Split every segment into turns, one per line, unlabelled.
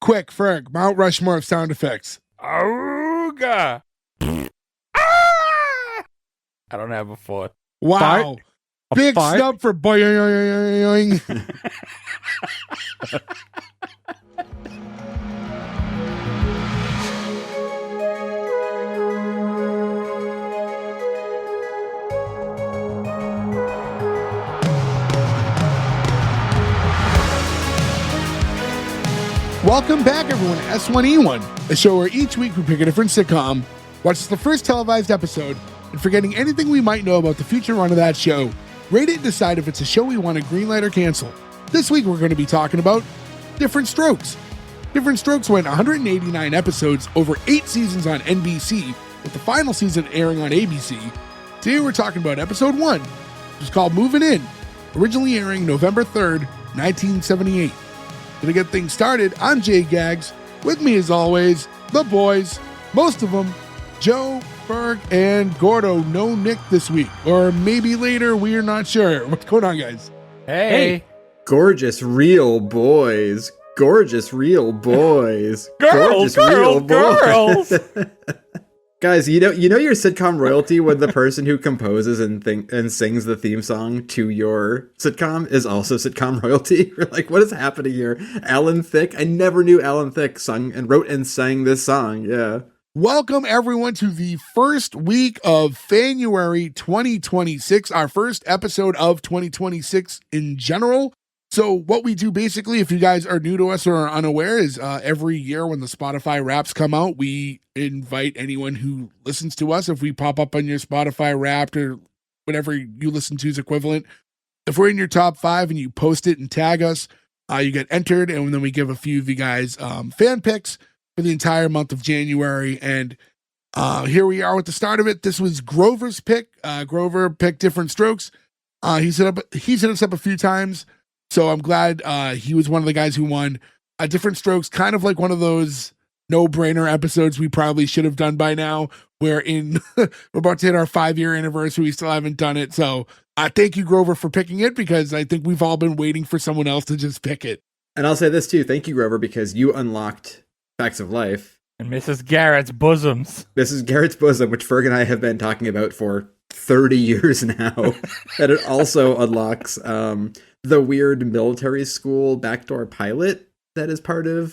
quick, Ferg, Mount Rushmore of sound effects.
Auga! Ah! I don't have a fourth.
Wow. Big snub for boing. Welcome back, everyone, to S1E1, a show where each week we pick a different sitcom, watch the first televised episode, and forgetting anything we might know about the future run of that show, rate it and decide if it's a show we want to greenlight or cancel. This week we're going to be talking about Diff'rent Strokes. Diff'rent Strokes went 189 episodes over 8 seasons on NBC, with the final season airing on ABC. Today we're talking about episode 1, which is called Movin In, originally airing November 3rd, 1978. To get things started, I'm Jay Gags. With me, as always, the boys, most of them, Joe, Ferg, and Gordo. No Nick this week, or maybe later, we're not sure. What's going on, guys?
Hey.
Gorgeous, real boys. Gorgeous, real boys.
Girls.
Guys, you know your sitcom royalty when the person who composes and sings the theme song to your sitcom is also sitcom royalty? You're like, what is happening here? Alan Thicke? I never knew Alan Thicke sung and wrote and sang this song. Yeah.
Welcome, everyone, to the first week of January 2026, our first episode of 2026 in general. So what we do basically, if you guys are new to us or are unaware, is every year when the Spotify Wraps come out, we invite anyone who listens to us. If we pop up on your Spotify Wrapped or whatever you listen to is equivalent, if we're in your top 5 and you post it and tag us, you get entered, and then we give a few of you guys fan picks for the entire month of January. And here we are with the start of it. This was Grover's pick. Grover picked Diff'rent Strokes. He's hit us up a few times. So I'm glad he was one of the guys who won. Diff'rent Strokes, kind of like one of those no-brainer episodes we probably should have done by now. We're about to hit our 5-year anniversary. We still haven't done it. So thank you, Grover, for picking it, because I think we've all been waiting for someone else to just pick it.
And I'll say this too. Thank you, Grover, because you unlocked Facts of Life.
And Mrs. Garrett's bosoms.
Mrs. Garrett's bosom, which Ferg and I have been talking about for 30 years now. And it also unlocks the weird military school backdoor pilot that is part of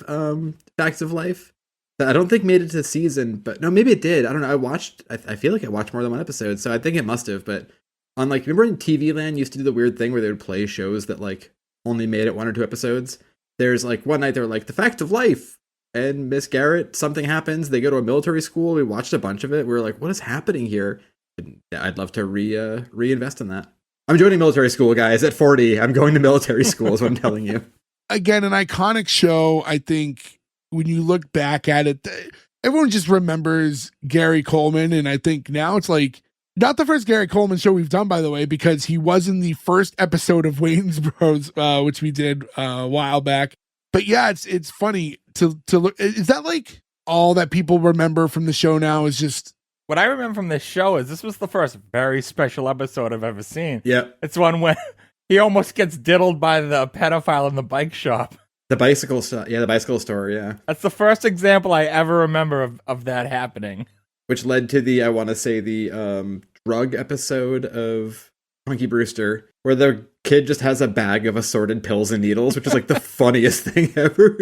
Facts of Life. That I don't think made it to season, but no, maybe it did. I don't know. I feel like I watched more than one episode, so I think it must have. But on remember when TV Land used to do the weird thing where they would play shows that only made it 1 or 2 episodes? There's one night they were like, The Fact of Life, and Miss Garrett, something happens. They go to a military school. We watched a bunch of it. We were like, what is happening here? And I'd love to reinvest in that. I'm joining military school, guys. At 40, I'm going to military school is what I'm telling you.
Again, an iconic show. I think when you look back at it, everyone just remembers Gary Coleman. And I think now it's not the first Gary Coleman show we've done, by the way, because he was in the first episode of Wayne's Bros, which we did a while back. But yeah, it's funny to look. Is that all that people remember from the show now is just...
What I remember from this show is this was the first very special episode I've ever seen.
Yeah.
It's one when he almost gets diddled by the pedophile in the bike shop.
The bicycle store. Yeah, the bicycle store, yeah.
That's the first example I ever remember of that happening.
Which led to the drug episode of Punky Brewster, where the kid just has a bag of assorted pills and needles, which is the funniest thing ever.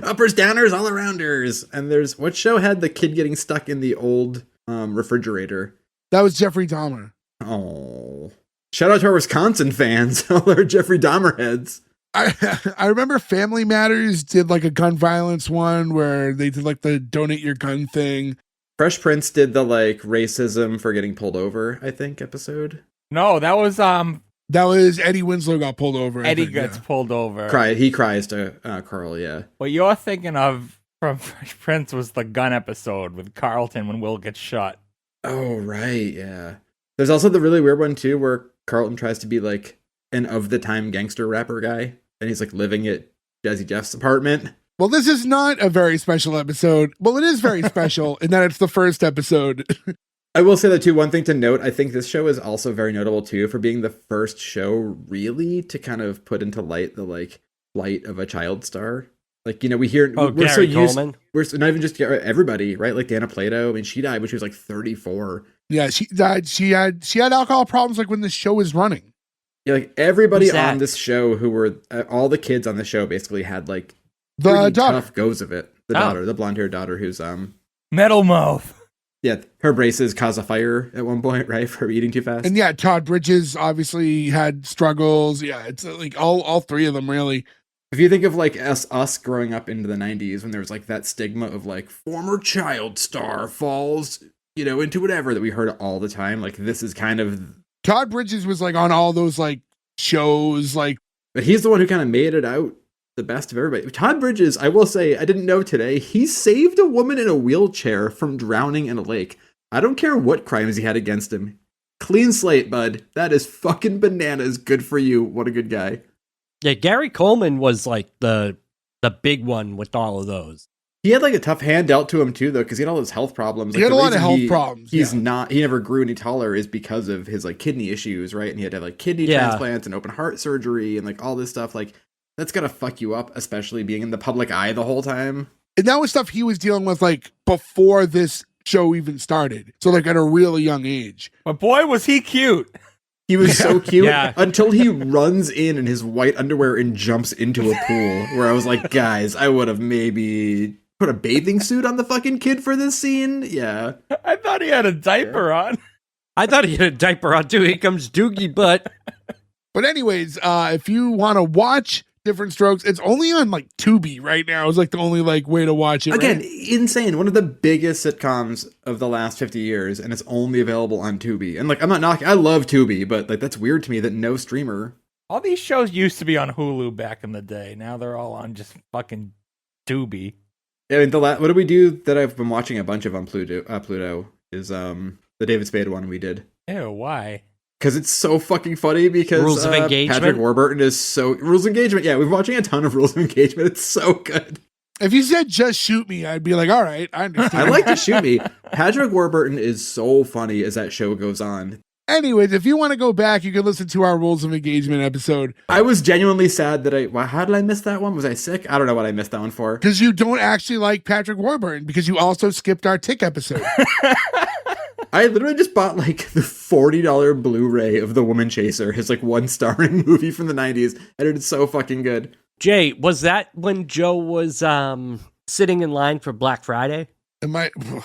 Uppers, downers, all arounders. And what show had the kid getting stuck in the old refrigerator?
That was Jeffrey Dahmer.
Oh, shout out to our Wisconsin fans, all our Jeffrey Dahmer heads.
I remember Family Matters did a gun violence one where they did the donate your gun thing.
Fresh Prince did the racism for getting pulled over, I think, episode.
No, that was
Eddie Winslow got pulled over.
Eddie gets pulled over.
He cries to Carl, yeah.
What you're thinking of from Fresh Prince was the gun episode with Carlton when Will gets shot.
Oh, right, yeah. There's also the really weird one, too, where Carlton tries to be, an of-the-time gangster rapper guy, and he's, living at Jazzy Jeff's apartment.
Well, this is not a very special episode. Well, it is very special in that it's the first episode.
I will say that, too, one thing to note, I think this show is also very notable, too, for being the first show, really, to kind of put into light the, plight of a child star. Like, we hear we're
Gary
so used
Coleman.
we're so, not even just everybody, right? Like Dana Plato. I mean, she died when she was like 34.
Yeah, she died. She had alcohol problems like when the show was running.
Yeah, like everybody
Who's that?
on this show who were all the kids on the show basically had like
The
pretty
daughter.
tough goes of it. The daughter, the blonde-haired daughter, who's
Metal Mouth.
yeah, her braces cause a fire at one point, right, for eating too fast.
And yeah, Todd Bridges obviously had struggles. Yeah, it's like all three of them really.
If you think of like us growing up into the 90s when there was like that stigma of like former child star falls, into whatever that we heard all the time, like this is kind of.
Todd Bridges was like on all those like shows, like.
But he's the one who kind of made it out the best of everybody. Todd Bridges, I will say, I didn't know today, he saved a woman in a wheelchair from drowning in a lake. I don't care what crimes he had against him. Clean slate, bud. That is fucking bananas. Good for you. What a good guy.
Yeah, Gary Coleman was like the big one with all of those.
He had like a tough hand dealt to him too, though, because he had all those health problems.
He had a lot of health problems.
He never grew any taller is because of his like kidney issues, right? And he had to have like kidney transplants and open heart surgery and like all this stuff. Like that's gotta fuck you up, especially being in the public eye the whole time.
And that was stuff he was dealing with like before this show even started. So like at a really young age.
But boy, was he cute.
He was so cute
Yeah.
until he runs in his white underwear and jumps into a pool where I was like, guys, I would have maybe put a bathing suit on the fucking kid for this scene. Yeah.
I thought he had a diaper on.
I thought he had a diaper on too. Here comes Doogie Butt.
But anyways, if you want to watch Diff'rent Strokes, it's only on like Tubi right now. It's like the only like way to watch it.
Again,
right?
insane. One of the biggest sitcoms of the last 50 years, and it's only available on Tubi. And like, I'm not knocking, I love Tubi, but like, that's weird to me that no streamer.
All these shows used to be on Hulu back in the day. Now they're all on just fucking Tubi.
I mean, what did we do that I've been watching a bunch of on Pluto is the David Spade one we did.
Ew, why?
Because it's so fucking funny because
Rules of Engagement?
Patrick Warburton is so... Rules of Engagement, yeah, we've been watching a ton of Rules of Engagement. It's so good.
If you said just shoot me, I'd be like, all right, I understand.
I like to shoot me. Patrick Warburton is so funny as that show goes on.
Anyways, if you want to go back, you can listen to our Rules of Engagement episode.
I was genuinely sad that how did I miss that one? Was I sick? I don't know what I missed that one for.
Because you don't actually like Patrick Warburton, because you also skipped our Tick episode.
I literally just bought like the $40 Blu-ray of The Woman Chaser, his like one starring movie from the 90s, and it's so fucking good.
Jay, was that when Joe was sitting in line for Black Friday?
I don't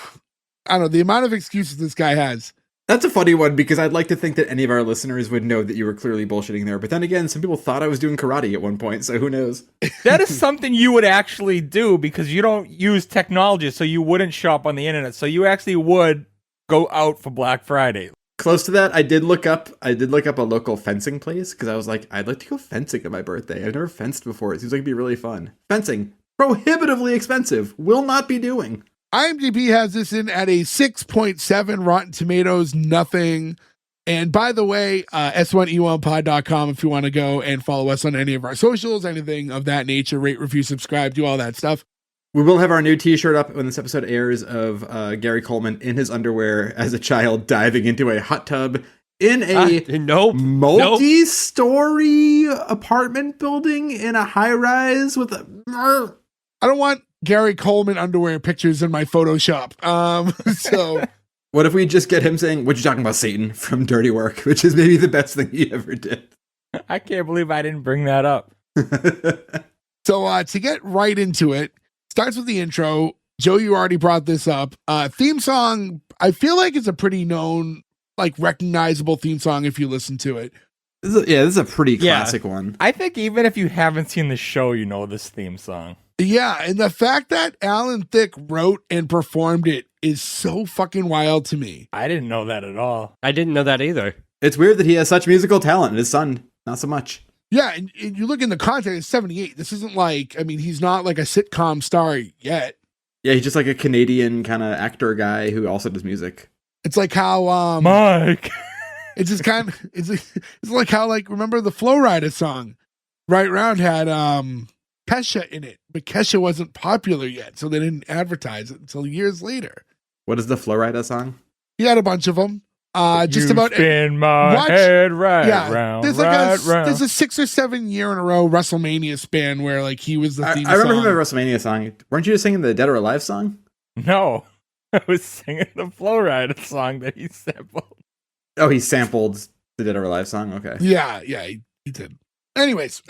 know, the amount of excuses this guy has.
That's a funny one because I'd like to think that any of our listeners would know that you were clearly bullshitting there. But then again, some people thought I was doing karate at one point, so who knows?
That is something you would actually do because you don't use technology, so you wouldn't shop on the internet. So you actually would go out for Black Friday.
Close to that, I did look up a local fencing place because I was like, I'd like to go fencing at my birthday. I've never fenced before. It seems like it'd be really fun. Fencing, prohibitively expensive. Will not be doing.
IMDb has this in at a 6.7, Rotten Tomatoes, nothing. And by the way, S1E1pod.com if you want to go and follow us on any of our socials, anything of that nature, rate, review, subscribe, do all that stuff.
We will have our new t-shirt up when this episode airs of Gary Coleman in his underwear as a child diving into a hot tub in a multi-story apartment building in a high-rise with a...
I don't want Gary Coleman underwear pictures in my Photoshop. So...
What if we just get him saying, "What you talking about, Satan?" from Dirty Work, which is maybe the best thing he ever did.
I can't believe I didn't bring that up.
So to get right into it, starts with the intro. Joe, you already brought this up. Theme song, I feel like it's a pretty known, like recognizable theme song if you listen to it.
This is a pretty classic one.
I think even if you haven't seen the show, you know this theme song.
Yeah, and the fact that Alan Thicke wrote and performed it is so fucking wild to me.
I didn't know that at all.
I didn't know that either.
It's weird that he has such musical talent and his son, not so much.
Yeah, and you look in the context, it's 78. This isn't like, I mean, he's not like a sitcom star yet.
Yeah, he's just like a Canadian kind of actor guy who also does music.
It's like how
Mike.
It's just kind of it's like how, like, remember the Flow Rider song? Right Round had Kesha in it, but Kesha wasn't popular yet, so they didn't advertise it until years later.
What is the Florida song?
He had a bunch of them. Just
You
about
spin my head right round,
There's there's a 6 or 7 year in a row WrestleMania span where like he was the theme
I remember
song.
him at WrestleMania song. Weren't you just singing the Dead or Alive song?
No, I was singing the Flow Rider song that he sampled.
Oh, he sampled the Dead or Alive song? Okay.
Yeah, he did. Anyways,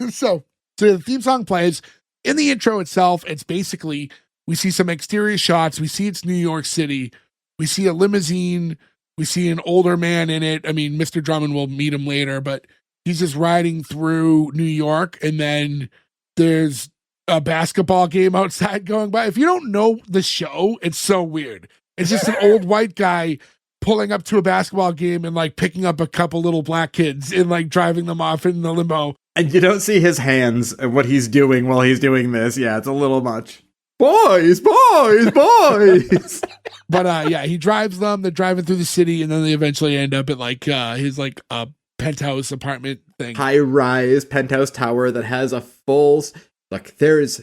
so the theme song plays. In the intro itself, it's basically, we see some exterior shots. We see it's New York City. We see a limousine. We see an older man in it. I mean, Mr. Drummond, will meet him later, but he's just riding through New York. And then there's a basketball game outside going by. If you don't know the show, it's so weird. It's just an old white guy pulling up to a basketball game and like picking up a couple little black kids and like driving them off in the limo.
And you don't see his hands and what he's doing while he's doing this. Yeah, it's a little much. Boys.
But he drives them. They're driving through the city, and then they eventually end up at like his like penthouse apartment thing.
High-rise penthouse tower that has a full... Like,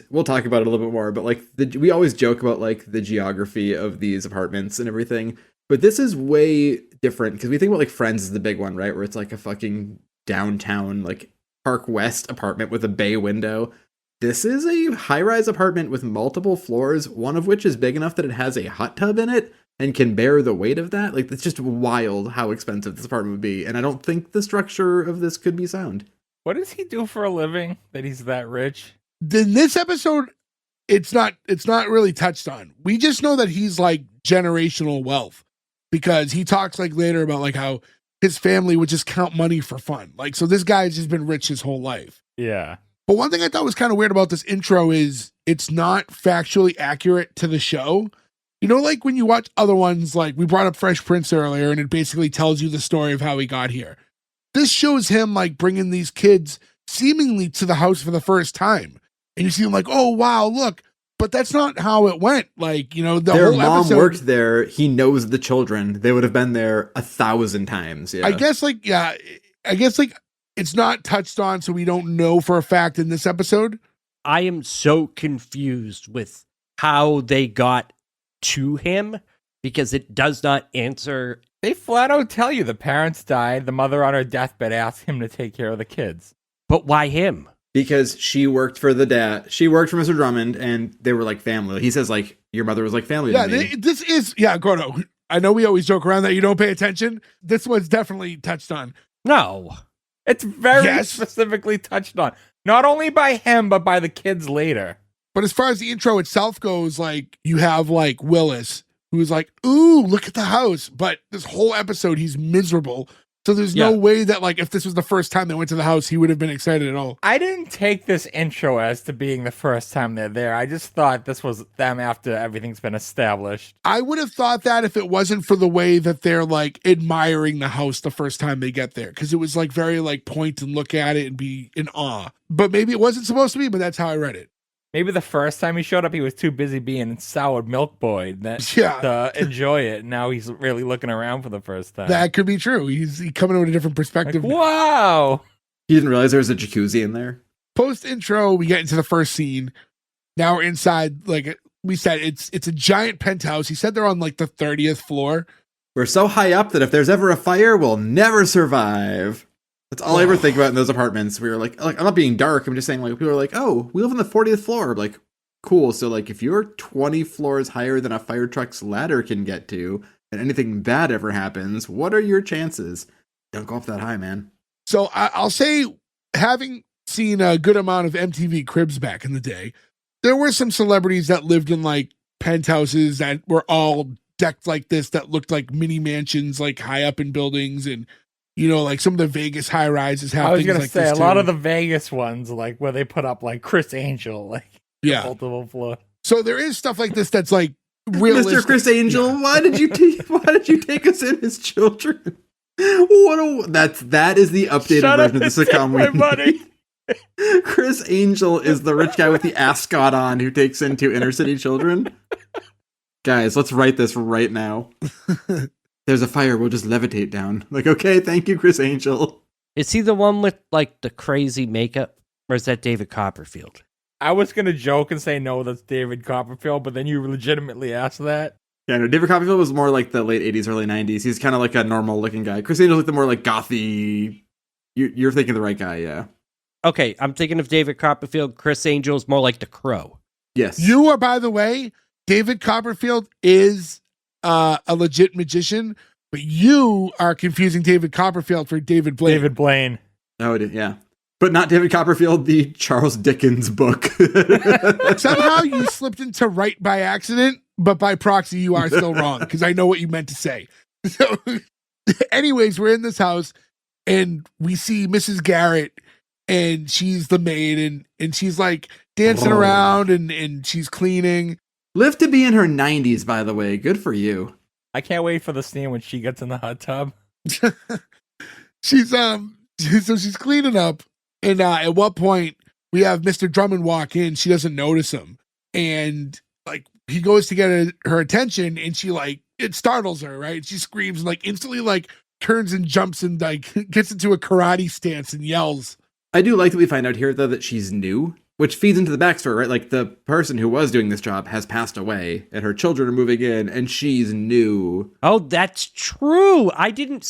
we'll talk about it a little bit more, but like we always joke about like the geography of these apartments and everything. But this is way different because we think about like Friends is the big one, right? Where it's like a fucking downtown, like Park West apartment with a bay window. This is a high-rise apartment with multiple floors, one of which is big enough that it has a hot tub in it and can bear the weight of that. Like, it's just wild how expensive this apartment would be. And I don't think the structure of this could be sound.
What does he do for a living that he's that rich?
In this episode, it's not really touched on. We just know that he's like generational wealth because he talks like later about like how his family would just count money for fun. Like, so this guy's just been rich his whole life.
Yeah.
But one thing I thought was kind of weird about this intro is it's not factually accurate to the show. You know, like when you watch other ones, like we brought up Fresh Prince earlier, and it basically tells you the story of how he got here. This shows him like bringing these kids seemingly to the house for the first time. And you see him like, oh, wow, look. But that's not how it went. Like, you know,
their
whole
mom
episode
worked there. He knows the children. They would have been there 1,000 times. Yeah.
I guess it's not touched on, so we don't know for a fact in this episode.
I am so confused with how they got to him because it does not answer.
They flat out tell you the parents died. The mother on her deathbed asked him to take care of the kids.
But why him?
Because she worked for the dad. She worked for Mr. Drummond, and they were like family. He says, like, your mother was like family to me.
This is, Gordo. I know we always joke around that you don't pay attention. This one's definitely touched on.
No.
It's very specifically touched on. Not only by him, but by the kids later.
But as far as the intro itself goes, like, you have, like, Willis, who's like, ooh, look at the house. But this whole episode, he's miserable. So there's no way that, like, if this was the first time they went to the house, he would have been excited at all.
I didn't take this intro as to being the first time they're there. I just thought this was them after everything's been established.
I would have thought that if it wasn't for the way that they're, like, admiring the house the first time they get there. Because it was, like, very, like, point and look at it and be in awe. But maybe it wasn't supposed to be, but that's how I read it.
Maybe the first time he showed up, he was too busy being soured milk boy to enjoy it. Now he's really looking around for the first time.
That could be true. He's coming in with a different perspective.
Like, wow.
He didn't realize there was a jacuzzi in there.
Post intro, we get into the first scene. Now we're inside, like we said, it's a giant penthouse. He said they're on like the 30th floor.
We're so high up that if there's ever a fire, we'll never survive. That's all I ever think about in those apartments. We were like, I'm not being dark. I'm just saying, like, people are like, oh, we live on the 40th floor. Like, cool. So, like, if you're 20 floors higher than a fire truck's ladder can get to, and anything bad ever happens, what are your chances? Don't go up that high, man.
So I'll say, having seen a good amount of MTV Cribs back in the day, there were some celebrities that lived in, like, penthouses that were all decked like this, that looked like mini mansions, like, high up in buildings, and you know, like some of the Vegas high rises have. I was
gonna
like
say
this
a
too.
lot of the Vegas ones, like where they put up like Chris Angel, like multiple floor.
So there is stuff like this that's like realistic.
Mr. Chris Angel, why did you take us in as children? That is the updated version of the sitcom.
My buddy.
Chris Angel is the rich guy with the ascot on who takes in two inner city children. Guys, let's write this right now. There's a fire, we'll just levitate down. Like, okay, thank you, Chris Angel.
Is he the one with, like, the crazy makeup? Or is that David Copperfield?
I was going to joke and say, no, that's David Copperfield, but then you legitimately asked that.
Yeah, no, David Copperfield was more like the late 80s, early 90s. He's kind of like a normal looking guy. Chris Angel's like the more like gothy. You're thinking the right guy, yeah.
Okay, I'm thinking of David Copperfield. Chris Angel's more like the Crow.
Yes.
You are, by the way, David Copperfield is a legit magician, but you are confusing David Copperfield for David Blaine.
David Blaine.
Oh, yeah. But not David Copperfield, the Charles Dickens book.
Somehow you slipped into right by accident, but by proxy you are still wrong because I know what you meant to say. So, anyways, we're in this house and we see Mrs. Garrett, and she's the maid, and she's like dancing around and she's cleaning.
Live to be in her 90s, by the way. Good for you.
I can't wait for the scene when she gets in the hot tub.
She's she's cleaning up, and at what point we have Mr. Drummond walk in. She doesn't notice him, and like he goes to get her attention, and she like it startles her, right? She screams and like instantly like turns and jumps and like gets into a karate stance and yells.
I do like that we find out here though that she's new, which feeds into the backstory, right? Like the person who was doing this job has passed away, and her children are moving in, and she's new.
Oh, that's true. I didn't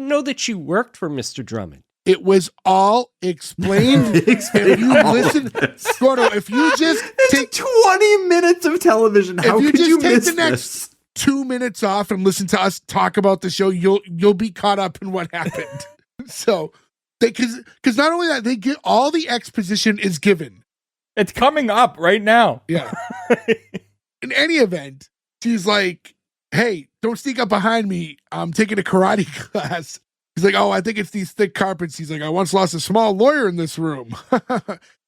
know that she worked for Mr. Drummond.
It was all explained. If you listen, Gordo, if you just take
20 minutes of television, how could you miss
the next 2 minutes off and listen to us talk about the show, you'll be caught up in what happened. So, because not only that, they get all the exposition is given.
It's coming up right now.
Yeah. In any event, she's like, "Hey, don't sneak up behind me. I'm taking a karate class." He's like, "Oh, I think it's these thick carpets." He's like, "I once lost a small lawyer in this room."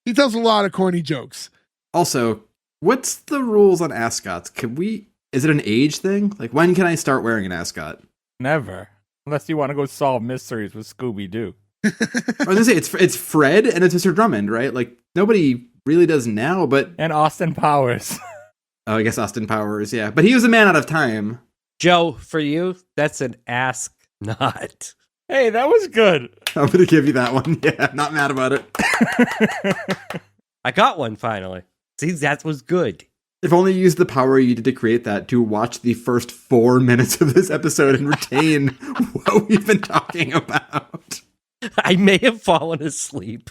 He tells a lot of corny jokes.
Also, what's the rules on ascots? Is it an age thing? Like, when can I start wearing an ascot?
Never. Unless you want to go solve mysteries with Scooby-Doo.
I was gonna say, it's Fred and it's Mr. Drummond, right? Like, nobody really does now, but...
And Austin Powers.
Oh, I guess Austin Powers, yeah. But he was a man out of time.
Joe, for you, that's an ask not.
Hey, that was good.
I'm gonna give you that one. Yeah, not mad about it.
I got one finally. See, that was good.
If only you used the power you did to create that to watch the first 4 minutes of this episode and retain what we've been talking about.
I may have fallen asleep.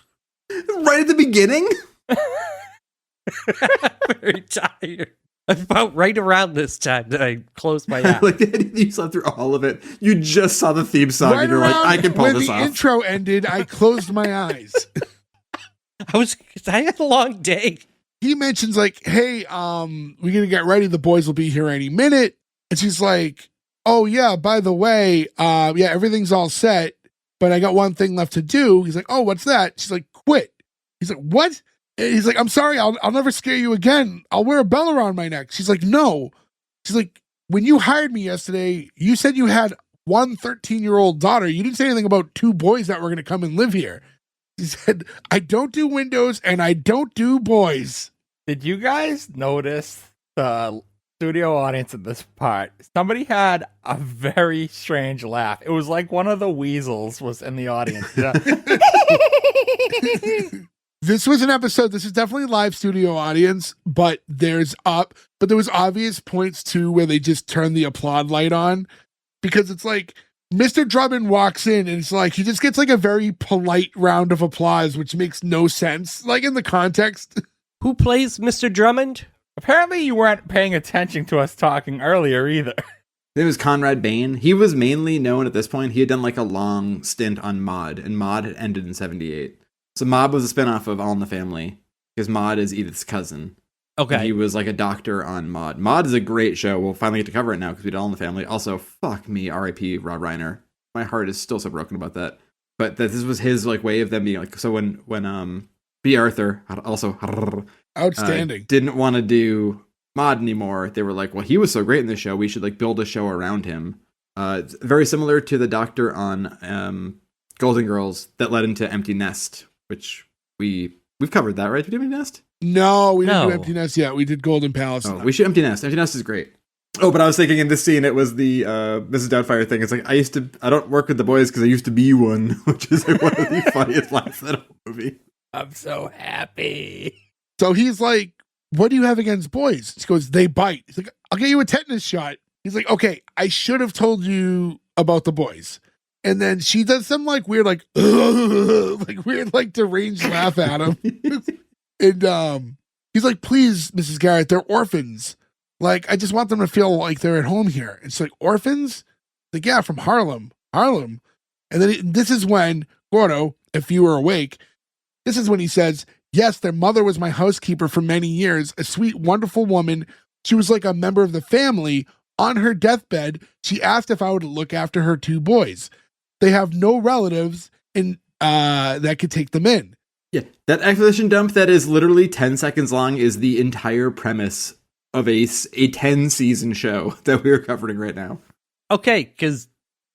Right at the beginning?
Very tired. About right around this time that I closed my eyes.
Like, you slept through all of it. You just saw the theme song
Right
and you're like, I can pull
when
this
the
off.
intro ended, I closed my eyes.
I had a long day.
He mentions like, "Hey, we're gonna get ready. The boys will be here any minute." And she's like, "Oh yeah, by the way, yeah, everything's all set, but I got one thing left to do." He's like, "Oh, what's that?" She's like, "Quit." He's like, "What?" And he's like, "I'm sorry, I'll never scare you again. I'll wear a bell around my neck." She's like, "No." She's like, "When you hired me yesterday, you said you had one 13-year-old daughter. You didn't say anything about 2 boys that were gonna come and live here." He said, "I don't do windows and I don't do boys."
Did you guys notice the studio audience at this part? Somebody had a very strange laugh. It was like one of the weasels was in the audience. Yeah.
This was an episode. This is definitely live studio audience, but there was obvious points too where they just turned the applaud light on, because it's like Mr. Drummond walks in and it's like he just gets like a very polite round of applause, which makes no sense, like in the context.
Who plays Mr. Drummond?
Apparently you weren't paying attention to us talking earlier either.
It was Conrad Bain. He was mainly known at this point. He had done like a long stint on Maude, and Maude had ended in 78. So Maude was a spinoff of All in the Family, because Maude is Edith's cousin.
Okay.
And he was like a doctor on Maude. Maude is a great show. We'll finally get to cover it now because we did All in the Family. Also, fuck me, R.I.P. Rob Reiner. My heart is still so broken about that. But that this was his like way of them being like, so when B. Arthur, also
Outstanding.
didn't want to do Maude anymore, they were like, well, he was so great in the show, we should like build a show around him. It's very similar to the doctor on Golden Girls that led into Empty Nest, which we've covered that, right? Did we do Empty Nest?
No, we didn't
No.
do Empty Nest yet. We did Golden Palace.
Oh, we should Empty Nest. Empty Nest is great. Oh, but I was thinking in this scene, it was the Mrs. Doubtfire thing. It's like, I don't work with the boys because I used to be one, which is like one of the funniest lines in the whole movie.
I'm so happy.
So he's like, "What do you have against boys?" She goes, "They bite." He's like, "I'll get you a tetanus shot." he's like, okay, I should have told you about the boys. And then she does some like weird, like, like weird, like deranged laugh at him. And he's like, please, Mrs. Garrett, they're orphans. Like, I just want them to feel like they're at home here. It's like, orphans? Like, yeah, from Harlem. And then this is when, Gordo, if you were awake, this is when he says, yes, their mother was my housekeeper for many years, a sweet, wonderful woman. She was like a member of the family. On her deathbed, she asked if I would look after her 2 boys. They have no relatives and that could take them in.
Yeah, that exposition dump that is literally 10 seconds long is the entire premise of a 10-season show that we are covering right now.
Okay, because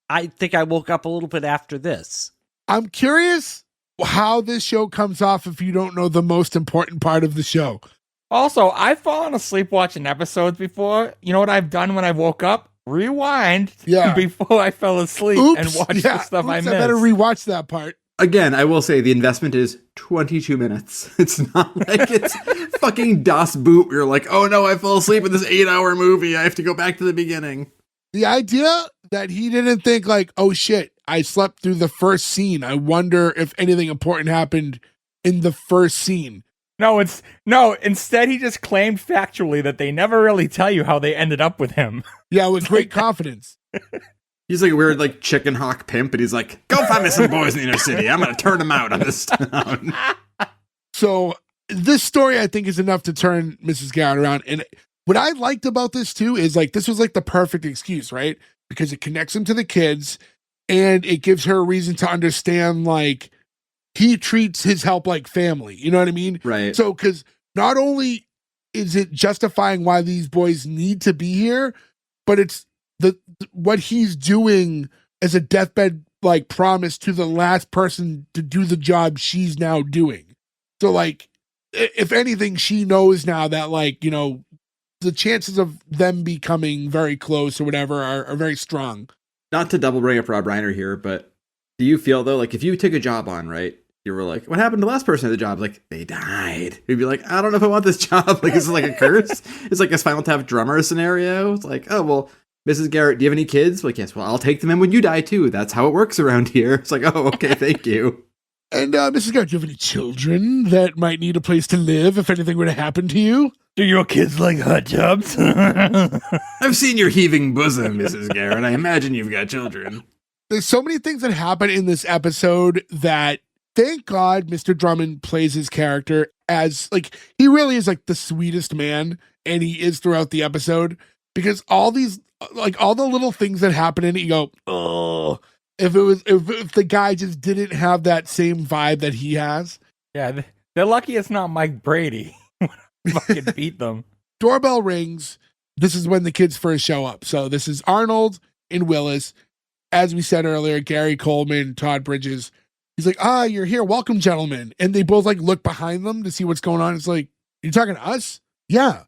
I think I woke up a little bit after this.
I'm curious how this show comes off if you don't know the most important part of the show.
Also, I've fallen asleep watching episodes before. You know what I've done when I woke up? Rewind before I fell asleep and watch the stuff I missed.
I better rewatch that part.
Again, I will say the investment is 22 minutes. It's not like it's fucking Das Boot. You're like, oh no, I fell asleep in this 8-hour movie. I have to go back to the beginning.
The idea that he didn't think like, oh shit, I slept through the first scene. I wonder if anything important happened in the first scene.
No, instead he just claimed factually that they never really tell you how they ended up with him.
Yeah, with great confidence.
He's like a weird like chicken hawk pimp, and he's like, go find me some boys in the inner city. I'm going to turn them out on this town.
So this story, I think, is enough to turn Mrs. Garrett around. And what I liked about this too is like, this was like the perfect excuse, right? Because it connects him to the kids and it gives her a reason to understand like he treats his help like family. You know what I mean?
Right.
So, because not only is it justifying why these boys need to be here, but it's what he's doing as a deathbed like promise to the last person to do the job she's now doing. So like, if anything, she knows now that like, you know, the chances of them becoming very close or whatever are very strong.
Not to double bring up Rob Reiner here, but do you feel though, like if you took a job on, right? You were like, what happened to the last person at the job? Like, they died. You'd be like, I don't know if I want this job. Like, is it like a curse? It's like a Spinal Tap drummer scenario. It's like, oh, well, Mrs. Garrett, do you have any kids? Like, yes, well, I'll take them in when you die too. That's how it works around here. It's like, oh, okay, thank you.
And Mrs. Garrett, do you have any children that might need a place to live if anything were to happen to you?
Do your kids like hot tubs?
I've seen your heaving bosom, Mrs. Garrett. I imagine you've got children.
There's so many things that happen in this episode that thank God Mr. Drummond plays his character as like, he really is like the sweetest man, and he is throughout the episode, because all these, like all the little things that happen in it, you go, oh, if the guy just didn't have that same vibe that he has.
Yeah, they're lucky it's not Mike Brady. Fucking beat them.
Doorbell rings. This is when the kids first show up. So this is Arnold and Willis. As we said earlier, Gary Coleman, Todd Bridges. He's like, you're here. Welcome, gentlemen. And they both like look behind them to see what's going on. It's like, you talking to us? Yeah.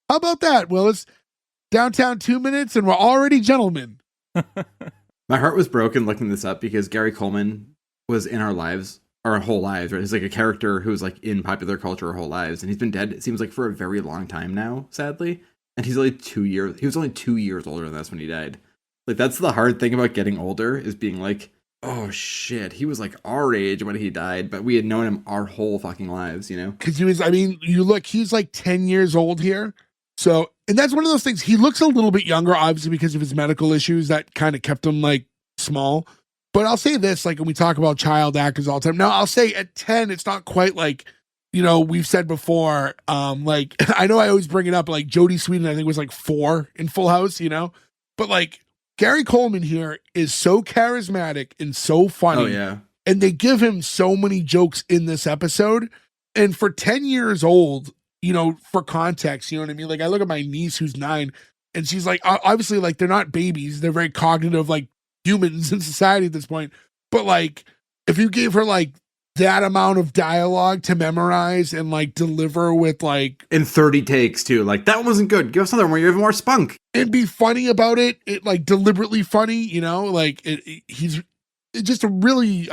How about that, Willis? Downtown 2 minutes and we're already gentlemen.
My heart was broken looking this up because Gary Coleman was in our lives, our whole lives, right? He's like a character who's like in popular culture our whole lives. And he's been dead, it seems like, for a very long time now, sadly. And he's only 2 years, he was only 2 years older than us when he died. Like, that's the hard thing about getting older, is being like, oh shit, he was like our age when he died, but we had known him our whole fucking lives, you know?
Because he was, I mean, you look, he's like 10 years old here. So, and that's one of those things, he looks a little bit younger, obviously, because of his medical issues that kind of kept him like small. But I'll say this, like when we talk about child actors all the time, now I'll say at 10, it's not quite like, you know, we've said before, like, I know I always bring it up, like Jodie Sweetin, I think was like 4 in Full House, you know? But like, Gary Coleman here is so charismatic and so funny.
Oh, yeah.
And they give him so many jokes in this episode. And for 10 years old, you know, for context, you know what I mean? Like, I look at my niece who's 9, and she's like, obviously, like, they're not babies. They're very cognitive, like, humans in society at this point. But, like, if you gave her, like, that amount of dialogue to memorize and, like, deliver with, like...
in 30 takes, too. Like, that one wasn't good. Give us another one where you have more spunk.
And be funny about it. It, like, deliberately funny, you know? Like, it just really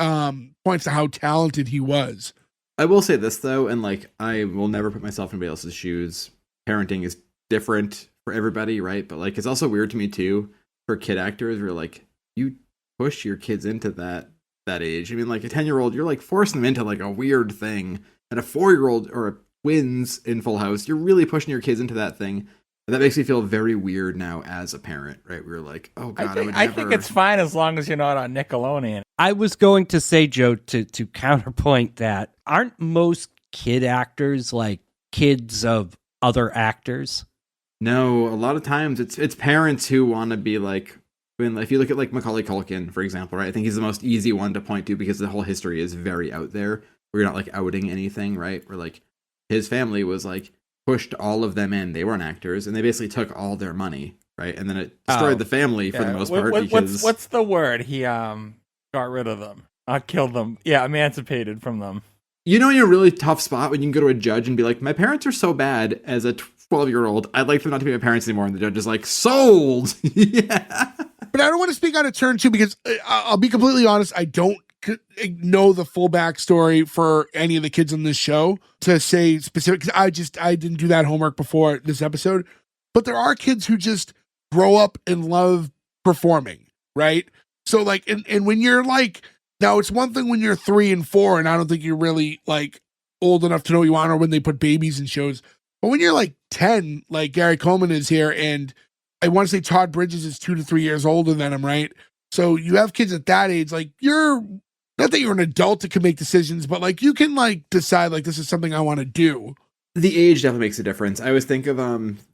points to how talented he was.
I will say this, though, and, like, I will never put myself in anybody else's shoes. Parenting is different for everybody, right? But like, it's also weird to me too for kid actors where like you push your kids into that age. I mean, like a 10-year-old, you're like forcing them into like a weird thing, and a 4-year-old or a twins in Full House, you're really pushing your kids into that thing. And that makes me feel very weird now as a parent, right? We're like, oh god,
I think it's fine as long as you're not on Nickelodeon.
I was going to say, Joe, to counterpoint that, aren't most kid actors like kids of other actors?
No, a lot of times it's parents who want to be like, when if you look at like Macaulay Culkin, for example, right? I think he's the most easy one to point to because the whole history is very out there. We're not like outing anything, right? We're like, his family was like pushed all of them in. They weren't actors, and they basically took all their money, right? And then it destroyed the family for the most part. Because
what's the word? He got rid of them, killed them. Yeah, emancipated from them.
You know, you're in a really tough spot when you can go to a judge and be like, my parents are so bad as a 12-year-old. I'd like them not to be my parents anymore. And the judge is like, sold. Yeah.
But I don't want to speak out of turn too, because I'll be completely honest. I don't know the full backstory for any of the kids on this show to say specific, because I didn't do that homework before this episode. But there are kids who just grow up and love performing, right? So like, and when you're like, now it's one thing when you're 3 and 4, and I don't think you're really like old enough to know what you want, or when they put babies in shows. But when you're like 10, like Gary Coleman is here, and I want to say Todd Bridges is 2 to 3 years older than him, right? So you have kids at that age, like you're, not that you're an adult that can make decisions, but like you can like decide like this is something I want to do.
The age definitely makes a difference. I always think of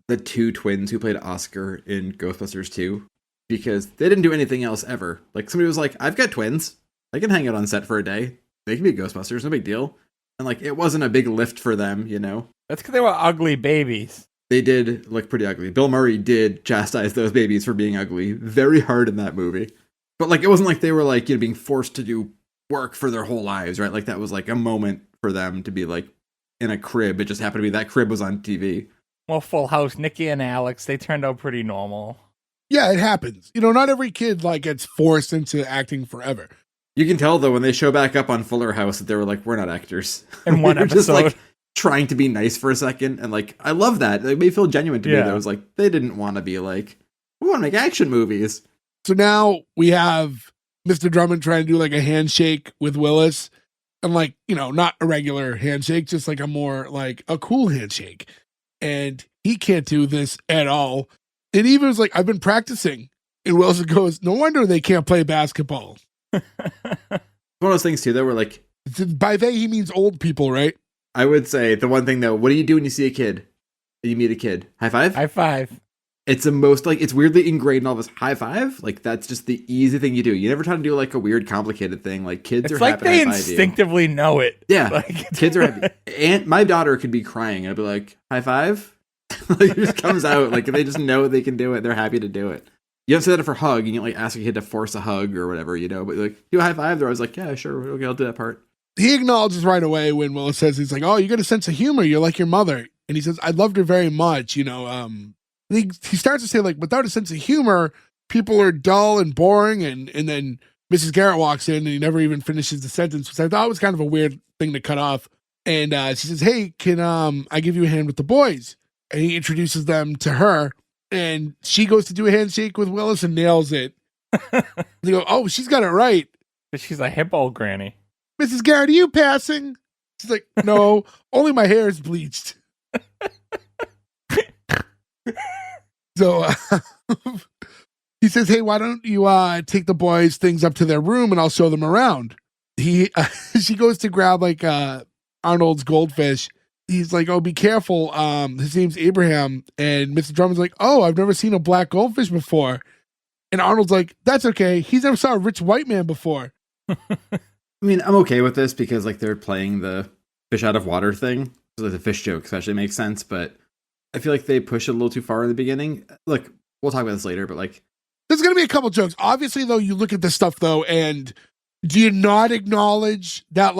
the 2 twins who played Oscar in Ghostbusters 2, because they didn't do anything else ever. Like somebody was like, I've got twins. I can hang out on set for a day. They can be Ghostbusters, no big deal. And like, it wasn't a big lift for them, you know?
That's because they were ugly babies.
They did look pretty ugly. Bill Murray did chastise those babies for being ugly very hard in that movie. But like, it wasn't like they were like, you know, being forced to do work for their whole lives, right? Like that was like a moment for them to be like in a crib. It just happened to be that crib was on TV.
Well, Full House, Nikki and Alex, they turned out pretty normal.
Yeah, it happens. You know, not every kid like gets forced into acting forever.
You can tell though when they show back up on Fuller House that they were like, we're not actors.
In one episode.
Just like trying to be nice for a second. And like, I love that. It made me feel genuine to me. That was like, they didn't want to be like, we want to make action movies.
So now we have Mr. Drummond trying to do like a handshake with Willis. And like, you know, not a regular handshake, just like a more like a cool handshake. And he can't do this at all. And even was like, I've been practicing. And Willis goes, no wonder they can't play basketball.
One of those things too, though, where like,
by they, he means old people, right?
I would say the one thing though, what do you do when you see a kid? And you meet a kid? High five?
High five.
It's the most like, it's weirdly ingrained in all of us. High five? Like that's just the easy thing you do. You never try to do like a weird complicated thing. Like kids are
like
happy
they
to high five
instinctively know it.
Yeah.
Like,
Kids are happy. And my daughter could be crying. I'd be like, high five? Like it just comes out. Like they just know they can do it. They're happy to do it. You don't say that for hug. You don't like ask a kid to force a hug or whatever, you know, but like, do a high five? They're always like, yeah, sure. Okay, I'll do that part.
He acknowledges right away when Willis says, he's like, oh, you got a sense of humor. You're like your mother. And he says, I loved her very much. You know, he starts to say like, without a sense of humor, people are dull and boring. And then Mrs. Garrett walks in and he never even finishes the sentence, which I thought was kind of a weird thing to cut off. And she says, hey, can I give you a hand with the boys? And he introduces them to her. And she goes to do a handshake with Willis and nails it. They go, oh, she's got it right.
She's a hip old granny.
Mrs. Garrett, are you passing? She's like, no, only my hair is bleached. So he says, hey, why don't you take the boys' things up to their room and I'll show them around. She goes to grab like Arnold's goldfish. He's like, oh, be careful. His name's Abraham. And Mr. Drummond's like, oh, I've never seen a black goldfish before. And Arnold's like, that's okay. He's never saw a rich white man before.
I mean, I'm okay with this because like they're playing the fish out of water thing. So like, the fish joke especially makes sense, but I feel like they push it a little too far in the beginning. Look, we'll talk about this later, but like
there's going to be a couple jokes. Obviously, though, you look at this stuff though, and do you not acknowledge that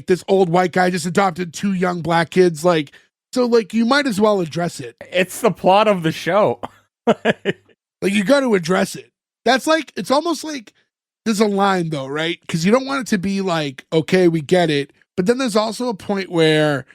this old white guy just adopted 2 young black kids? Like, so like you might as well address it.
It's the plot of the show.
Like you got to address it. That's like, it's almost like there's a line though, right? Because you don't want it to be like, okay, we get it. But then there's also a point where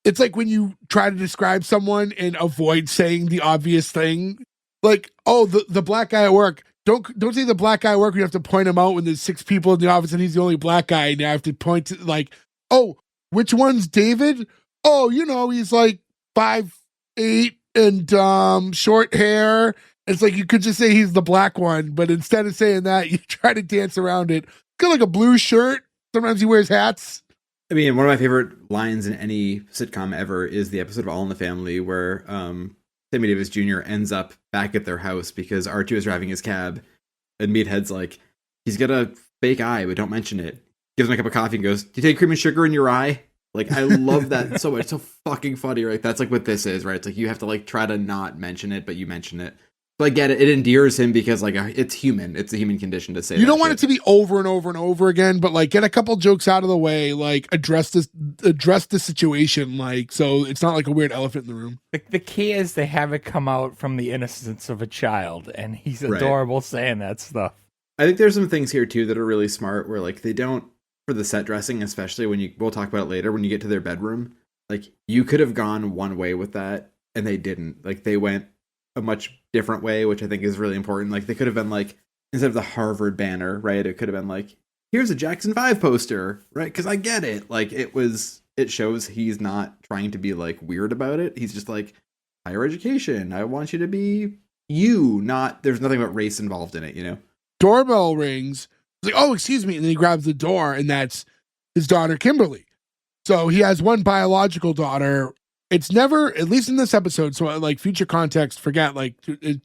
it's like when you try to describe someone and avoid saying the obvious thing. Like, oh, the black guy at work. Don't say the black guy at work. You have to point him out when there's 6 people in the office and he's the only black guy. And you have to point to like, oh, which one's David? Oh, he's like 5'8" and short hair. It's like you could just say he's the black one, but instead of saying that, you try to dance around it. He's got like a blue shirt. Sometimes he wears hats.
I mean, one of my favorite lines in any sitcom ever is the episode of All in the Family where Sammy Davis Jr. ends up back at their house because Archie was driving his cab, and Meathead's like, he's got a fake eye, but don't mention it. Gives him a cup of coffee and goes, "Do you take cream and sugar in your eye?" Like, I love that so much. It's so fucking funny, right? That's like what this is, right? It's like you have to like try to not mention it, but you mention it. So I get it. It endears him because like it's human. It's a human condition to say.
You don't want it to be over and over and over again, but like get a couple jokes out of the way, like address the situation, like so it's not like a weird elephant in the room.
The key is they have it come out from the innocence of a child, and he's adorable saying that stuff.
I think there's some things here too that are really smart, where like they don't, for the set dressing, especially we'll talk about it later when you get to their bedroom. Like you could have gone one way with that, and they didn't. Like they went a much different way, which I think is really important. Like they could have been like, instead of the Harvard banner, right? It could have been like, here's a Jackson 5 poster, right? Because I get it. Like it shows he's not trying to be like weird about it. He's just like, higher education. I want you to be you, not, there's nothing about race involved in it,
Doorbell rings. He's like, oh, excuse me. And then he grabs the door, and that's his daughter, Kimberly. So he has one biological daughter. It's never, at least in this episode, so like future context, forget, like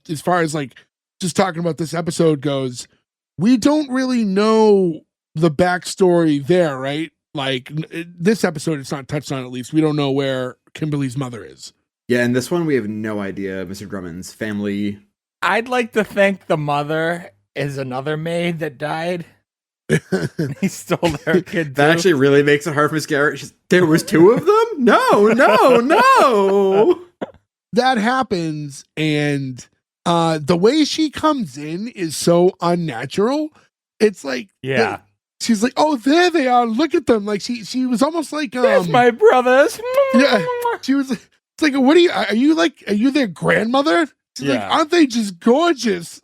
as far as like just talking about this episode goes, we don't really know the backstory there, right? Like this episode, it's not touched on, at least. We don't know where Kimberly's mother is.
Yeah, and this one, we have no idea Mr. Drummond's family.
I'd like to think the mother is another maid that died. He stole their kid.
That actually really makes it hard for Miss Garrett. There was 2 of them? No.
That happens, and the way she comes in is so unnatural. It's like,
yeah.
She's like, oh, there they are. Look at them. Like she was almost like,
there's my brothers.
Yeah. She was. It's like, what are you their grandmother? She's like, aren't they just gorgeous?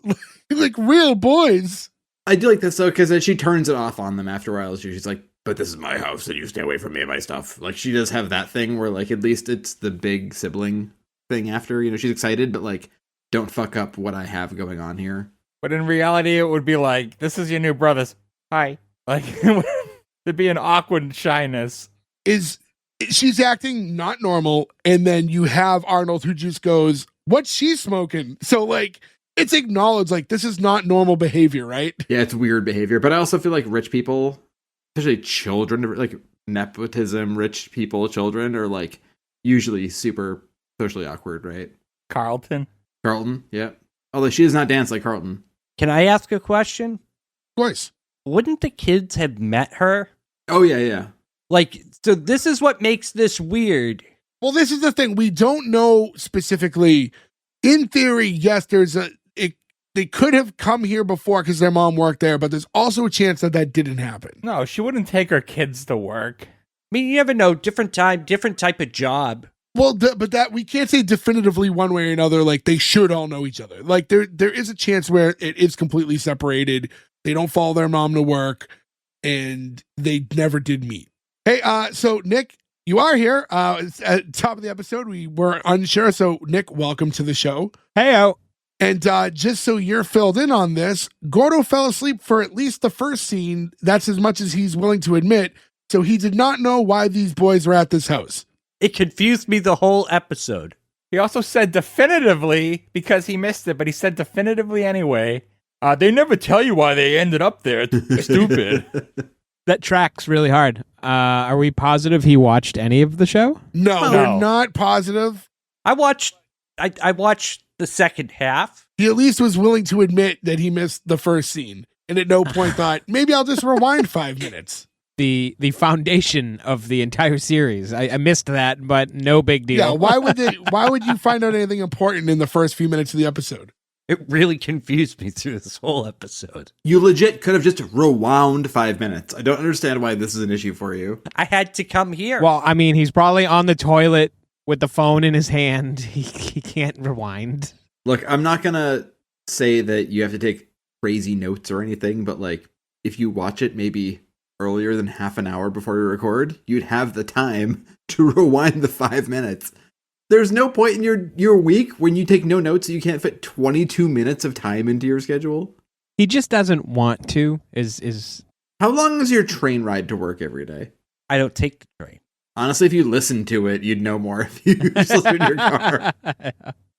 Like real boys.
I do like this though, because then she turns it off on them after a while. She's like, but this is my house and you stay away from me and my stuff. Like she does have that thing where like at least it's the big sibling thing after, she's excited, but like don't fuck up what I have going on here.
But in reality, it would be like, this is your new brothers. Hi. Like there'd be an awkward shyness.
She's acting not normal, and then you have Arnold who just goes, what's she smoking? So like it's acknowledged like this is not normal behavior, right?
Yeah, it's weird behavior. But I also feel like rich people, especially children, like nepotism, rich people, children are like usually super socially awkward, right?
Carlton,
yeah. Although she does not dance like Carlton.
Can I ask a question?
Of course.
Wouldn't the kids have met her?
Oh, yeah.
Like, so this is what makes this weird.
Well, this is the thing. We don't know specifically. In theory, yes, they could have come here before because their mom worked there, but there's also a chance that didn't happen.
No, she wouldn't take her kids to work.
I mean, you never know. Different time, different type of job.
Well, but that we can't say definitively one way or another. Like they should all know each other. Like there is a chance where it is completely separated. They don't follow their mom to work, and they never did meet. Hey, so Nick, you are here. At the top of the episode, we were unsure. So Nick, welcome to the show.
Heyo.
And just so you're filled in on this, Gordo fell asleep for at least the first scene. That's as much as he's willing to admit. So he did not know why these boys were at this house.
It confused me the whole episode.
He also said definitively because he missed it, but he said definitively anyway. They never tell you why they ended up there. It's stupid.
That tracks really hard. Are we positive he watched any of the show?
No, we're not positive.
I watched the second half.
He at least was willing to admit that he missed the first scene, and at no point thought, maybe I'll just rewind 5 minutes.
The foundation of the entire series. I missed that, but no big deal.
Yeah, why would you find out anything important in the first few minutes of the episode?
It really confused me through this whole episode.
You legit could have just rewound 5 minutes. I don't understand why this is an issue for you.
I had to come here.
Well, I mean, he's probably on the toilet with the phone in his hand. He can't rewind.
Look, I'm not going to say that you have to take crazy notes or anything, but like if you watch it maybe earlier than half an hour before you record, you'd have the time to rewind the 5 minutes. There's no point in your week when you take no notes that you can't fit 22 minutes of time into your schedule.
He just doesn't want to.
How long is your train ride to work every day?
I don't take the train.
Honestly, if you listen to it, you'd know more if you just listen in your car.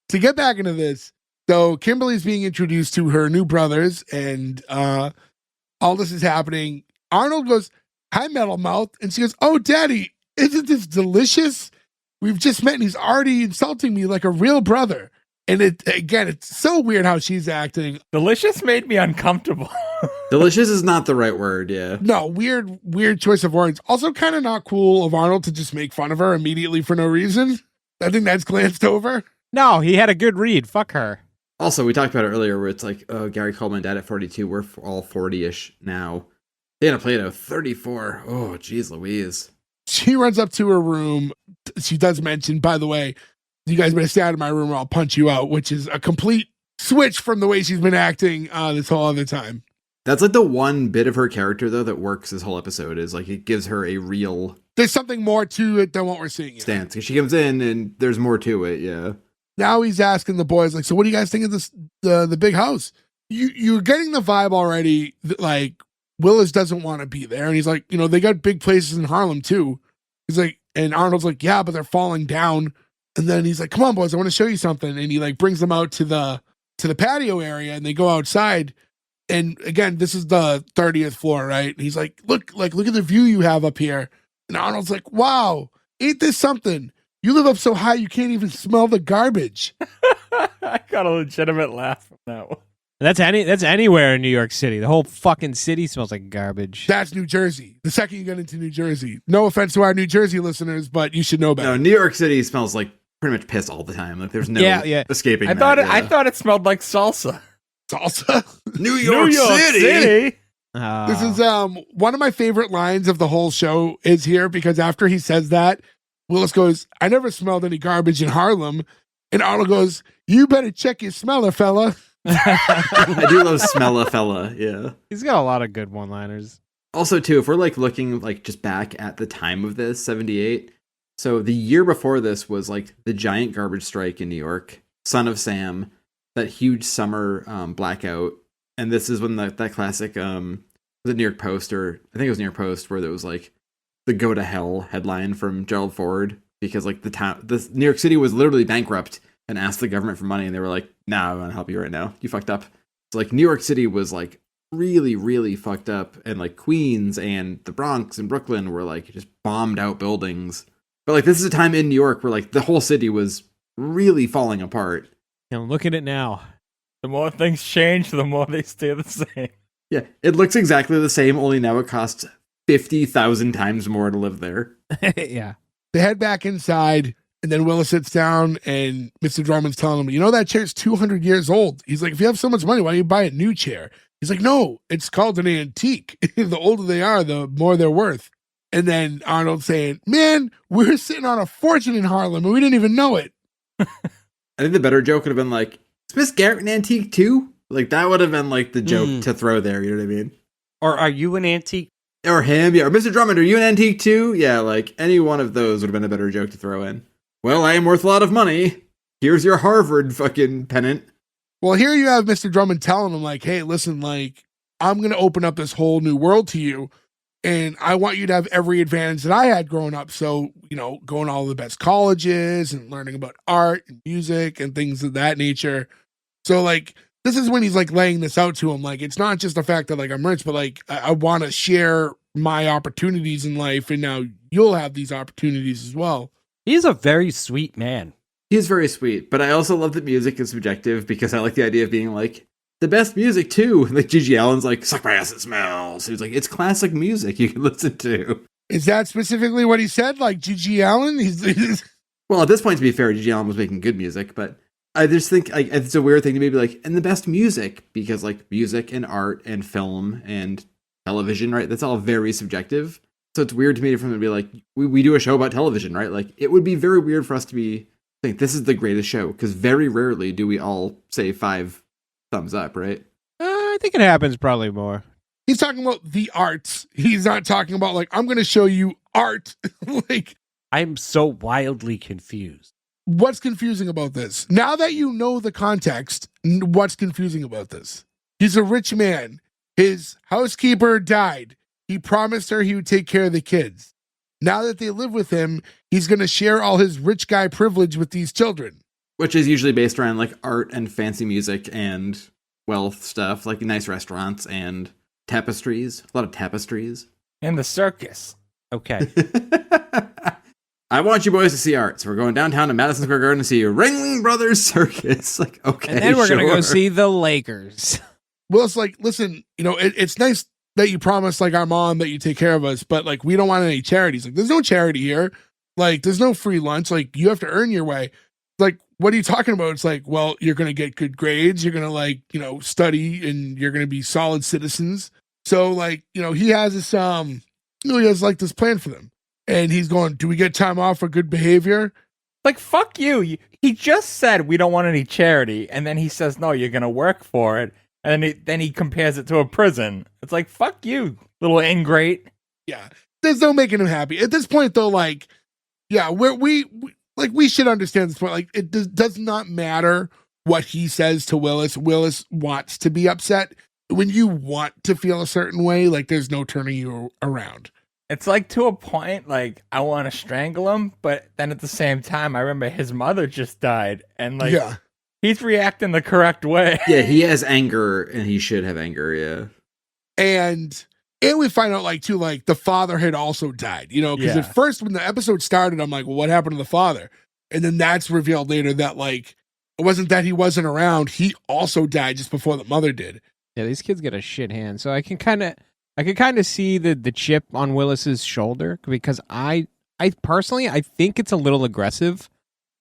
To get back into this, so Kimberly's being introduced to her new brothers, and all this is happening. Arnold goes, "Hi, Metal Mouth," and she goes, "Oh, Daddy, isn't this delicious? We've just met and he's already insulting me like a real brother." And it's so weird how she's acting.
Delicious made me uncomfortable.
Delicious is not the right word, yeah.
No, weird choice of words. Also kind of not cool of Arnold to just make fun of her immediately for no reason. I think that's glanced over.
No, he had a good read. Fuck her.
Also, we talked about it earlier where it's like, oh, Gary Coleman died at 42. We're all 40-ish now. Dana Plato, 34. Oh, geez Louise.
She runs up to her room. She does mention, by the way, you guys better stay out of my room or I'll punch you out, which is a complete switch from the way she's been acting this whole other time.
That's like the one bit of her character, though, that works this whole episode is like it gives her a real...
There's something more to it than what we're seeing.
Stance. Because she comes in and there's more to it, yeah.
Now he's asking the boys, like, so what do you guys think of this, the big house? You're getting the vibe already that, like, Willis doesn't want to be there. And he's like, they got big places in Harlem, too. He's like, and Arnold's like, yeah, but they're falling down. And then he's like, come on, boys, I want to show you something. And he like brings them out to the patio area and they go outside. And again, this is the 30th floor, right? And he's like, look at the view you have up here. And Arnold's like, wow, ain't this something? You live up so high you can't even smell the garbage.
I got a legitimate laugh from that one.
That's anywhere in New York City. The whole fucking city smells like garbage.
That's New Jersey. The second you get into New Jersey. No offense to our New Jersey listeners, but you should know better.
No, New York City smells like pretty much piss all the time. Like there's no escaping.
I thought it smelled like salsa.
Salsa?
New York City.
This is one of my favorite lines of the whole show is here because after he says that, Willis goes, "I never smelled any garbage in Harlem." And Arnold goes, "You better check your smeller, fella."
I do love smell a fella, yeah.
He's got a lot of good one-liners.
Also, too, if we're like looking like just back at the time of this, 78. So the year before this was like the giant garbage strike in New York, Son of Sam, that huge summer blackout. And this is when that classic, was it New York Post or I think it was New York Post where there was like the "Go to Hell" headline from Gerald Ford because like the New York City was literally bankrupt and asked the government for money and they were like, "Nah, I want to help you right now. You fucked up." So like New York City was like really, really fucked up, and like Queens and the Bronx and Brooklyn were like just bombed out buildings. But like this is a time in New York where like the whole city was really falling apart.
Look at it now.
The more things change, the more they stay the same.
Yeah, it looks exactly the same, only now it costs 50,000 times more to live there.
Yeah.
They head back inside, and then Willis sits down, and Mr. Drummond's telling him, that chair's 200 years old. He's like, if you have so much money, why don't you buy a new chair? He's like, no, it's called an antique. The older they are, the more they're worth. And then Arnold saying, man, we're sitting on a fortune in Harlem, and we didn't even know it.
I think the better joke would have been like, is Miss Garrett an antique too? Like that would have been like the joke to throw there, you know what I mean?
Or are you an antique?
Or him, yeah. Or Mr. Drummond, are you an antique too? Yeah, like any one of those would have been a better joke to throw in. Well, I am worth a lot of money. Here's your Harvard fucking pennant.
Well, here you have Mr. Drummond telling him like, hey, listen, like, I'm going to open up this whole new world to you. And I want you to have every advantage that I had growing up. So, going to all the best colleges and learning about art and music and things of that nature. So, like, this is when he's, like, laying this out to him. Like, it's not just the fact that, like, I'm rich, but, like, I want to share my opportunities in life. And now you'll have these opportunities as well.
He's a very sweet man.
He's very sweet. But I also love that music is subjective because I like the idea of being like, the best music too. Like Gigi Allen's like, suck my ass, it smells. He's like, it's classic music you can listen to.
Is that specifically what he said? Like Gigi Allen? He's
Well, at this point, to be fair, Gigi Allen was making good music, but I just think like it's a weird thing to maybe like, and the best music, because like music and art and film and television, right? That's all very subjective. So it's weird to me for them to be like, we do a show about television, right? Like it would be very weird for us to be think this is the greatest show, because very rarely do we all say 5 thumbs up, right?
I think it happens probably more.
He's talking about the arts. He's not talking about like, I'm going to show you art. Like,
I'm so wildly confused.
what's confusing about this? Now that you know the context, what's confusing about this? He's a rich man. His housekeeper died. He promised her he would take care of the kids. Now that they live with him, he's going to share all his rich guy privilege with these children.
Which is usually based around like art and fancy music and wealth stuff, like nice restaurants and tapestries. A lot of tapestries.
And the circus.
Okay.
I want you boys to see art. So we're going downtown to Madison Square Garden to see Ringling Brothers Circus. Like, okay,
And then we're
sure.
going to go see the Lakers.
Well, it's like, listen, you know, it's nice that you promise like our mom that you take care of us, but like we don't want any charities. Like there's no charity here. Like there's no free lunch. Like you have to earn your way. Like, what are you talking about? It's like, well, you're going to get good grades. You're going to like, you know, study and you're going to be solid citizens. So like, you know, he has this, you know, he has like this plan for them. And he's going, do we get time off for good behavior?
Like, fuck you. He just said we don't want any charity, and then he says, no, you're going to work for it. And then he compares it to a prison. It's like, fuck you, little ingrate.
Yeah. There's no making him happy. At this point, though, like, yeah, we should understand this point. Like, it does not matter what he says to Willis. Willis wants to be upset. When you want to feel a certain way, like, there's no turning you around.
It's like to a point, like, I want to strangle him, but then at the same time, I remember his mother just died, and like,
Yeah.
he's reacting the correct way.
Yeah, he has anger, and he should have anger, yeah.
And we find out, like, too, like, the father had also died, you know, because
Yeah.
at first when the episode started, I'm like, well, what happened to the father? And then that's revealed later that, like, it wasn't that he wasn't around. He also died just before the mother did.
Yeah, these kids get a shit hand. So I can kind of see the chip on Willis's shoulder, because I personally, I think it's a little aggressive,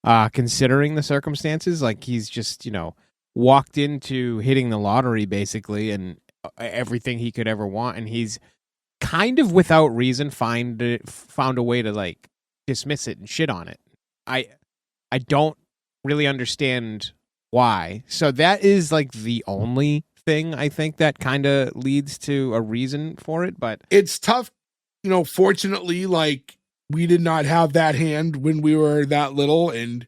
considering the circumstances. Like, he's just, you know, walked into hitting the lottery basically, and everything he could ever want, and he's kind of without reason found a way to like dismiss it and shit on it. I don't really understand why. So that is like the only thing I think that kind of leads to a reason for it, but
It's tough, you know, fortunately, like, we did not have that hand when we were that little, and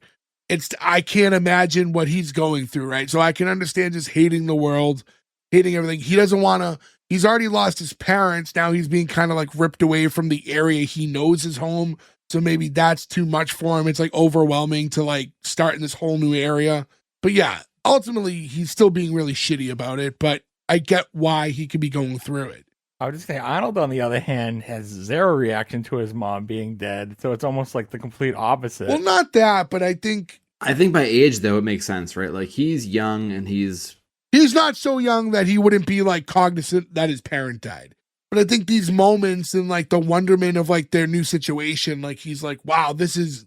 I can't imagine what he's going through, right? So I can understand just hating the world, hating everything. He doesn't want to, he's already lost his parents. Now he's being kind of like ripped away from the area he knows is home. So maybe that's too much for him. It's like overwhelming to like start in this whole new area. But yeah, ultimately he's still being really shitty about it, but I get why he could be going through it.
I would just say Arnold, on the other hand, has zero reaction to his mom being dead. So it's almost like the complete opposite.
Well, not that, but I think
by age, though, it makes sense, right? Like, he's young, and he's
not so young that he wouldn't be like cognizant that his parent died. But I think these moments and like the wonderment of like their new situation, like he's like, wow, this is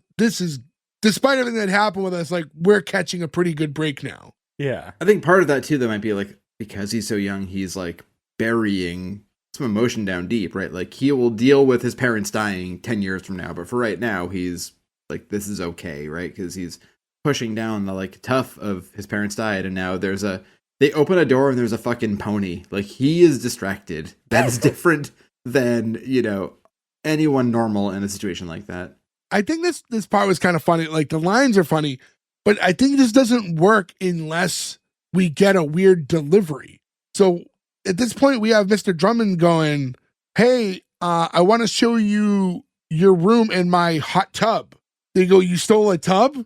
despite everything that happened with us, like we're catching a pretty good break now.
Yeah.
I think part of that, too, that might be, like, because he's so young, he's, like, burying some emotion down deep, right? Like, he will deal with his parents dying 10 years from now, but for right now, he's, like, this is okay, right? Because he's pushing down the, like, tough of his parents died, and now they open a door and there's a fucking pony. Like, he is distracted. That's different than, you know, anyone normal in a situation like that.
I think this part was kind of funny. Like the lines are funny, but I think this doesn't work unless we get a weird delivery. So at this point, we have Mr. Drummond going, hey, I want to show you your room in my hot tub. They go, you stole a tub?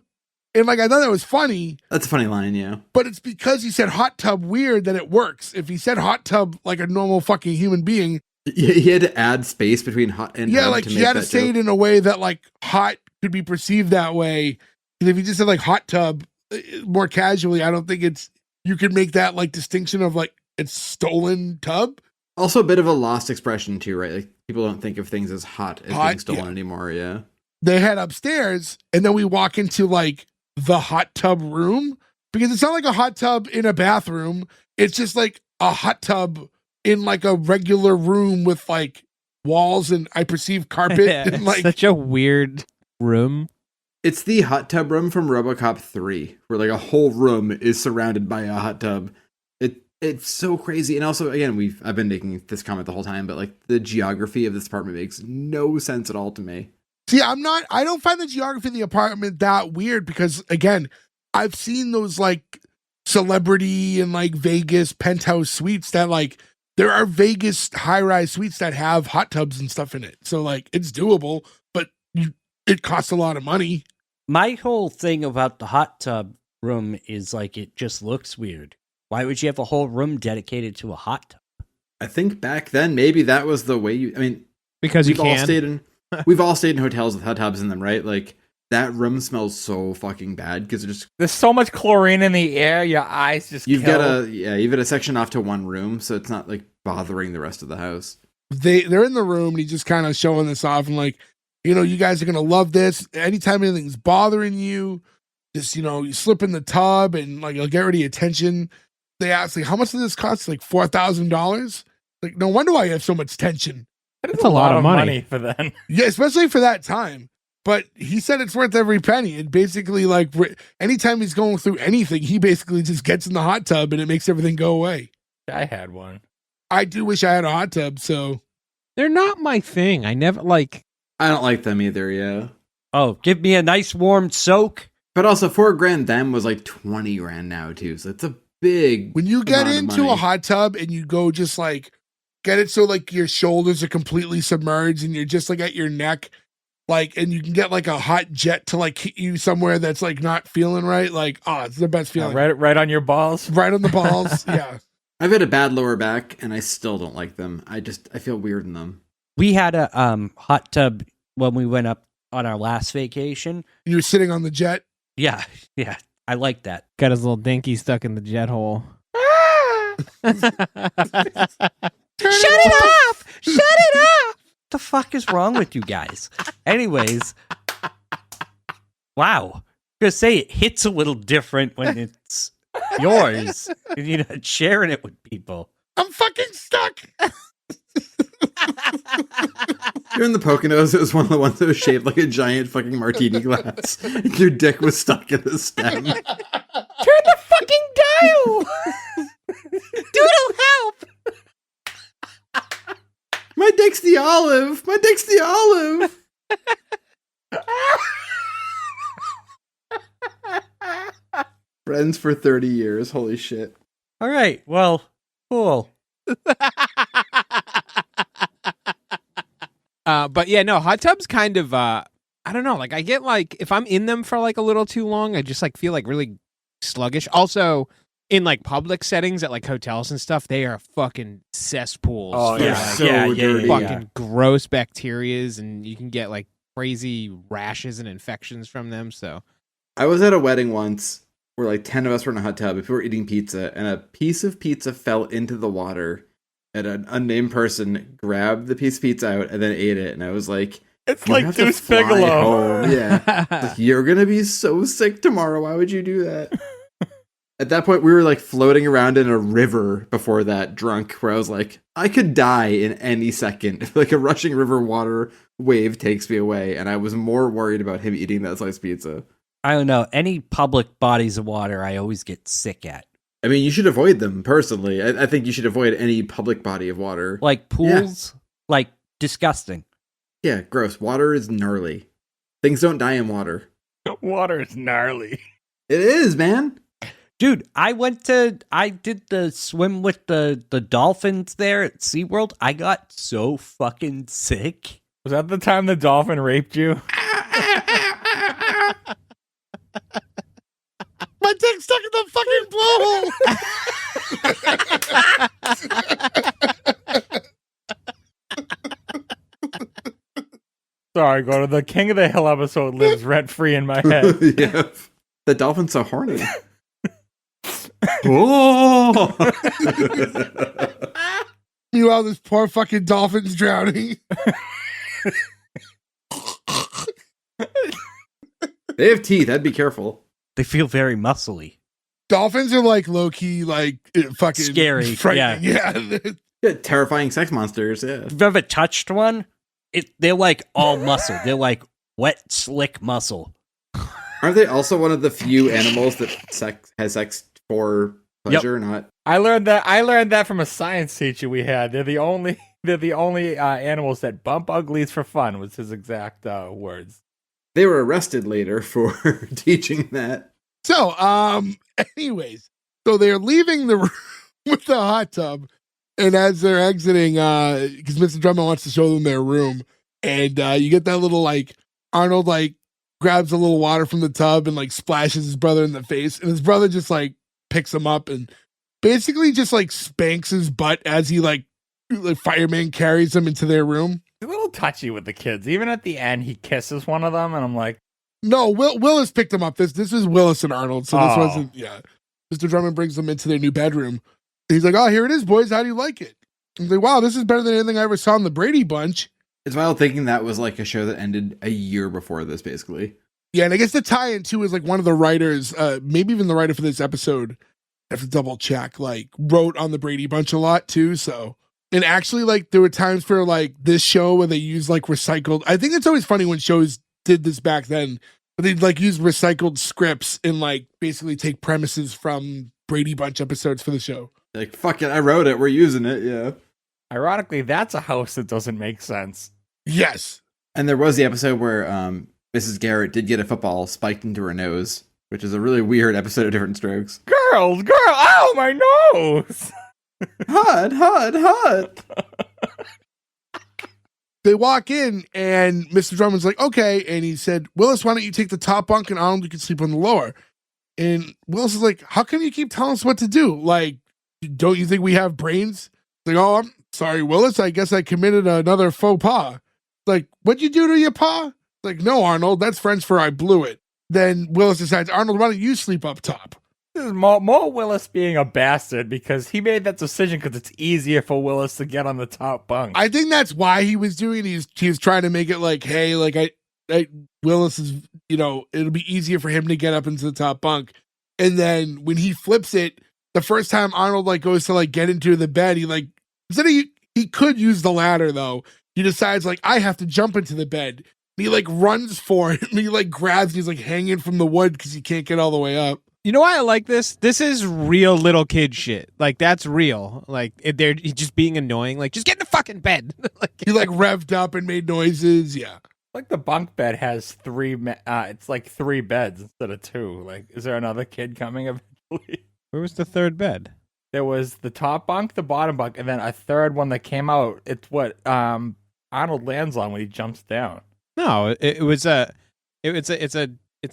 And like, I thought that was funny.
That's a funny line, yeah.
But it's because he said hot tub weird that it works. If he said hot tub like a normal fucking human being.
He had to add space between hot and
yeah,
tub
like
to
he
make
had to
that
say
joke.
it in a way that like hot could be perceived that way. And if you just said like hot tub more casually, I don't think you could make that like distinction of like it's stolen tub.
Also a bit of a lost expression too, right? Like, people don't think of things as hot as being stolen anymore, yeah.
They head upstairs and then we walk into like the hot tub room. because it's not like a hot tub in a bathroom. It's just like a hot tub in like a regular room with like walls and I perceive carpet and like
such a weird room.
It's the hot tub room from RoboCop 3, where like a whole room is surrounded by a hot tub. It's so crazy. And also, again, I've been making this comment the whole time, but like the geography of this apartment makes no sense at all to me.
See, I don't find the geography of the apartment that weird because again, I've seen those like celebrity and like Vegas penthouse suites that like there are Vegas high-rise suites that have hot tubs and stuff in it. So like it's doable, but it costs a lot of money.
My whole thing about the hot tub room is like it just looks weird. Why would you have a whole room dedicated to a hot tub?
I think back then maybe that was the way
Because
we've all stayed in hotels with hot tubs in them, right? Like that room smells so fucking bad because
There's so much chlorine in the air, your eyes just
you've
kill.
got a section off to one room, so it's not like bothering the rest of the house.
They're in the room and he's just kind of showing this off and like, you guys are gonna love this. Anytime anything's bothering you, just you slip in the tub and like you'll get rid of your tension. They ask like, how much does this cost? Like $4,000. Like, no wonder why you have so much tension.
That's a lot of money for them.
Yeah, especially for that time. But he said it's worth every penny. And basically, like, anytime he's going through anything, he basically just gets in the hot tub and it makes everything go away.
I had one.
I do wish I had a hot tub, so.
They're not my thing. I never
I don't like them either, yeah.
Oh, give me a nice warm soak.
But also $4,000 then was like $20,000 now too, so it's a big.
When you get
amount of
into
money.
a hot tub and you go just like, get it so like your shoulders are completely submerged and you're just like at your neck, like, and you can get like a hot jet to like hit you somewhere that's like not feeling right. Like, it's the best feeling.
Right on your balls.
Right on the balls. Yeah.
I've had a bad lower back and I still don't like them. I feel weird in them.
We had a hot tub when we went up on our last vacation.
You were sitting on the jet.
Yeah. I like that.
got his little dinky stuck in the jet hole.
Shut it off! Shut it off! What the fuck is wrong with you guys? Anyways, wow. I'm gonna say it hits a little different when it's yours and you're not sharing it with people.
I'm fucking stuck.
You're in the Poconos, it was one of the ones that was shaped like a giant fucking martini glass. Your dick was stuck in the stem.
Turn the fucking dial!
Doodle help!
My dick's the olive! My dick's the olive! Friends for 30 years, holy shit.
All right, well, cool.
But yeah, no, hot tubs kind of, I don't know, like I get like, if I'm in them for like a little too long, I just like feel like really sluggish. Also, in like public settings at like hotels and stuff, they are fucking cesspools.
Oh,
for,
yeah.
like,
So dirty.
fucking gross bacterias, and you can get like crazy rashes and infections from them. So
I was at a wedding once where like 10 of us were in a hot tub. If we were eating pizza and a piece of pizza fell into the water and an unnamed person grabbed the piece of pizza out and then ate it. And I was like,
It's
you
like
have to
Deuce
fly
Bigelow.
home. Yeah. Like, you're going to be so sick tomorrow. Why would you do that? At that point, we were like floating around in a river before that, drunk, where I was like, I could die in any second. Like a rushing river water wave takes me away. And I was more worried about him eating that sliced pizza.
I don't know. Any public bodies of water I always get sick at.
I mean, you should avoid them, personally. I think you should avoid any public body of water.
Like pools, like disgusting.
Yeah, gross. Water is gnarly. Things don't die in water.
Water is gnarly.
It is, man.
Dude, I did the swim with the dolphins there at SeaWorld. I got so fucking sick.
Was that the time the dolphin raped you?
My dick's stuck in the fucking blowhole.
Sorry, Gordon. The King of the Hill episode lives rent free in my head.
Yeah. The dolphin's so horny. Oh!
Meanwhile, this poor fucking dolphin's drowning.
They have teeth. I'd be careful.
They feel very muscly.
Dolphins are like low key, like fucking
Scary,
frightening. Yeah.
Yeah, terrifying sex monsters. Yeah.
If you've ever touched one, they're like all muscle. They're like wet, slick muscle.
Aren't they also one of the few animals that has sex for pleasure? Not.
I learned that from a science teacher we had. They're the only animals that bump uglies for fun. Was his exact words.
They were arrested later for teaching that.
So, anyways, so they're leaving the room with the hot tub, and as they're exiting, because Mr. Drummond wants to show them their room, and you get that little like Arnold like grabs a little water from the tub and like splashes his brother in the face, and his brother just like picks him up and basically just like spanks his butt as he like fireman carries him into their room.
He's a little touchy with the kids. Even at the end, he kisses one of them, and I'm like,
no, Willis picked him up. This is Willis and Arnold, so this wasn't. Yeah, Mr. Drummond brings them into their new bedroom. He's like, "Oh, here it is, boys. How do you like it?" He's like, "Wow, this is better than anything I ever saw in the Brady Bunch."
It's wild thinking that was like a show that ended a year before this, basically.
Yeah, and I guess the tie-in too is like one of the writers, maybe even the writer for this episode, I have to double check, like wrote on the Brady Bunch a lot too. So, and actually, like there were times for like this show where they use like recycled. I think it's always funny when shows did this back then, but they'd like use recycled scripts and like basically take premises from Brady Bunch episodes for the show.
Like, fuck it, I wrote it. We're using it. Yeah.
ironically, that's a house that doesn't make sense.
Yes.
And there was the episode where Mrs. Garrett did get a football spiked into her nose, which is a really weird episode of Diff'rent Strokes.
Girl, ow, my nose!
Hot.
They walk in and Mr. Drummond's like, okay. And he said, Willis, why don't you take the top bunk and Arnold, you can sleep on the lower. And Willis is like, how come you keep telling us what to do? Like, don't you think we have brains? Like, oh, I'm sorry, Willis. I guess I committed another faux pas. Like, what'd you do to your pa? Like, no, Arnold, that's French for I blew it. Then Willis decides, Arnold, why don't you sleep up top?
This is more Willis being a bastard because he made that decision because it's easier for Willis to get on the top bunk.
I think that's why he was doing it. He was trying to make it like, hey, like Willis is, it'll be easier for him to get up into the top bunk. And then when he flips it, the first time Arnold like goes to like get into the bed, he like instead of he could use the ladder though. He decides like I have to jump into the bed. And he like runs for it and he like grabs. And he's like hanging from the wood because he can't get all the way up.
You know why I like this? This is real little kid shit. Like, that's real. Like, they're just being annoying. Like, just get in the fucking bed.
He like revved up and made noises. Yeah.
Like the bunk bed has three. It's like 3 beds instead of 2. Like, is there another kid coming eventually?
Where was the third bed?
There was the top bunk, the bottom bunk, and then a third one that came out. It's what Arnold lands on when he jumps down.
No, it's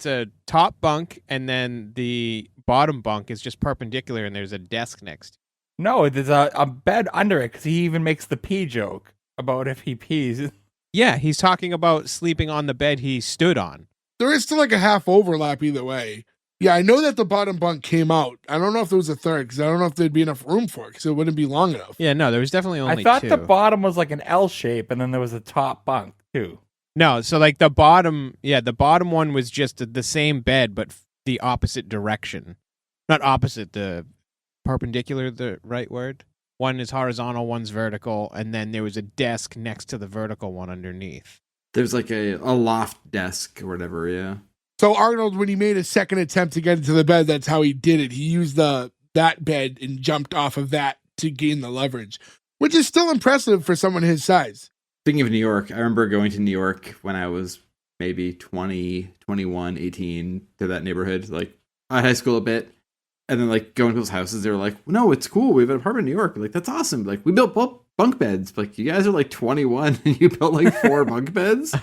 a top bunk, and then the bottom bunk is just perpendicular, and there's a desk next.
No, there's a bed under it because he even makes the pee joke about if he pees.
Yeah, he's talking about sleeping on the bed he stood on.
There is still like a half overlap either way. Yeah, I know that the bottom bunk came out. I don't know if there was a third because I don't know if there'd be enough room for it because it wouldn't be long enough.
Yeah, no, there was definitely only 2.
I thought the bottom was like an L shape, and then there was a top bunk too.
No, so like the bottom one was just the same bed, but the opposite direction. Not opposite, the perpendicular, the right word. One is horizontal, one's vertical, and then there was a desk next to the vertical one underneath.
There's like a loft desk or whatever, yeah.
So Arnold, when he made a second attempt to get into the bed, that's how he did it. He used that bed and jumped off of that to gain the leverage, which is still impressive for someone his size.
Speaking of New York, I remember going to New York when I was maybe 20, 21, 18 to that neighborhood, like high school a bit. And then like going to people's houses, they were like, no, it's cool. We have an apartment in New York. Like, that's awesome. Like, we built bunk beds. Like, you guys are like 21 and you built like 4 bunk beds.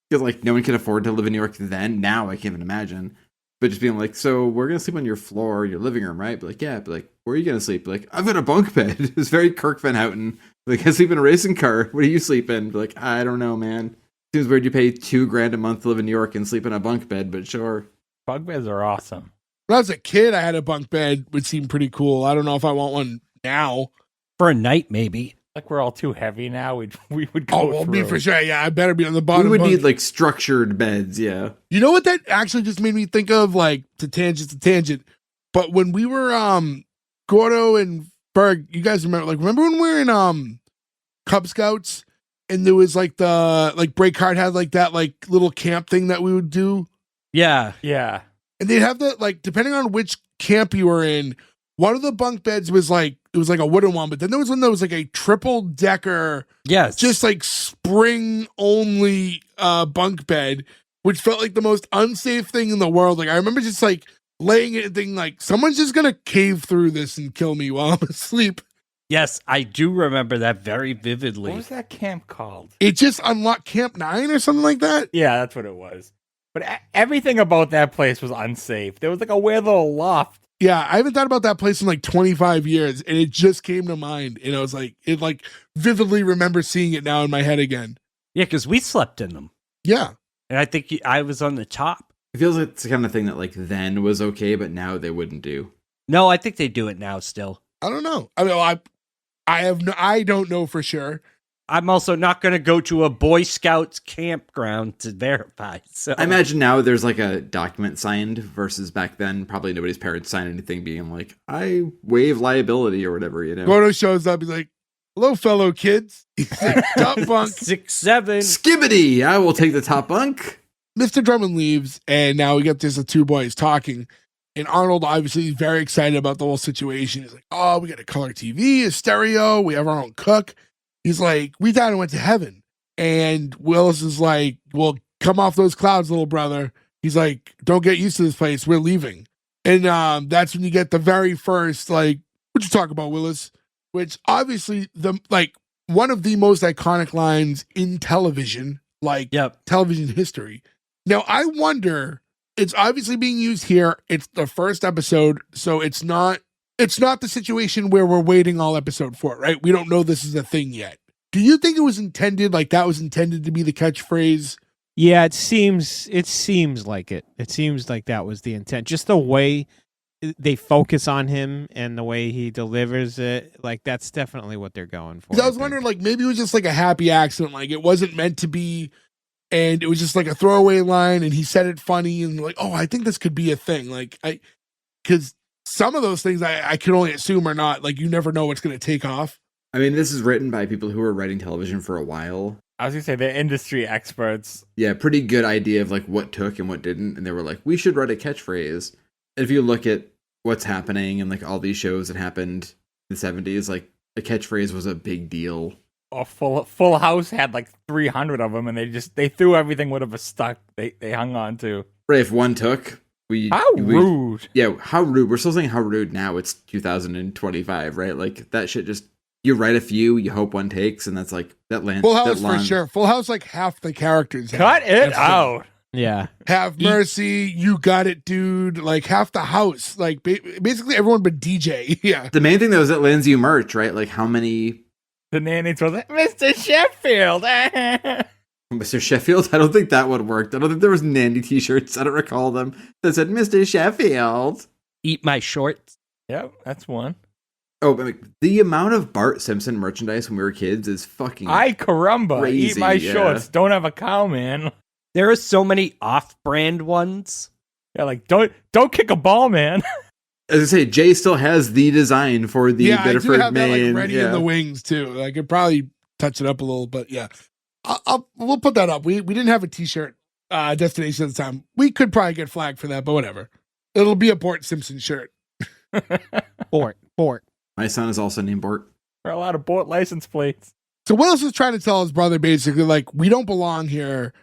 Because like no one could afford to live in New York then. Now I can't even imagine. But just being like, so we're going to sleep on your floor, your living room, right? But like, yeah, but like, where are you going to sleep? But like, I've got a bunk bed. It's very Kirk Van Houten. Like, I sleep in a racing car. What do you sleep in? But like, I don't know, man. Seems weird you pay $2,000 a month to live in New York and sleep in a bunk bed, but sure.
Bunk beds are awesome.
When I was a kid, I had a bunk bed, which seemed pretty cool. I don't know if I want one now.
For a night, maybe.
Like we're all too heavy now. We would go through.
Me for sure. Yeah, I better be on the bottom.
We would
bunk.
need like structured beds, yeah.
You know what that actually just made me think of? Like, to tangent. but when we were Gordo and Berg, you guys remember when we were in Cub Scouts and there was like the break card had like that like little camp thing that we would do?
Yeah.
Yeah.
And they'd have the like, depending on which camp you were in, one of the bunk beds was like, it was like a wooden one, but then there was one that was like a triple decker,
Yes.
just like spring only bunk bed, which felt like the most unsafe thing in the world. Like I remember just like laying it and thinking like, someone's just gonna cave through this and kill me while I'm asleep.
Yes, I do remember that very vividly.
What was that camp called?
It just unlocked Camp 9 or something like that.
Yeah, that's what it was. But everything about that place was unsafe. There was like a weird little loft.
Yeah, I haven't thought about that place in like 25 years, and it just came to mind. And I was like, it like vividly remember seeing it now in my head again.
Yeah, because we slept in them.
Yeah.
And I think I was on the top.
It feels like it's the kind of thing that like then was okay, but now they wouldn't do.
No, I think they do it now still.
I don't know. I mean, I don't know for sure.
I'm also not going to go to a Boy Scouts campground to verify. So
I imagine now there's like a document signed versus back then probably nobody's parents signed anything being like, I waive liability or whatever, you know.
Gordo shows up. He's like, hello, fellow kids. He's like, top bunk.
6'7".
Skibbity! I will take the top bunk.
Mr. Drummond leaves, and now we get the two boys talking. And Arnold obviously is very excited about the whole situation. He's like, oh, we got a color TV, a stereo. We have our own cook. He's like, we died and went to heaven. And Willis is like, well, come off those clouds, little brother. He's like, don't get used to this place. We're leaving. And that's when you get the very first, like, what you talk about, Willis? Which obviously one of the most iconic lines in television, like television history. Now, I wonder, it's obviously being used here. It's the first episode, so it's not the situation where we're waiting all episode 4, right? We don't know this is a thing yet. Do you think it was intended, like that was intended to be the catchphrase?
Yeah, it seems like it. It seems like that was the intent. Just the way they focus on him and the way he delivers it, like that's definitely what they're going for.
'Cause I was wondering, like maybe it was just like a happy accident, like it wasn't meant to be, and it was just like a throwaway line, and he said it funny, and like, oh, I think this could be a thing, like because some of those things I can only assume are not, like you never know what's going to take off.
I mean, this is written by people who were writing television for a while.
I was gonna say they're industry experts.
Yeah, pretty good idea of like what took and what didn't, and they were like, we should write a catchphrase. And if you look at what's happening and like all these shows that happened in the 70s, like a catchphrase was a big deal.
A Full House had like 300 of them, and they threw everything whatever stuck. They hung on to.
Right, if one took,
rude.
Yeah, how rude. We're still saying how rude now. It's 2025, right? Like that shit just, you write a few, you hope one takes, and that's like that lands.
Full House for sure. Full House, like half the characters.
Cut it out.
Yeah.
Have mercy, you got it, dude. Like half the house, like basically everyone but DJ. Yeah.
The main thing though is it lands you merch, right? Like how many?
The nannies was like, Mr. Sheffield.
Mr. Sheffield? I don't think that one worked. I don't think there was nanny t-shirts. I don't recall them that said Mr. Sheffield.
Eat my shorts.
Yep, that's one.
Oh, but the amount of Bart Simpson merchandise when we were kids is fucking
Ay caramba,
crazy,
eat my
yeah.
shorts. Don't have a cow, man.
There are so many off-brand ones.
Yeah, like don't kick a ball, man.
As I say, Jay still has the design for the Biddeford,
I do have
Maine.
that like ready in the wings too. I could probably touch it up a little, but yeah, we'll put that up. We didn't have a t-shirt destination at the time. We could probably get flagged for that, but whatever. It'll be a Bart Simpson shirt.
Bort.
My son is also named Bart.
For a lot of Bort license plates.
So Willis is trying to tell his brother basically like, we don't belong here.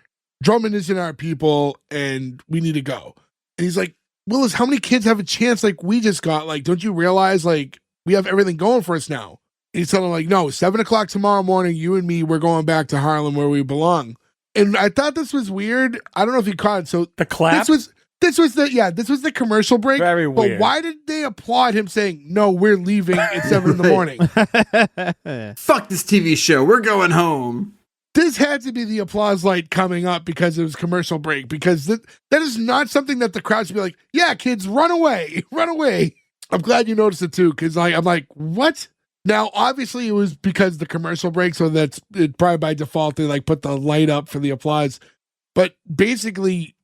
Drummond isn't our people, and we need to go. And he's like, Willis, how many kids have a chance like we just got? Like, don't you realize like we have everything going for us now? And he's telling him like, no, 7:00 tomorrow morning, you and me, we're going back to Harlem where we belong. And I thought this was weird. I don't know if you caught it. So
the clap.
This was the commercial break.
Very weird.
But why did they applaud him saying, no, we're leaving at 7 in the morning?
Fuck this TV show. We're going home.
This had to be the applause light coming up because it was commercial break, because that is not something that the crowd should be like, yeah, kids, run away. I'm glad you noticed it too, because I'm like, what? Now, obviously, it was because the commercial break, so that's it, probably by default they like put the light up for the applause. But basically,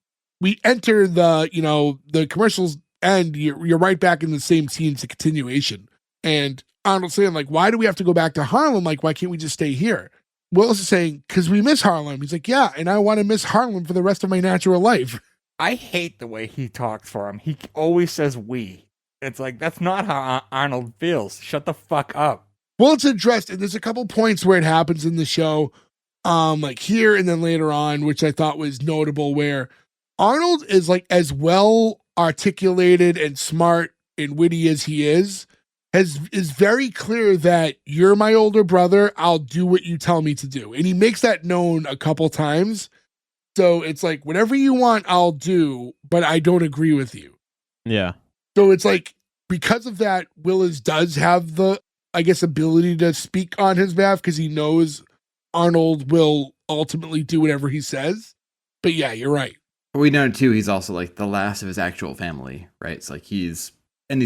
we enter the commercials and you're right back in the same scene. It's a continuation. And Arnold's saying, like, why do we have to go back to Harlem? Like, why can't we just stay here? Willis is saying, because we miss Harlem. He's like, yeah, and I want to miss Harlem for the rest of my natural life.
I hate the way he talks for him. He always says we. It's like, that's not how Arnold feels. Shut the fuck up.
Well, it's addressed, and there's a couple points where it happens in the show, like here and then later on, which I thought was notable, where Arnold is like as well articulated and smart and witty as he is very clear that you're my older brother. I'll do what you tell me to do. And he makes that known a couple times. So it's like, whatever you want, I'll do, but I don't agree with you.
Yeah.
So it's like, because of that, Willis does have the, I guess, ability to speak on his behalf because he knows Arnold will ultimately do whatever he says. But yeah, you're right.
We know too, he's also like the last of his actual family, right? It's like he's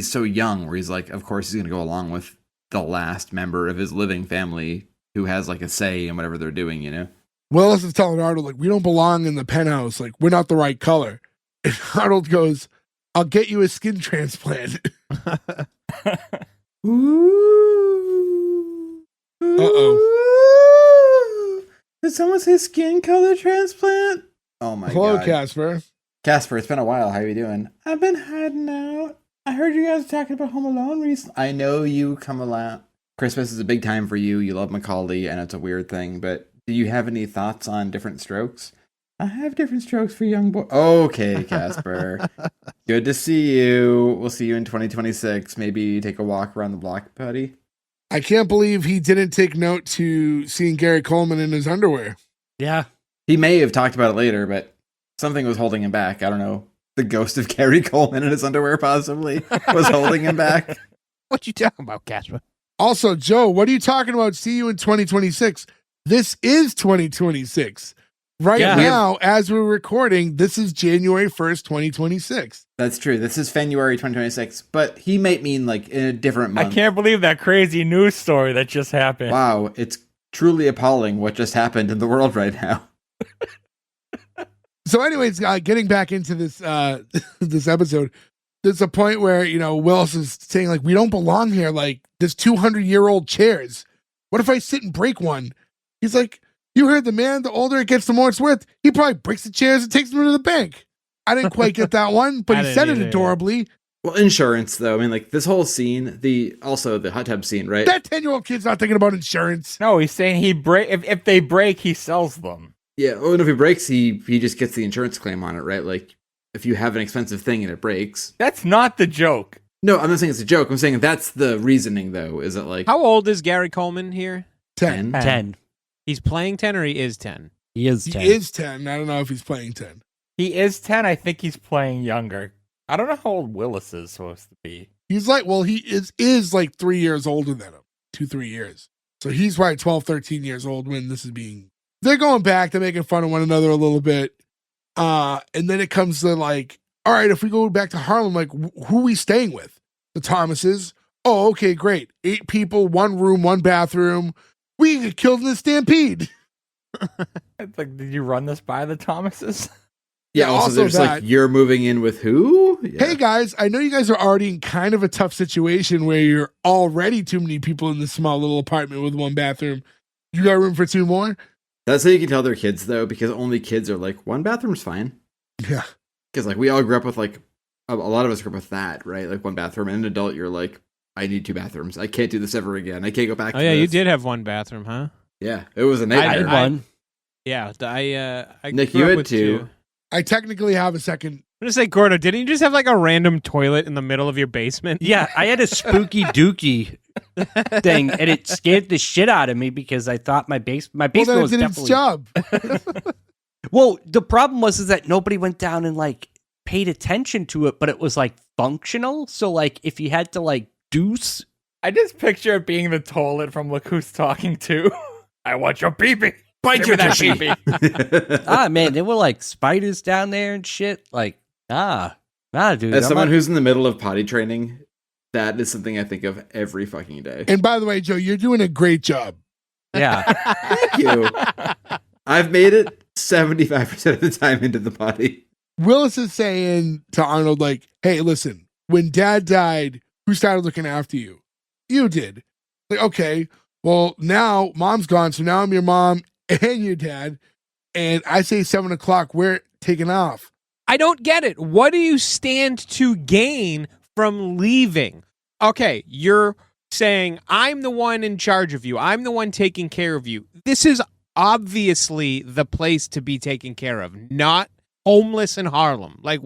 so young where he's like, of course he's going to go along with the last member of his living family who has like a say in whatever they're doing, you know?
Willis is telling Arnold, like, we don't belong in the penthouse. Like, we're not the right color. And Arnold goes, I'll get you a skin transplant.
Ooh.
Uh-oh.
Did someone say skin color transplant? Oh my
Hello,
God.
Casper.
Casper, it's been a while. How you doing? I've been hiding out. I heard you guys talking about Home Alone recently. I know you come along. Christmas is a big time for you. You love Macaulay, and it's a weird thing, but do you have any thoughts on Diff'rent Strokes? I have Diff'rent Strokes for young boys. Okay, Casper. Good to see you. We'll see you in 2026. Maybe take a walk around the block, buddy.
I can't believe he didn't take note to seeing Gary Coleman in his underwear.
Yeah.
He may have talked about it later, but something was holding him back. I don't know. The ghost of Gary Coleman in his underwear possibly was holding him back.
What you talking about, Casper?
Also, Joe, what are you talking about? See you in 2026. This is 2026. Right now, as we're recording, this is January 1st, 2026.
That's true. This is February 2026, but he might mean like in a different month.
I can't believe that crazy news story that just happened.
Wow, it's truly appalling what just happened in the world right now.
So anyways, getting back into this this episode, there's a point where, you know, Willis is saying, like, we don't belong here. Like, there's 200-year-old chairs. What if I sit and break one? He's like, you heard the man, the older it gets, the more it's worth. He probably breaks the chairs and takes them to the bank. I didn't quite get that one, but he said it adorably.
Well, insurance, though. I mean, like, this whole scene, also the hot tub scene, right?
That 10-year-old kid's not thinking about insurance.
No, he's saying if they break, he sells them.
Yeah, well, and if he breaks, he just gets the insurance claim on it, right? Like, if you have an expensive thing and it breaks.
That's not the joke.
No, I'm not saying it's a joke. I'm saying that's the reasoning, though. Is it like...
How old is Gary Coleman here?
10.
10.
He's playing 10 or he is 10?
He is 10.
He is 10. I don't know if he's playing 10.
He is 10. I think he's playing younger. I don't know how old Willis is supposed to be.
He's like, well, he is like 3 years older than him. 2-3 years. So he's probably 12, 13 years old when this is being... They're going back. They're making fun of one another a little bit. And then it comes to like, all right, if we go back to Harlem, like, who are we staying with? The Thomases. Oh, okay, great. 8 people, 1 room, 1 bathroom. We get killed in a stampede.
It's like, did you run this by the Thomases?
Yeah, also there's
that.
like, you're moving in with who? Yeah.
Hey, guys, I know you guys are already in kind of a tough situation where you're already too many people in this small little apartment with 1 bathroom. You got room for 2 more?
That's how you can tell they're kids, though, because only kids are like, 1 bathroom's fine.
Yeah.
Because, like, we all grew up with, like, a lot of us grew up with that, right? Like, 1 bathroom. And an adult, you're like, I need 2 bathrooms. I can't do this ever again. I can't go back to
Oh, yeah,
this.
you did have 1 bathroom, huh?
Yeah, it was a
I
nightmare.
did one.
Yeah, I
Nick,
grew
you
up
had
with
2.
I technically have a second.
I'm gonna say, Gordo, didn't you just have like a random toilet in the middle of your basement?
Yeah, I had a spooky dookie thing, and it scared the shit out of me because I thought my basement
Well, then it
was
did its
definitely...
job.
Well, the problem was that nobody went down and like paid attention to it, but it was like functional. So like if you had to like deuce,
I just picture it being the toilet from Look Who's Talking To. I want your pee-pee. Bite you that pee-pee.
man, there were like spiders down there and shit. Like, dude.
As someone who's in the middle of potty training, that is something I think of every fucking day.
And by the way, Joe, you're doing a great job.
Yeah.
Thank you. I've made it 75% of the time into the potty.
Willis is saying to Arnold, like, hey, listen, when dad died, who started looking after you? You did. Like, okay, well, now mom's gone, so now I'm your mom and your dad. And I say 7 o'clock, we're taking off.
I don't get it. What do you stand to gain from leaving? Okay, you're saying, I'm the one in charge of you. I'm the one taking care of you. This is obviously the place to be taken care of, not homeless in Harlem. Like,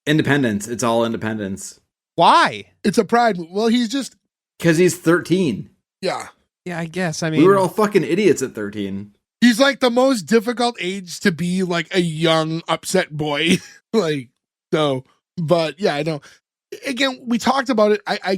Independence. It's all independence.
why?
It's a pride move. Well, he's just,
Because he's 13.
yeah.
Yeah, I guess. I mean,
We were all fucking idiots at 13.
He's like the most difficult age to be like a young, upset boy. Like, so, but yeah, I know. Again, we talked about it. I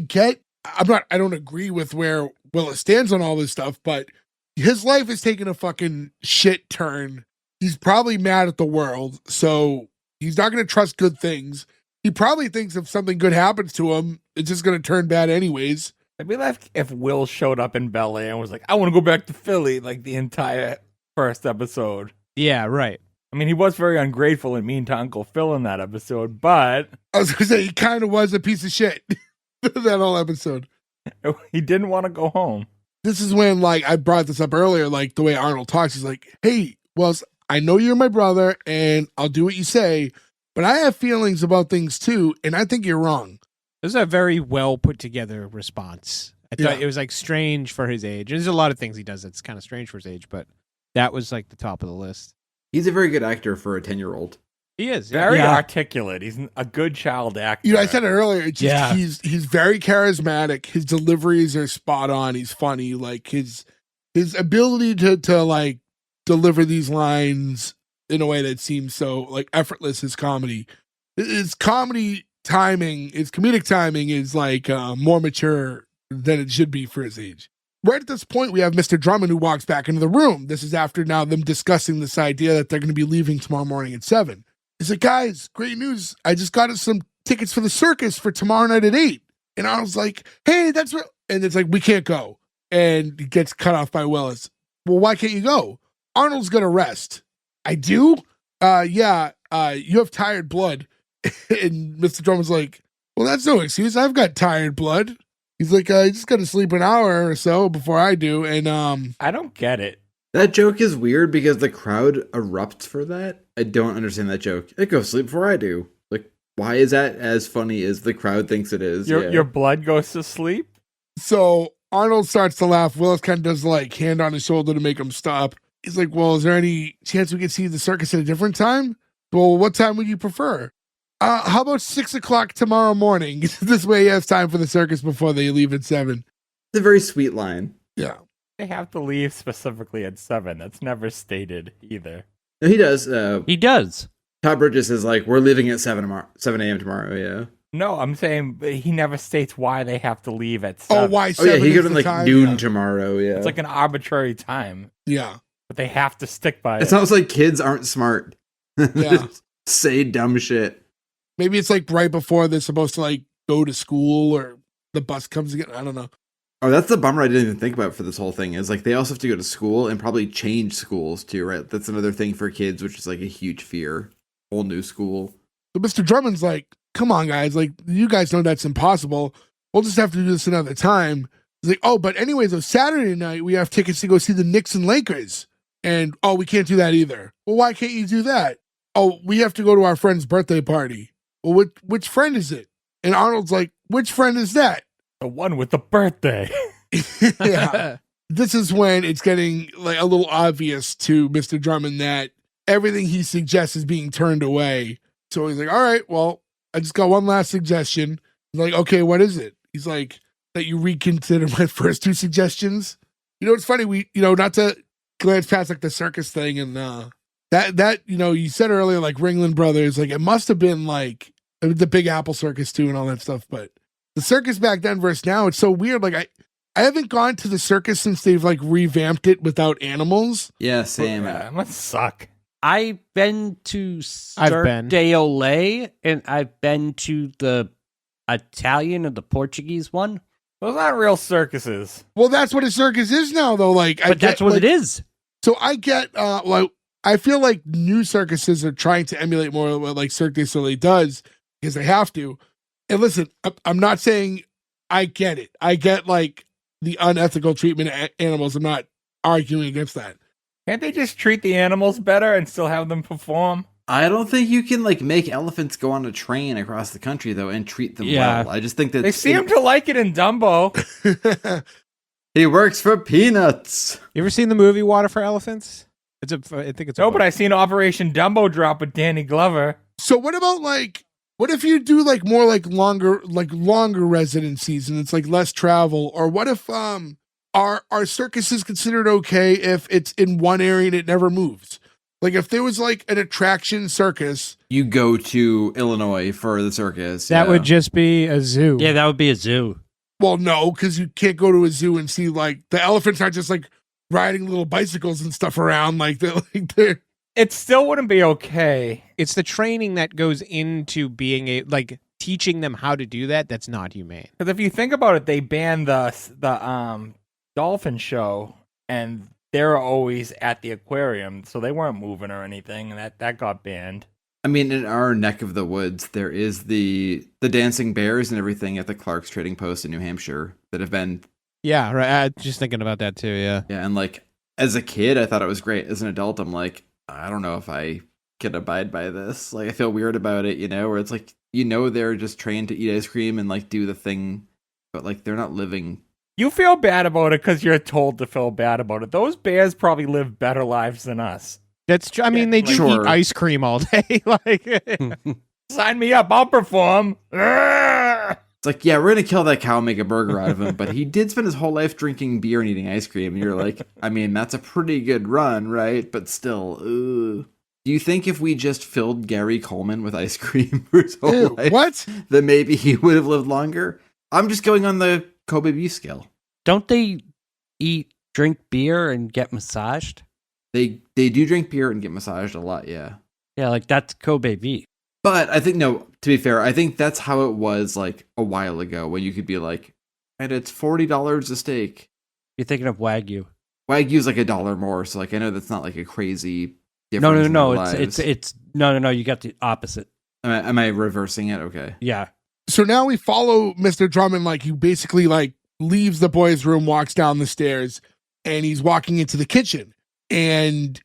don't agree with where Willis stands on all this stuff, but his life is taking a fucking shit turn. He's probably mad at the world, so he's not going to trust good things. He probably thinks if something good happens to him, it's just going to turn bad anyways.
I'd be like if Will showed up in Bel Air and was like, I want to go back to Philly, like the entire first episode.
yeah, right.
I mean, he was very ungrateful and mean to Uncle Phil in that episode, but
I was going to say, he kind of was a piece of shit that whole episode.
he didn't want to go home.
This is when, like, I brought this up earlier, like, the way Arnold talks, he's like, hey, Wells, I know you're my brother, and I'll do what you say, but I have feelings about things, too, and I think you're wrong.
This is a very well put together response. I thought
Yeah.
it was like strange for his age. There's a lot of things he does that's kind of strange for his age, but that was like the top of the list.
He's a very good actor for a 10-year-old.
He is.
Very
Yeah.
articulate. He's a good child actor.
You know, I said it earlier, it's just,
Yeah.
he's very charismatic, his deliveries are spot on, he's funny, like, his ability to like, deliver these lines in a way that seems so, like, effortless, his comedy. His comedic timing is, like, more mature than it should be for his age. Right at this point, we have Mr. Drummond who walks back into the room. This is after now them discussing this idea that they're going to be leaving tomorrow morning at 7. He's like, guys, great news. I just got us some tickets for the circus for tomorrow night at 8. And I was like, hey, that's what. And it's like, we can't go. And he gets cut off by Willis. Well, why can't you go? Arnold's going to rest. I do? Yeah, you have tired blood. And Mr. Drummond's like, well, that's no excuse. I've got tired blood. He's like, I just got to sleep an hour or so before I do. And
I don't get it.
That joke is weird because the crowd erupts for that. I don't understand that joke. It goes sleep before I do. Like, why is that as funny as the crowd thinks it is?
Your blood goes to sleep?
so Arnold starts to laugh. Willis kind of does like hand on his shoulder to make him stop. He's like, well, is there any chance we could see the circus at a different time? Well, what time would you prefer? How about 6 o'clock tomorrow morning? This way he has time for the circus before they leave at 7.
It's a very sweet line.
Yeah.
They have to leave specifically at 7. That's never stated either.
No, he does.
He does.
Todd Bridges is like, we're leaving at 7 a.m. tomorrow. Yeah.
No, I'm saying he never states why they have to leave at 7.
Oh, why
Oh
7?
yeah, he
is
goes in
the
like
time?
noon
Yeah.
tomorrow. Yeah.
It's like an arbitrary time,
Yeah.
but they have to stick by
It
it.
sounds like kids aren't smart.
Yeah.
Say dumb shit.
Maybe it's like right before they're supposed to like go to school or the bus comes again. I don't know.
Oh, that's the bummer I didn't even think about for this whole thing is like they also have to go to school and probably change schools too, right? That's another thing for kids, which is like a huge fear. Whole new school.
So Mr. Drummond's like, come on, guys. Like, you guys know that's impossible. We'll just have to do this another time. He's like, oh, but anyways, on Saturday night, we have tickets to go see the Knicks and Lakers. And, oh, we can't do that either. Well, why can't you do that? Oh, we have to go to our friend's birthday party. Well, which friend is it? And Arnold's like, which friend is that?
The one with the birthday.
Yeah. This is when it's getting like a little obvious to Mr. Drummond that everything he suggests is being turned away. So he's like, all right, well, I just got one last suggestion. He's like, okay, what is it? He's like, that you reconsider my first 2 suggestions. You know, it's funny, we, not to glance past like the circus thing and that, you said earlier, like Ringling Brothers, like it must have been like the Big Apple Circus too and all that stuff. But the circus back then versus now, it's so weird. Like I haven't gone to the circus since they've like revamped it without animals.
Yeah, same.
Yeah, it must suck.
I've been to
I've been.
Cirque de Olay, and I've been to the Italian or the Portuguese one.
Those aren't real circuses.
Well, that's what a circus is now, though. Like,
But that's what it is.
So I get, like, I feel like new circuses are trying to emulate more of what like Cirque du Soleil does because they have to. And listen, I'm not saying I get it. I get like the unethical treatment of animals. I'm not arguing against that.
Can't they just treat the animals better and still have them perform?
I don't think you can like make elephants go on a train across the country though and treat them well. I just think that
They seem to like it in Dumbo.
he works for peanuts.
You ever seen the movie Water for Elephants? I think it's
No, but I seen Operation Dumbo Drop with Danny Glover.
So what about like, what if you do like more like longer residencies and it's like less travel? Or what if are circuses considered okay if it's in one area and it never moves? Like if there was like an attraction circus.
You go to Illinois for the circus.
That would just be a zoo.
Yeah, that would be a zoo.
Well, no, because you can't go to a zoo and see like the elephants aren't just like riding little bicycles and stuff around like they're.
It still wouldn't be okay.
It's the training that goes into being teaching them how to do that. That's not humane.
Because if you think about it, they banned the dolphin show, and they're always at the aquarium, so they weren't moving or anything, and that got banned.
I mean, in our neck of the woods, there is the dancing bears and everything at the Clark's Trading Post in New Hampshire that have been.
Yeah, right. Just thinking about that too. Yeah.
Yeah, and like as a kid, I thought it was great. As an adult, I'm like, I don't know if I can abide by this. Like, I feel weird about it, where it's like, they're just trained to eat ice cream and like do the thing, but like they're not living.
You feel bad about it because you're told to feel bad about it. Those bears probably live better lives than us.
That's true. I mean, they do eat ice cream all day. Like,
sign me up. I'll perform.
It's like, yeah, we're going to kill that cow and make a burger out of him, but he did spend his whole life drinking beer and eating ice cream. And you're like, I mean, that's a pretty good run, right? But still, do you think if we just filled Gary Coleman with ice cream for his whole life,
what?
Then maybe he would have lived longer? I'm just going on the Kobe beef scale.
Don't they drink beer and get massaged?
They do drink beer and get massaged a lot, yeah.
Yeah, like that's Kobe beef.
But I think, no, to be fair, I think that's how it was like a while ago when you could be like, and it's $40 a steak.
You're thinking of Wagyu.
Wagyu's like $1 more, so like I know that's not like a crazy difference.
No. It's no. You got the opposite.
Am I reversing it? Okay.
Yeah.
So now we follow Mr. Drummond, like he basically like leaves the boys' room, walks down the stairs, and he's walking into the kitchen. And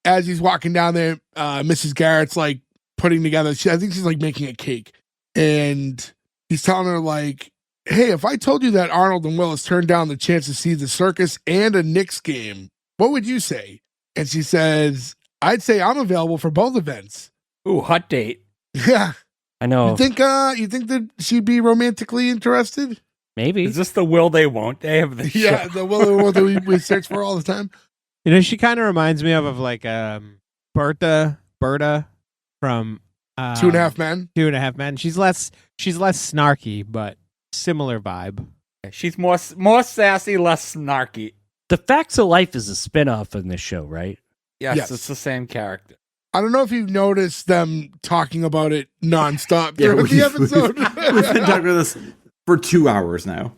as he's walking down there, Mrs. Garrett's like putting together, I think she's like making a cake. And he's telling her like, hey, if I told you that Arnold and Willis turned down the chance to see the circus and a Knicks game, what would you say? And she says, I'd say I'm available for both events.
Ooh, hot date.
Yeah.
I know.
You think that she'd be romantically interested?
Maybe.
Is this the will they won't they of the show?
Yeah, the will that we search for all the time.
She kind of reminds me of like Berta from
2.5 Men.
2.5 Men. She's less snarky, but similar vibe.
She's more sassy, less snarky.
The Facts of Life is a spinoff in this show, right?
Yes, it's the same character.
I don't know if you've noticed them talking about it nonstop throughout the episode.
We've been talking about this for 2 hours now.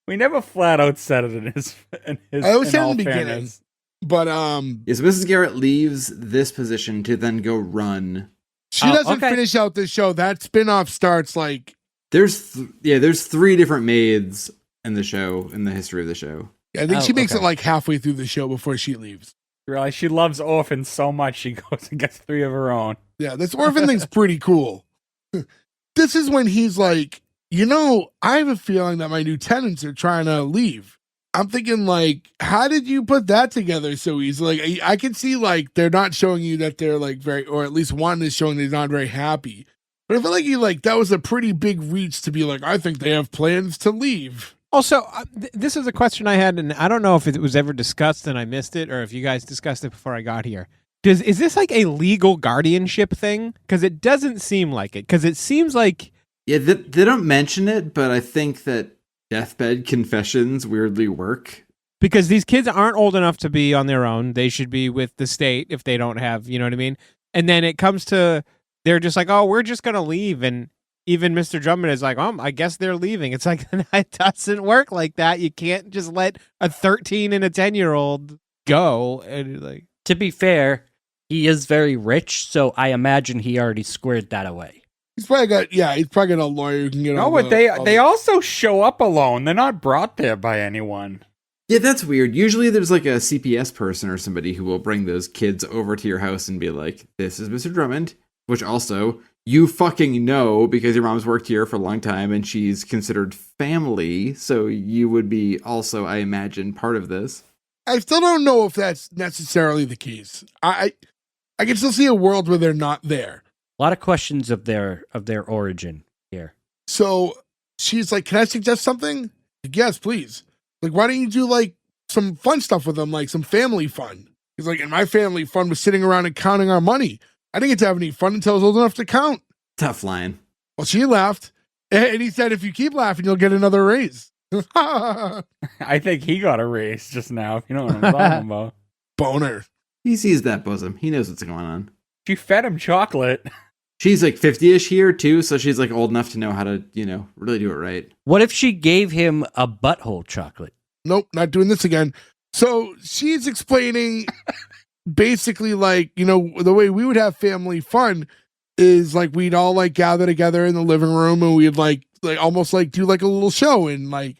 We never flat out said it in his
I always said
all
in the beginning.
fairness.
But
Yes, Mrs. Garrett leaves this position to then go run.
she doesn't finish out this show. That spinoff starts like
There's 3 different maids in the show, in the history of the show.
I think she makes it like halfway through the show before she leaves.
Realize she loves orphans so much she goes and gets 3 of her own.
Yeah, this orphan thing's pretty cool. This is when he's like, I have a feeling that my new tenants are trying to leave. I'm thinking like, how did you put that together so easily? Like, I can see like they're not showing you that they're like very, or at least one is showing they're not very happy. But I feel like that was a pretty big reach to be like, I think they have plans to leave.
Also, this is a question I had, and I don't know if it was ever discussed and I missed it, or if you guys discussed it before I got here. Is this like a legal guardianship thing? Because it doesn't seem like it. Because it seems like...
Yeah, they don't mention it, but I think that deathbed confessions weirdly work.
Because these kids aren't old enough to be on their own. They should be with the state if they don't have, you know what I mean? And then it comes to, they're just like, oh, we're just going to leave. And even Mr. Drummond is like, I guess they're leaving. It's like, it doesn't work like that. You can't just let a 13 and a 10-year-old go. And like,
to be fair, he is very rich, so I imagine he already squared that away.
He's probably got a lawyer who can get
No, but they also show up alone. They're not brought there by anyone.
Yeah, that's weird. Usually there's like a CPS person or somebody who will bring those kids over to your house and be like, this is Mr. Drummond, which also you fucking know because your mom's worked here for a long time and she's considered family. So you would be also, I imagine, part of this.
I still don't know if that's necessarily the case. I can still see a world where they're not there.
A lot of questions of their origin here.
So she's like, can I suggest something? Like, yes, please. Like, why don't you do like some fun stuff with them, like some family fun? He's like, and my family fun was sitting around and counting our money. I didn't get to have any fun until I was old enough to count.
Tough line.
Well, she laughed. And he said, if you keep laughing, you'll get another raise.
I think he got a raise just now, if you know what I'm talking about.
Boner.
He sees that bosom. He knows what's going on.
She fed him chocolate.
She's like 50-ish here too, so she's like old enough to know how to, really do it right.
What if she gave him a butthole chocolate?
Nope, not doing this again. So she's explaining basically like, the way we would have family fun is like we'd all like gather together in the living room and we'd like almost like do like a little show, and like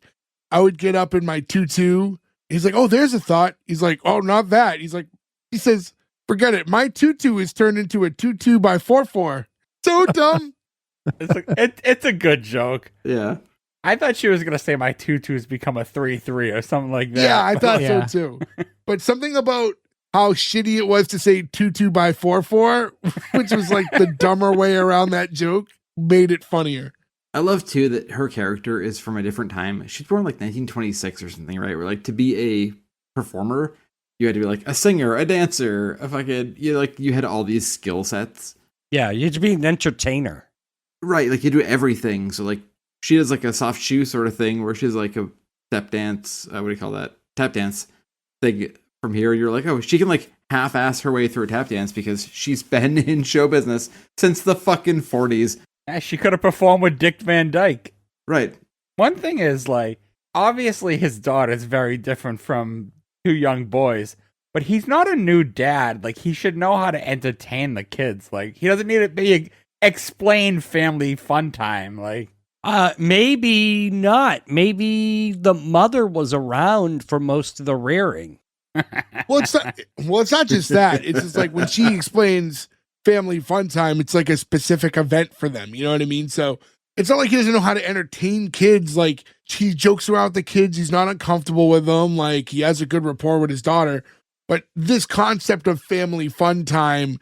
I would get up in my tutu. He's like, oh, there's a thought. He's like, oh, not that. He says, forget it. My tutu is turned into a 2x4. So dumb.
It's a good joke.
Yeah.
I thought she was going to say my tutu's become a 3-3 or something like that.
Yeah, I thought so too. But something about how shitty it was to say 2x4, which was like the dumber way around that joke, made it funnier.
I love too that her character is from a different time. She's born like 1926 or something, right? Where like to be a performer, you had to be like a singer, a dancer, a fucking, you had all these skill sets.
Yeah, you had to be an entertainer.
Right, like you do everything. So like she does like a soft shoe sort of thing where she's like a step dance, what do you call that? Tap dance thing from here. You're like, oh, she can like half-ass her way through a tap dance because she's been in show business since the fucking 40s.
Yeah, she could have performed with Dick Van Dyke.
Right.
One thing is like, obviously his daughter is very different from two young boys, but he's not a new dad. Like, he should know how to entertain the kids. Like, he doesn't need to be explain family fun time. Like,
maybe not. Maybe the mother was around for most of the rearing.
Well, it's not just that. It's just like when she explains family fun time, it's like a specific event for them. You know what I mean? So it's not like he doesn't know how to entertain kids. Like, he jokes around with the kids. He's not uncomfortable with them. Like, he has a good rapport with his daughter. But this concept of family fun time,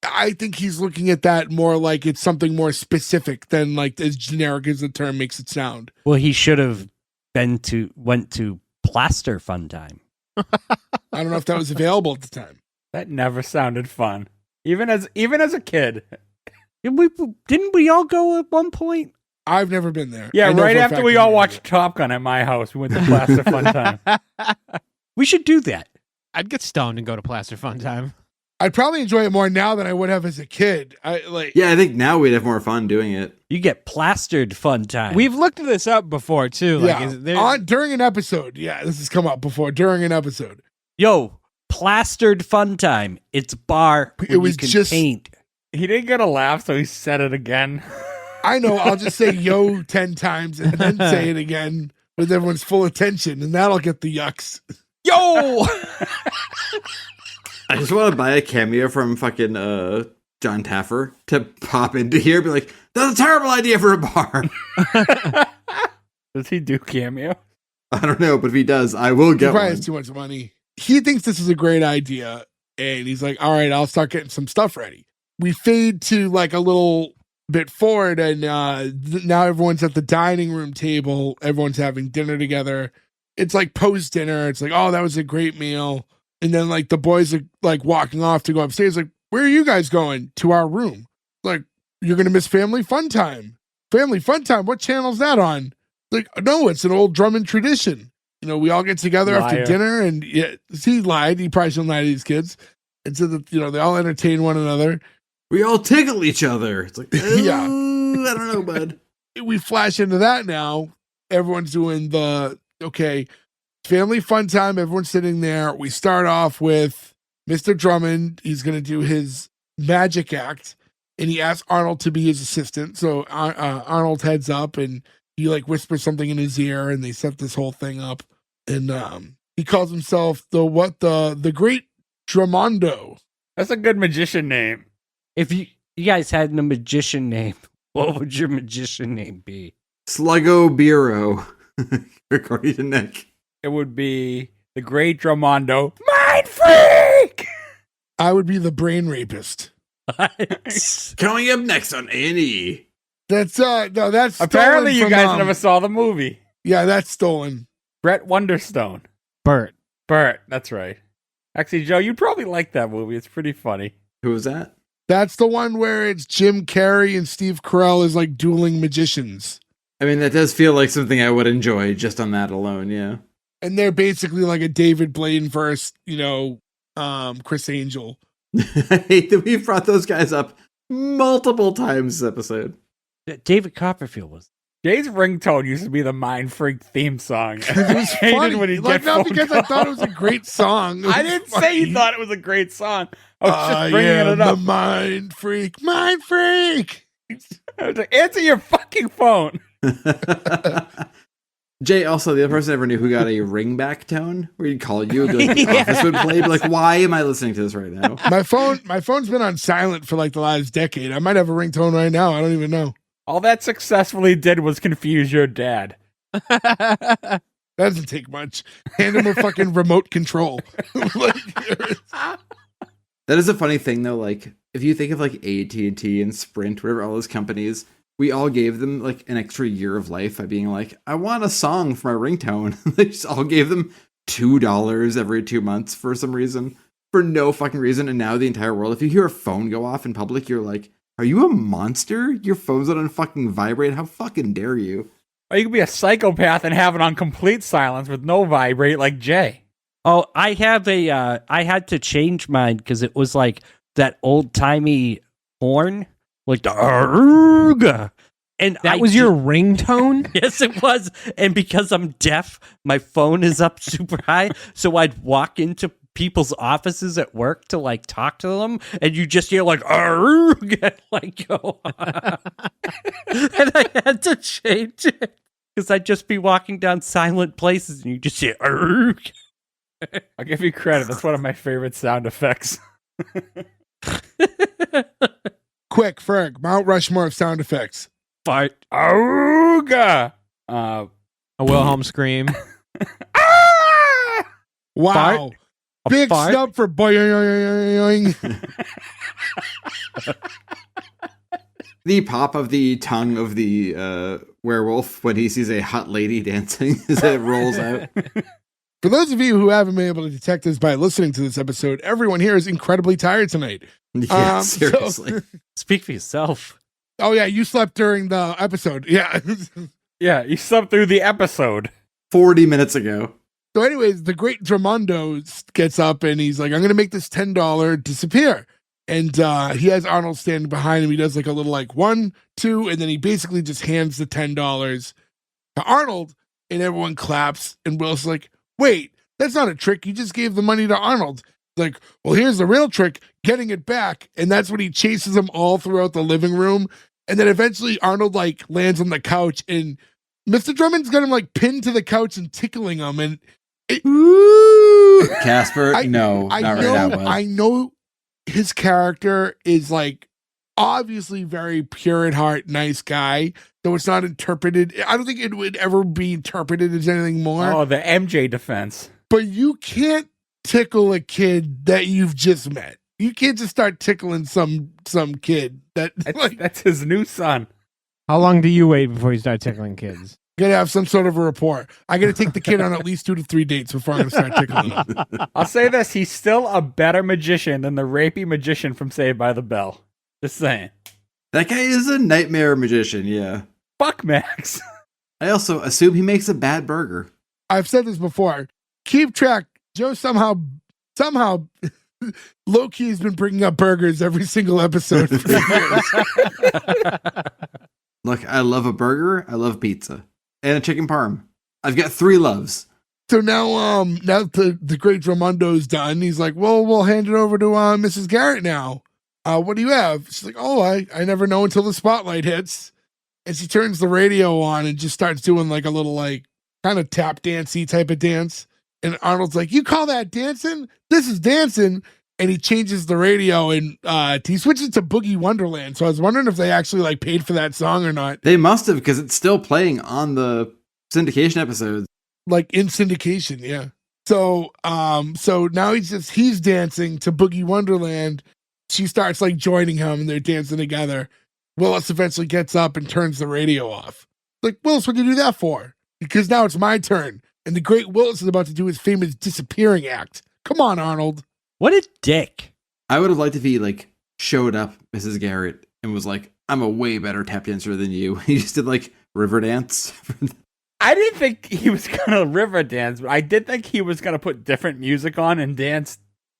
I think he's looking at that more like it's something more specific than like as generic as the term makes it sound.
Well, he should have went to Plaster Fun Time.
I don't know if that was available at the time.
that never sounded fun. Even as a kid.
Didn't we all go at one point?
I've never been there.
Yeah, right after we all watched
it.
Top Gun at my house, we went to Plaster Fun Time.
We should do that.
I'd get stoned and go to Plaster Fun Time.
I'd probably enjoy it more now than I would have as a kid.
Yeah, I think now we'd have more fun doing it.
You get plastered fun time.
We've looked this up before too. Like,
yeah, during an episode. Yeah, this has come up before during an episode.
Yo, plastered fun time. It's a bar.
It was
you can
just
paint.
He didn't get a laugh, so he said it again.
I know. I'll just say yo 10 times and then say it again with everyone's full attention, and that'll get the yucks.
Yo!
I just want to buy a cameo from fucking John Taffer to pop into here and be like, that's a terrible idea for a bar.
Does he do cameo?
I don't know, but if he does, I will
He
get
probably
one.
has too much money. He thinks this is a great idea, and he's like, all right, I'll start getting some stuff ready. We fade to like a little bit forward, and now everyone's at the dining room table. Everyone's having dinner together. It's like post dinner. It's like, oh, that was a great meal. And then like the boys are like walking off to go upstairs. Like, where are you guys going? To our room. Like, you're going to miss Family Fun Time. Family Fun Time? What channel's that on? Like, no, it's an old Drummond tradition. You know, we all get together after dinner, and he lied. He probably shouldn't lie to these kids. And so that, you know, they all entertain one another.
We all tickle each other. It's like,
Yeah.
I don't know, bud.
We flash into that now. Everyone's doing Family Fun Time. Everyone's sitting there. We start off with Mr. Drummond. He's going to do his magic act. and he asks Arnold to be his assistant. So Arnold heads up and he like whispers something in his ear, and they set this whole thing up. And he calls himself the Great Drummond.
That's a good magician name.
If you guys had a magician name, what would your magician name be?
Sluggo Bureau, according to Nick.
It would be the Great Drummondo Mind Freak!
I would be the Brain Rapist.
Coming up next on A&E.
That's no, that's
Apparently you
stolen
guys
from,
never saw the movie.
Yeah, that's stolen.
Brett Wonderstone.
Bert.
Bert, that's right. Actually, Joe, you'd probably like that movie. It's pretty funny.
Who was that?
That's the one where it's Jim Carrey and Steve Carell is like dueling magicians.
I mean, that does feel like something I would enjoy just on that alone, yeah.
And they're basically like a David Blaine versus, Chris Angel.
I hate that we've brought those guys up multiple times this episode.
David Copperfield was.
Jay's ringtone used to be the Mind Freak theme song.
It was
I hated
funny.
when he'd
Like,
get
not
phone
because I thought it
calls.
was a great song.
I didn't say you thought it was a great song. I was just bringing it
the
up.
Mind Freak. Mind Freak!
I was like, answer your fucking phone.
Jay, also the other person I ever knew who got a ringback tone, where he'd call you, and be like, the office would play, be like, why am I listening to this right now?
My phone's been on silent for like the last decade. I might have a ringtone right now. I don't even know.
All that successfully did was confuse your dad.
That doesn't take much. Hand him a fucking remote control.
That is a funny thing, though. Like, if you think of like AT&T and Sprint, whatever, all those companies, we all gave them like an extra year of life by being like, I want a song for my ringtone. They just all gave them $2 every 2 months for some reason, for no fucking reason. And now the entire world, if you hear a phone go off in public, you're like, are you a monster? Your phone's on fucking vibrate. How fucking dare you?
Or you could be a psychopath and have it on complete silence with no vibrate like Jay.
Oh, I have I had to change mine because it was like that old timey horn, like the arrgh. And
That was your ringtone?
Yes, it was. And because I'm deaf, my phone is up super high. So I'd walk into people's offices at work to like talk to them, and you just hear like arrgh, like go on. And I had to change it because I'd just be walking down silent places and you just hear arrgh.
I'll give you credit. That's one of my favorite sound effects.
Quick, Ferg, Mount Rushmore of sound effects.
Fart.
Auga!
A Wilhelm scream.
Ah!
Wow.
Fart? A
Big
fart?
snub for boing.
The pop of the tongue of the werewolf when he sees a hot lady dancing as it rolls out.
For those of you who haven't been able to detect this by listening to this episode, everyone here is incredibly tired tonight.
Yeah,
So-
seriously.
Speak for yourself.
Oh yeah, you slept during the episode. Yeah.
Yeah, you slept through the episode.
40 minutes ago.
So anyways, the Great Drummondo gets up and he's like, I'm going to make this $10 disappear. And he has Arnold standing behind him. He does like a little like 1, 2, and then he basically just hands the $10 to Arnold, and everyone claps. And Will's like, wait, that's not a trick. You just gave the money to Arnold. Like, well, here's the real trick, getting it back. And that's when he chases them all throughout the living room. And then eventually Arnold like lands on the couch, and Mr. Drummond's got him like pinned to the couch and tickling him. And
Casper,
I
no,
I
not
know,
right now, bud.
I know his character is like obviously very pure at heart, nice guy. Though it's not interpreted. I don't think it would ever be interpreted as anything more.
Oh, the MJ defense.
But you can't tickle a kid that you've just met. You can't just start tickling some kid that
That's his new son.
How long do you wait before you start tickling kids?
gotta have some sort of a rapport. I gotta take the kid on at least 2 to 3 dates before I'm gonna start tickling him.
I'll say this, he's still a better magician than the rapey magician from Saved by the Bell. Just saying.
That guy is a nightmare magician, yeah.
Fuck Max.
I also assume he makes a bad burger.
I've said this before. Keep track. Joe somehow low-key has been bringing up burgers every single episode for years.
Look, I love a burger, I love pizza, and a chicken parm. I've got 3 loves.
So now the great Drummondo's done. He's like, well, we'll hand it over to Mrs. Garrett now. What do you have? She's like, oh, I never know until the spotlight hits. And she turns the radio on and just starts doing like a little like kind of tap dancey type of dance. And Arnold's like, you call that dancing? This is dancing. And he changes the radio and he switches to Boogie Wonderland. So I was wondering if they actually like paid for that song or not.
They must have, because it's still playing on the syndication episodes.
Like in syndication, yeah. So now he's dancing to Boogie Wonderland. She starts like joining him and they're dancing together. Willis eventually gets up and turns the radio off. Like, Willis, what did you do that for? Because now it's my turn. And the great Willis is about to do his famous disappearing act. Come on, Arnold.
What a dick.
I would have liked if he like showed up, Mrs. Garrett, and was like, I'm a way better tap dancer than you. He just did like river dance.
I didn't think he was gonna river dance, but I did think he was gonna put different music on and dance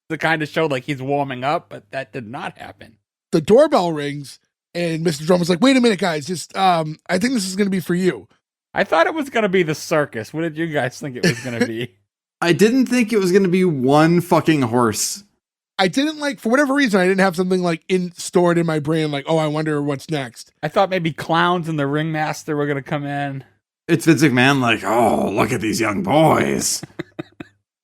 to kind of show like he's warming up, but that did not happen.
The doorbell rings and Mr. Drummond's like, wait a minute, guys, just I think this is gonna be for you.
I thought it was gonna be the circus. What did you guys think it was gonna be?
I didn't think it was going to be one fucking horse.
I didn't like, for whatever reason, I didn't have something like stored in my brain, like, oh, I wonder what's next.
I thought maybe clowns and the ringmaster were gonna come in.
It's Vince McMahon like, oh, look at these young boys.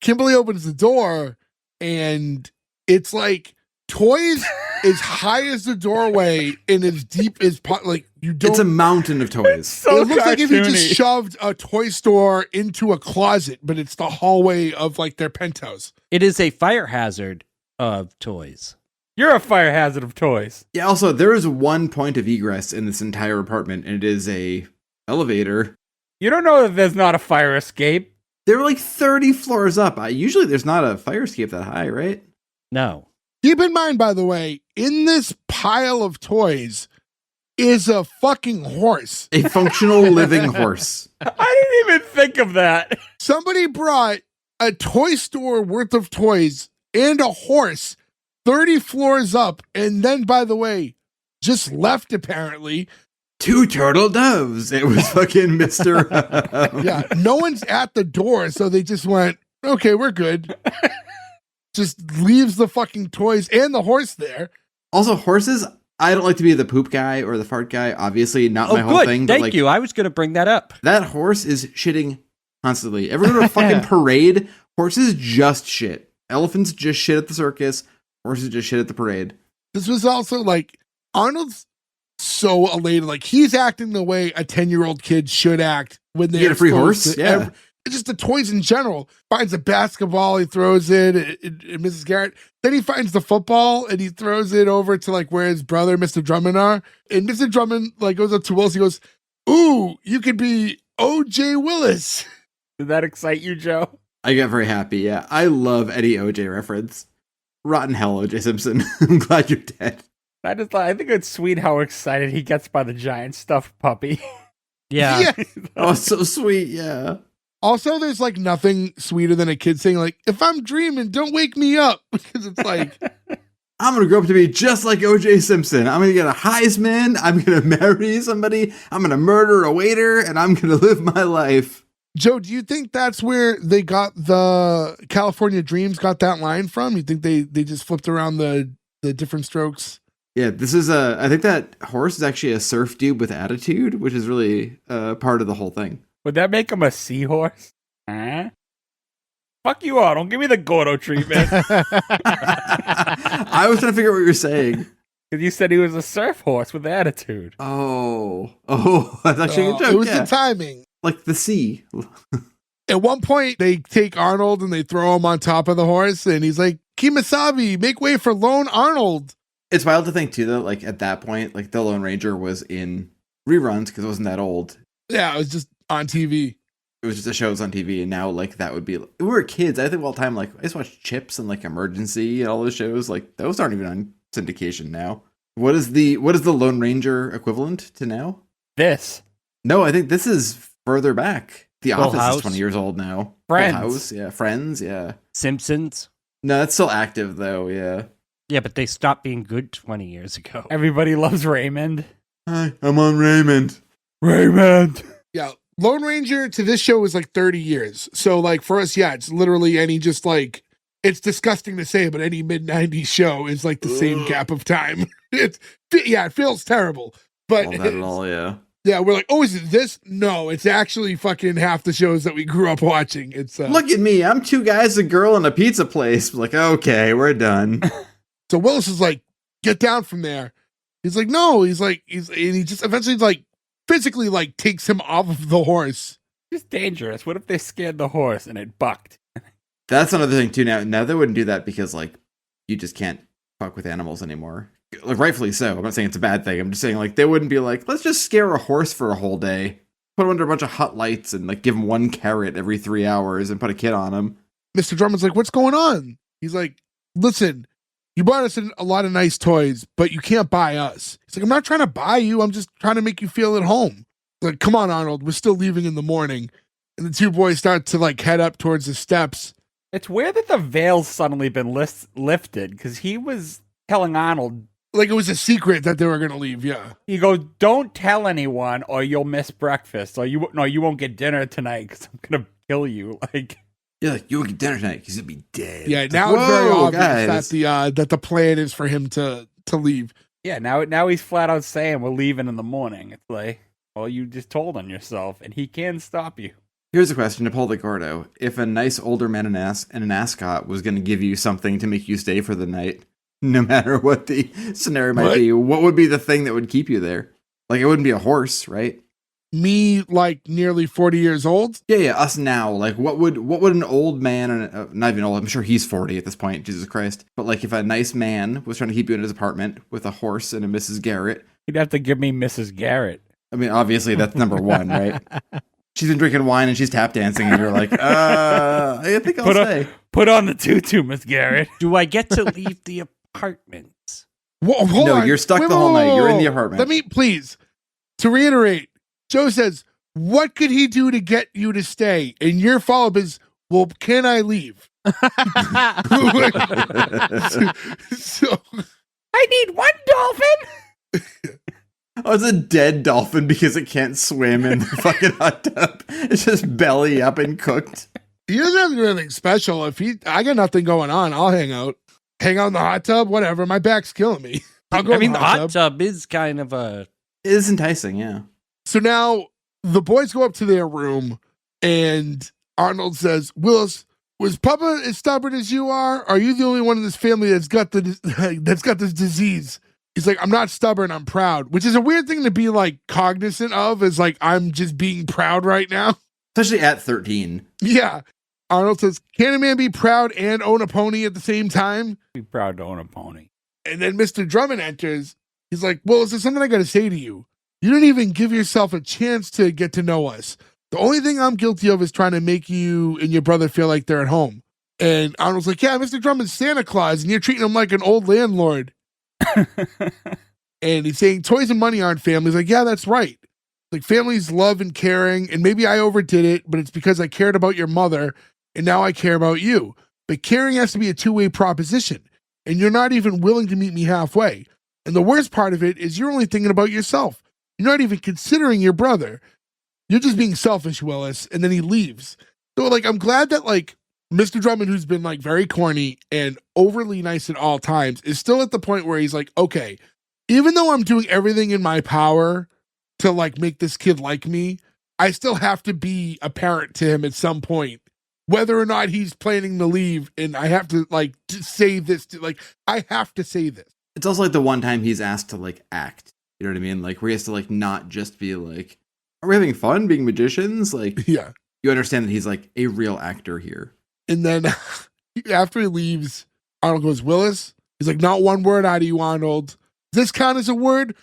Kimberly opens the door and it's like toys as high as the doorway and as deep as like you don't.
It's a mountain of toys.
So
it looks like if you
cartoony.
just shoved a toy store into a closet, but it's the hallway of like their penthouse.
It is a fire hazard of toys.
You're a fire hazard of toys.
Yeah, also, there is one point of egress in this entire apartment, and it is a elevator.
You don't know that there's not a fire escape.
They're like 30 floors up. Usually there's not a fire escape that high, right?
No.
Keep in mind, by the way, in this pile of toys is a fucking horse.
A functional living horse.
I didn't even think of that.
Somebody brought a toy store worth of toys and a horse 30 floors up, and then, by the way, just left apparently.
2 turtle doves. It was fucking Mr.
Yeah, no one's at the door, so they just went, okay, we're good. Just leaves the fucking toys and the horse there.
Also, horses, I don't like to be the poop guy or the fart guy. Obviously, not my whole
good.
thing.
Thank
but like,
you. I was going to bring that up.
that horse is shitting constantly. Ever go to a fucking parade? Horses just shit. Elephants just shit at the circus. Horses just shit at the parade.
This was also like, Arnold's so elated. Like, he's acting the way a 10-year-old kid should act when they
get a free horse? Yeah.
Just the toys in general. Finds a basketball, he throws it at Mrs. Garrett. Then he finds the football and he throws it over to like where his brother, Mr. Drummond, are. And Mr. Drummond like goes up to Willis. He goes, ooh, you could be O.J. Willis.
Did that excite you, Joe?
I got very happy, yeah. I love any OJ reference. Rotten hell, OJ Simpson. I'm glad you're dead.
I think it's sweet how excited he gets by the giant stuffed puppy.
Yeah.
Oh, so sweet, yeah.
Also, there's like nothing sweeter than a kid saying like, if I'm dreaming, don't wake me up. Because it's like,
I'm going to grow up to be just like OJ Simpson. I'm going to get a Heisman. I'm going to marry somebody. I'm going to murder a waiter. And I'm going to live my life.
Joe, do you think that's where they got the California Dreams got that line from? You think they just flipped around the Diff'rent Strokes?
Yeah, this is I think that horse is actually a surf dude with attitude, which is really part of the whole thing.
Would that make him a seahorse? Huh? Fuck you all. Don't give me the Gordo treatment.
I was trying to figure out what you're saying.
Because you said he was a surf horse with attitude.
Oh, that's actually a joke.
It was
yeah.
the timing.
Like the sea.
At one point, they take Arnold and they throw him on top of the horse, and he's like, Kimasabi, make way for Lone Arnold.
It's wild to think, too, that like at that point, like the Lone Ranger was in reruns because it wasn't that old.
Yeah, it was just on TV.
It was just the shows on TV, and now like that would be. We were kids. I think all the time, like I just watched Chips and like Emergency and all those shows. Like those aren't even on syndication now. What is the Lone Ranger equivalent to now?
This.
No, I think this is further back. The
Full
Office
House.
is 20 years old now.
Friends.
Full House, yeah. Friends, yeah.
Simpsons.
No, that's still active though. Yeah.
Yeah, but they stopped being good 20 years ago.
Everybody loves Raymond.
Hi, I'm on Raymond.
Raymond.
Yeah, Lone Ranger to this show is like 30 years. So like for us, yeah, it's literally any just like it's disgusting to say, but any mid-90s show is like the same gap of time. It feels terrible. But
Well, not at all, yeah.
yeah, we're like, oh, is it this? No, it's actually fucking half the shows that we grew up watching. It's
Look at me, I'm 2 guys, a girl, and a pizza place. Like, okay, we're done.
So Willis is like, get down from there. He's like, no. He's like, and he just eventually like physically like takes him off of the horse.
It's dangerous. What if they scared the horse and it bucked?
That's another thing too. Now they wouldn't do that because like you just can't fuck with animals anymore. Like rightfully so. I'm not saying it's a bad thing. I'm just saying like they wouldn't be like, let's just scare a horse for a whole day, put him under a bunch of hot lights and like give him 1 carrot every 3 hours and put a kid on him.
Mr. Drummond's like, what's going on? He's like, listen, you bought us a lot of nice toys, but you can't buy us. He's like, I'm not trying to buy you. I'm just trying to make you feel at home. He's like, come on, Arnold. We're still leaving in the morning. And the 2 boys start to like head up towards the steps.
It's weird that the veil's suddenly been lifted because he was telling Arnold.
Like it was a secret that they were going to leave, yeah.
He goes, don't tell anyone or you'll miss breakfast. Or you won't get dinner tonight because I'm going to kill you. Like,
Yeah, like, you won't get dinner tonight because you'll be dead.
Yeah, now it's very obvious that the plan is for him to leave.
Yeah, now he's flat out saying we're leaving in the morning. It's like, well, you just told on yourself, and he can stop you.
Here's a question to Paul DeGordo. If a nice older man and an ascot was going to give you something to make you stay for the night, no matter what the scenario might be, what would be the thing that would keep you there? Like, it wouldn't be a horse, right?
Me, like, nearly 40 years old?
Yeah, us now. Like, what would an old man, and not even old, I'm sure he's 40 at this point, Jesus Christ. But, like, if a nice man was trying to keep you in his apartment with a horse and a Mrs. Garrett.
You'd have to give me Mrs. Garrett.
I mean, obviously, that's number 1, right? She's been drinking wine and she's tap dancing, and you're like, I think I'll stay.
Put on the tutu, Miss Garrett.
Do I get to leave the apartment?
No, you're stuck the whole night. You're in the apartment.
Let me, please, to reiterate, Joe says, what could he do to get you to stay? And your follow-up is, well, can I leave? so
I need 1 dolphin.
Oh, it's a dead dolphin because it can't swim in the fucking hot tub. It's just belly up and cooked.
He doesn't have to do anything special. I got nothing going on, I'll hang out. Hang out in the hot tub, whatever. My back's killing me. I'll go.
I mean, the hot tub is kind of a...
It is enticing, yeah.
So now the boys go up to their room and Arnold says, Willis, was Papa as stubborn as you are? Are you the only one in this family that's got this disease? He's like, I'm not stubborn, I'm proud, which is a weird thing to be like cognizant of, is like, I'm just being proud right now.
Especially at 13.
Yeah. Arnold says, can a man be proud and own a pony at the same time?
Be proud to own a pony.
And then Mr. Drummond enters. He's like, well, is there something I got to say to you? You didn't even give yourself a chance to get to know us. The only thing I'm guilty of is trying to make you and your brother feel like they're at home. And Arnold's like, yeah, Mr. Drummond's Santa Claus, and you're treating him like an old landlord. And he's saying toys and money aren't family. He's like, yeah, that's right. Like, families love and caring, and maybe I overdid it, but it's because I cared about your mother, and now I care about you. But caring has to be a two-way proposition, and you're not even willing to meet me halfway. And the worst part of it is you're only thinking about yourself. You're not even considering your brother. You're just being selfish, Willis. And then he leaves. So, like, I'm glad that, like, Mr. Drummond, who's been, like, very corny and overly nice at all times, is still at the point where he's like, okay, even though I'm doing everything in my power to, like, make this kid like me, I still have to be a parent to him at some point, whether or not he's planning to leave. And I have to, like, to say this, I have to say this.
It's also like the one time he's asked to, like, act. You know what I mean? Like, where he has to, like, not just be like, are we having fun being magicians? Like,
yeah,
you understand that he's, like, a real actor here.
And then after he leaves, Arnold goes, Willis? He's like, not one word out of you, Arnold. Does this count as a word?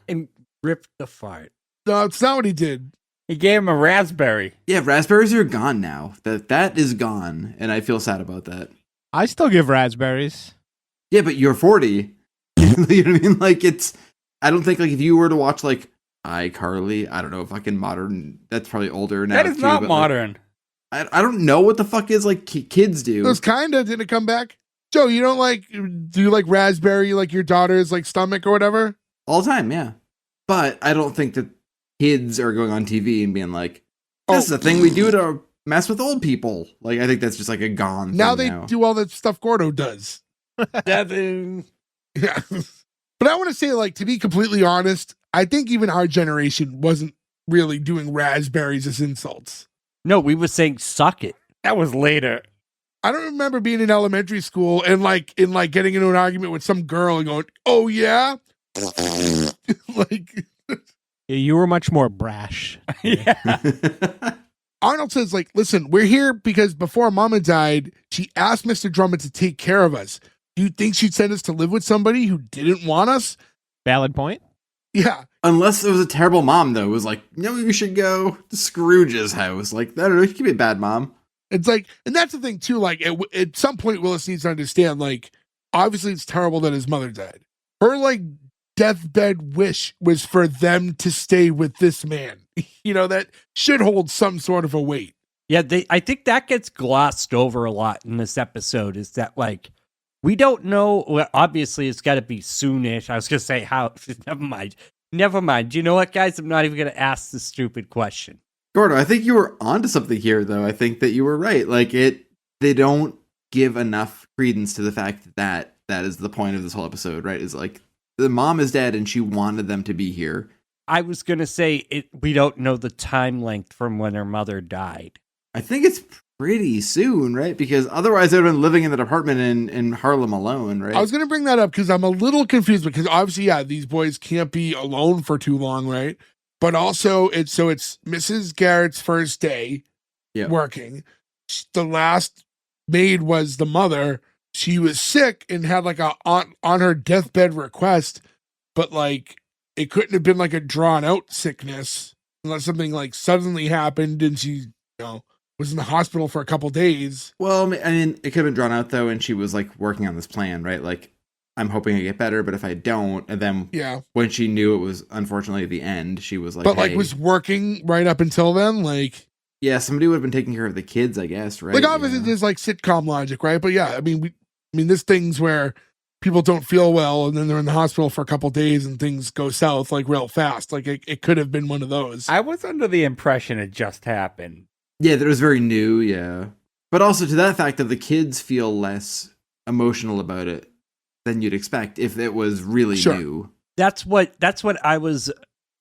And ripped the fart.
No, it's not what he did.
He gave him a raspberry.
Yeah, raspberries are gone now. That is gone, and I feel sad about that.
I still give raspberries.
Yeah, but you're 40. You know what I mean? Like, I don't think, like, if you were to watch, like, iCarly, I don't know, fucking modern, that's probably older now.
That is
too,
not
but,
modern.
Like, I don't know what the fuck is, like, kids do.
Those kinda didn't come back. Joe, you don't do you like raspberry, like your daughter's like stomach or whatever?
All the time, yeah. But I don't think that kids are going on TV and being like, this is a thing we do to mess with old people. Like, I think that's just like a gone thing
Now they do all that stuff Gordo does.
Devin.
Yeah. But I want to say, like, to be completely honest, I think even our generation wasn't really doing raspberries as insults.
No, we were saying suck it.
That was later.
I don't remember being in elementary school and getting into an argument with some girl and going, "Oh yeah," like
Yeah, you were much more brash.
Yeah.
Arnold says, like, "Listen, we're here because before Mama died, she asked Mr. Drummond to take care of us. Do you think she'd send us to live with somebody who didn't want us?"
Valid point.
Yeah.
Unless it was a terrible mom, though. It was like, no, you should go to Scrooge's house. Like, I don't know, she could be a bad mom.
It's like, and that's the thing too. Like, at some point, Willis needs to understand. Like, obviously, it's terrible that his mother died. Her like deathbed wish was for them to stay with this man. You know, that should hold some sort of a weight.
Yeah, I think that gets glossed over a lot in this episode, is that, like, we don't know. Well, obviously, it's got to be soonish. I was going to say how. Never mind. You know what, guys? I'm not even going to ask the stupid question.
Gordo, I think you were onto something here, though. I think that you were right. Like, they don't give enough credence to the fact that that is the point of this whole episode, right? Is like, the mom is dead and she wanted them to be here.
I was going to say we don't know the time length from when her mother died.
I think it's pretty soon, right? Because otherwise they'd have been living in that apartment in Harlem alone, right?
I was going to bring that up because I'm a little confused because obviously, yeah, these boys can't be alone for too long, right? But also, it's Mrs. Garrett's first day working. The last maid was the mother. She was sick and had like on her deathbed request, but like it couldn't have been like a drawn out sickness unless something like suddenly happened and she, was in the hospital for a couple days.
Well, I mean, it could have been drawn out though, and she was like working on this plan, right? Like, I'm hoping I get better, but if I don't, and then when she knew it was unfortunately the end, she was like,
but like was working right up until then, like.
Yeah, somebody would have been taking care of the kids, I guess, right?
Like obviously there's like sitcom logic, right? But yeah, I mean, there's things where people don't feel well and then they're in the hospital for a couple days and things go south like real fast. Like it could have been one of those.
I was under the impression it just happened.
Yeah, that was very new, yeah. But also to that fact that the kids feel less emotional about it than you'd expect if it was really new.
That's what I was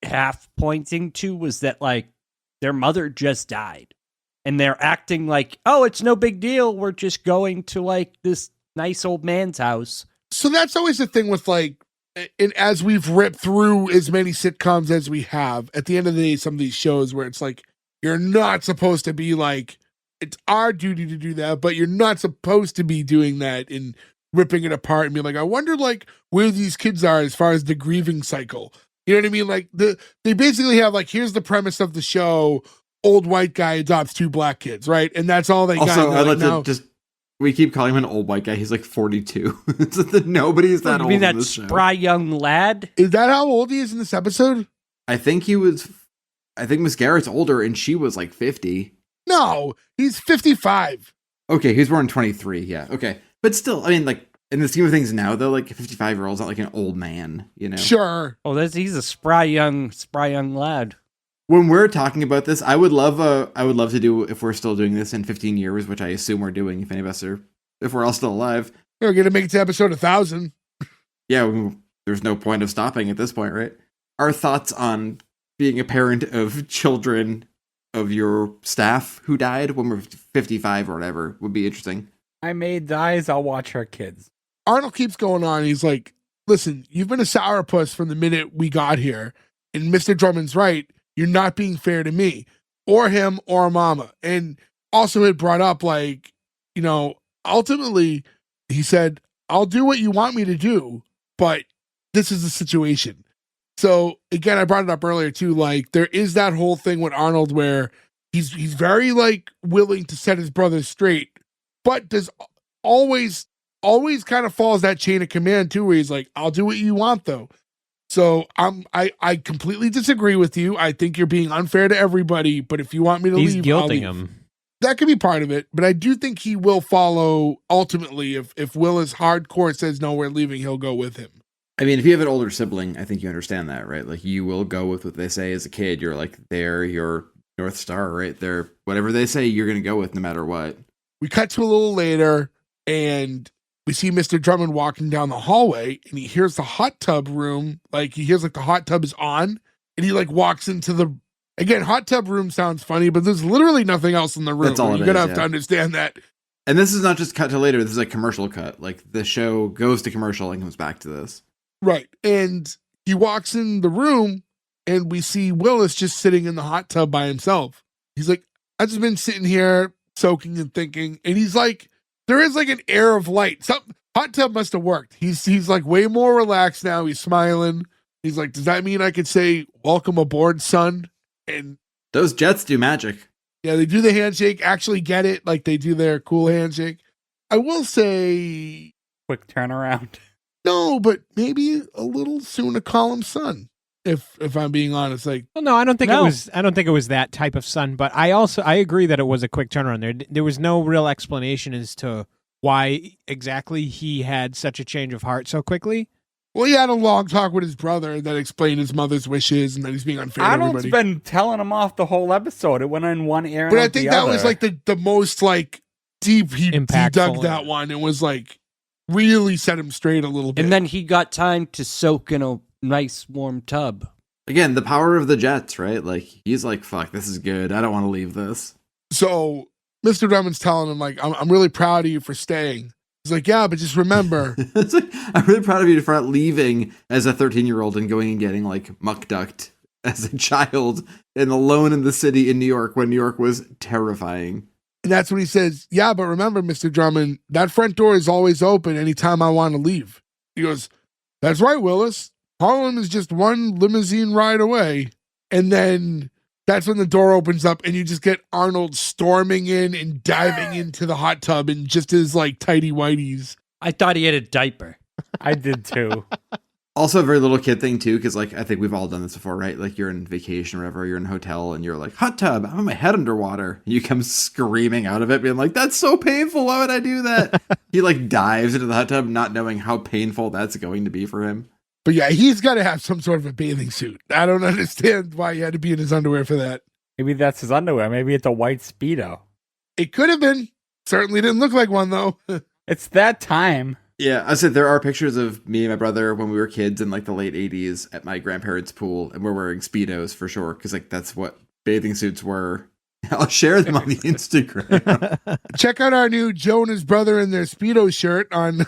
half pointing to, was that like their mother just died and they're acting like, oh, it's no big deal. We're just going to like this nice old man's house.
So that's always the thing with like, and as we've ripped through as many sitcoms as we have, at the end of the day, some of these shows where it's like, you're not supposed to be like, it's our duty to do that, but you're not supposed to be doing that and ripping it apart and be like, I wonder like where these kids are as far as the grieving cycle. You know what I mean? Like they basically have like, here's the premise of the show. Old white guy adopts 2 black kids, right? And that's all they got.
Also, I'd like
now,
to just, we keep calling him an old white guy. He's like 42. Nobody's that old.
You mean
in
that
this
spry
show.
young lad?
Is that how old he is in this episode?
I think Miss Garrett's older and she was like 50.
No, he's 55.
Okay, he's born in 23, yeah. Okay. But still, I mean, like, in the scheme of things now, though, like a 55-year-old's not like an old man, you know?
Sure.
Oh, he's a spry young lad.
When we're talking about this, I would love to do, if we're still doing this in 15 years, which I assume we're doing if any of us are, if we're all still alive.
We're going to make it to episode 1,000.
Yeah, there's no point of stopping at this point, right? Our thoughts on being a parent of children of your staff who died when we're 55 or whatever would be interesting.
My maid dies, I'll watch her kids.
Arnold keeps going on. He's like, listen, you've been a sourpuss from the minute we got here. And Mr. Drummond's right. You're not being fair to me or him or Mama. And also had brought up like, ultimately he said, I'll do what you want me to do, but this is the situation. So again, I brought it up earlier too. Like there is that whole thing with Arnold where he's very like willing to set his brother straight, but does always kind of follows that chain of command too, where he's like, I'll do what you want though. So I completely disagree with you. I think you're being unfair to everybody, but if you want me to
He's
leave,
guilting him.
That could be part of it, but I do think he will follow ultimately. If Willis hardcore says no, we're leaving, he'll go with him.
I mean, if you have an older sibling, I think you understand that, right? Like you will go with what they say as a kid. You're like, they're your North Star, right? They're whatever they say, you're going to go with no matter what.
We cut to a little later, and we see Mr. Drummond walking down the hallway, and he hears the hot tub room. Like, he hears like the hot tub is on, and he like walks into the, again, hot tub room sounds funny, but there's literally nothing else in the room.
That's all
You're
it
going to
is,
have to understand that.
And this is not just cut to later. This is a commercial cut. Like, the show goes to commercial and comes back to this.
Right. And he walks in the room, and we see Willis just sitting in the hot tub by himself. He's like, I've just been sitting here soaking and thinking. And he's like, there is like an air of light. Hot tub must have worked. He's like way more relaxed now. He's smiling. He's like, does that mean I could say, welcome aboard, son? And
Those jets do magic.
yeah, they do the handshake, actually get it. Like they do their cool handshake. I will say,
Quick turnaround.
no, but maybe a little soon to call him son. If I'm being honest, like,
Well, no, I don't think
No.
it was. I don't think it was that type of sun. But I agree that it was a quick turnaround. There was no real explanation as to why exactly he had such a change of heart so quickly.
well, he had a long talk with his brother that explained his mother's wishes and that he's being unfair to
Arnold's
everybody.
been telling him off the whole episode. It went in one ear and
But I
out
think
the
that
other.
was like the most like deep. He
Impactful.
dug that one. It was like really set him straight a little bit.
And then he got time to soak in a nice warm tub.
Again, the power of the jets, right? Like, he's like, fuck, this is good. I don't want to leave this.
So Mr. Drummond's telling him like, I'm really proud of you for staying. He's like, yeah, but just remember,
It's like, I'm really proud of you for not leaving as a 13-year-old and going and getting like muck ducked as a child and alone in the city in New York when New York was terrifying.
and that's when he says, yeah, but remember, Mr. Drummond, that front door is always open anytime I want to leave. He goes, that's right, Willis. Harlem is just one limousine ride away. And then that's when the door opens up and you just get Arnold storming in and diving into the hot tub in just his like tighty whities.
I thought he had a diaper.
I did too.
Also a very little kid thing too, because like I think we've all done this before, right? Like you're in vacation or whatever, you're in a hotel and you're like, hot tub, I have my head underwater. You come screaming out of it, being like, that's so painful, why would I do that? He like dives into the hot tub not knowing how painful that's going to be for him.
But yeah, he's got to have some sort of a bathing suit. I don't understand why he had to be in his underwear for that.
Maybe that's his underwear. Maybe it's a white Speedo.
It could have been. Certainly didn't look like one though.
It's that time.
Yeah, I said there are pictures of me and my brother when we were kids in like the late 80s at my grandparents' pool, and we're wearing Speedos for sure, because like that's what bathing suits were. I'll share them on the Instagram.
Check out our new Joe and his brother in their Speedo shirt on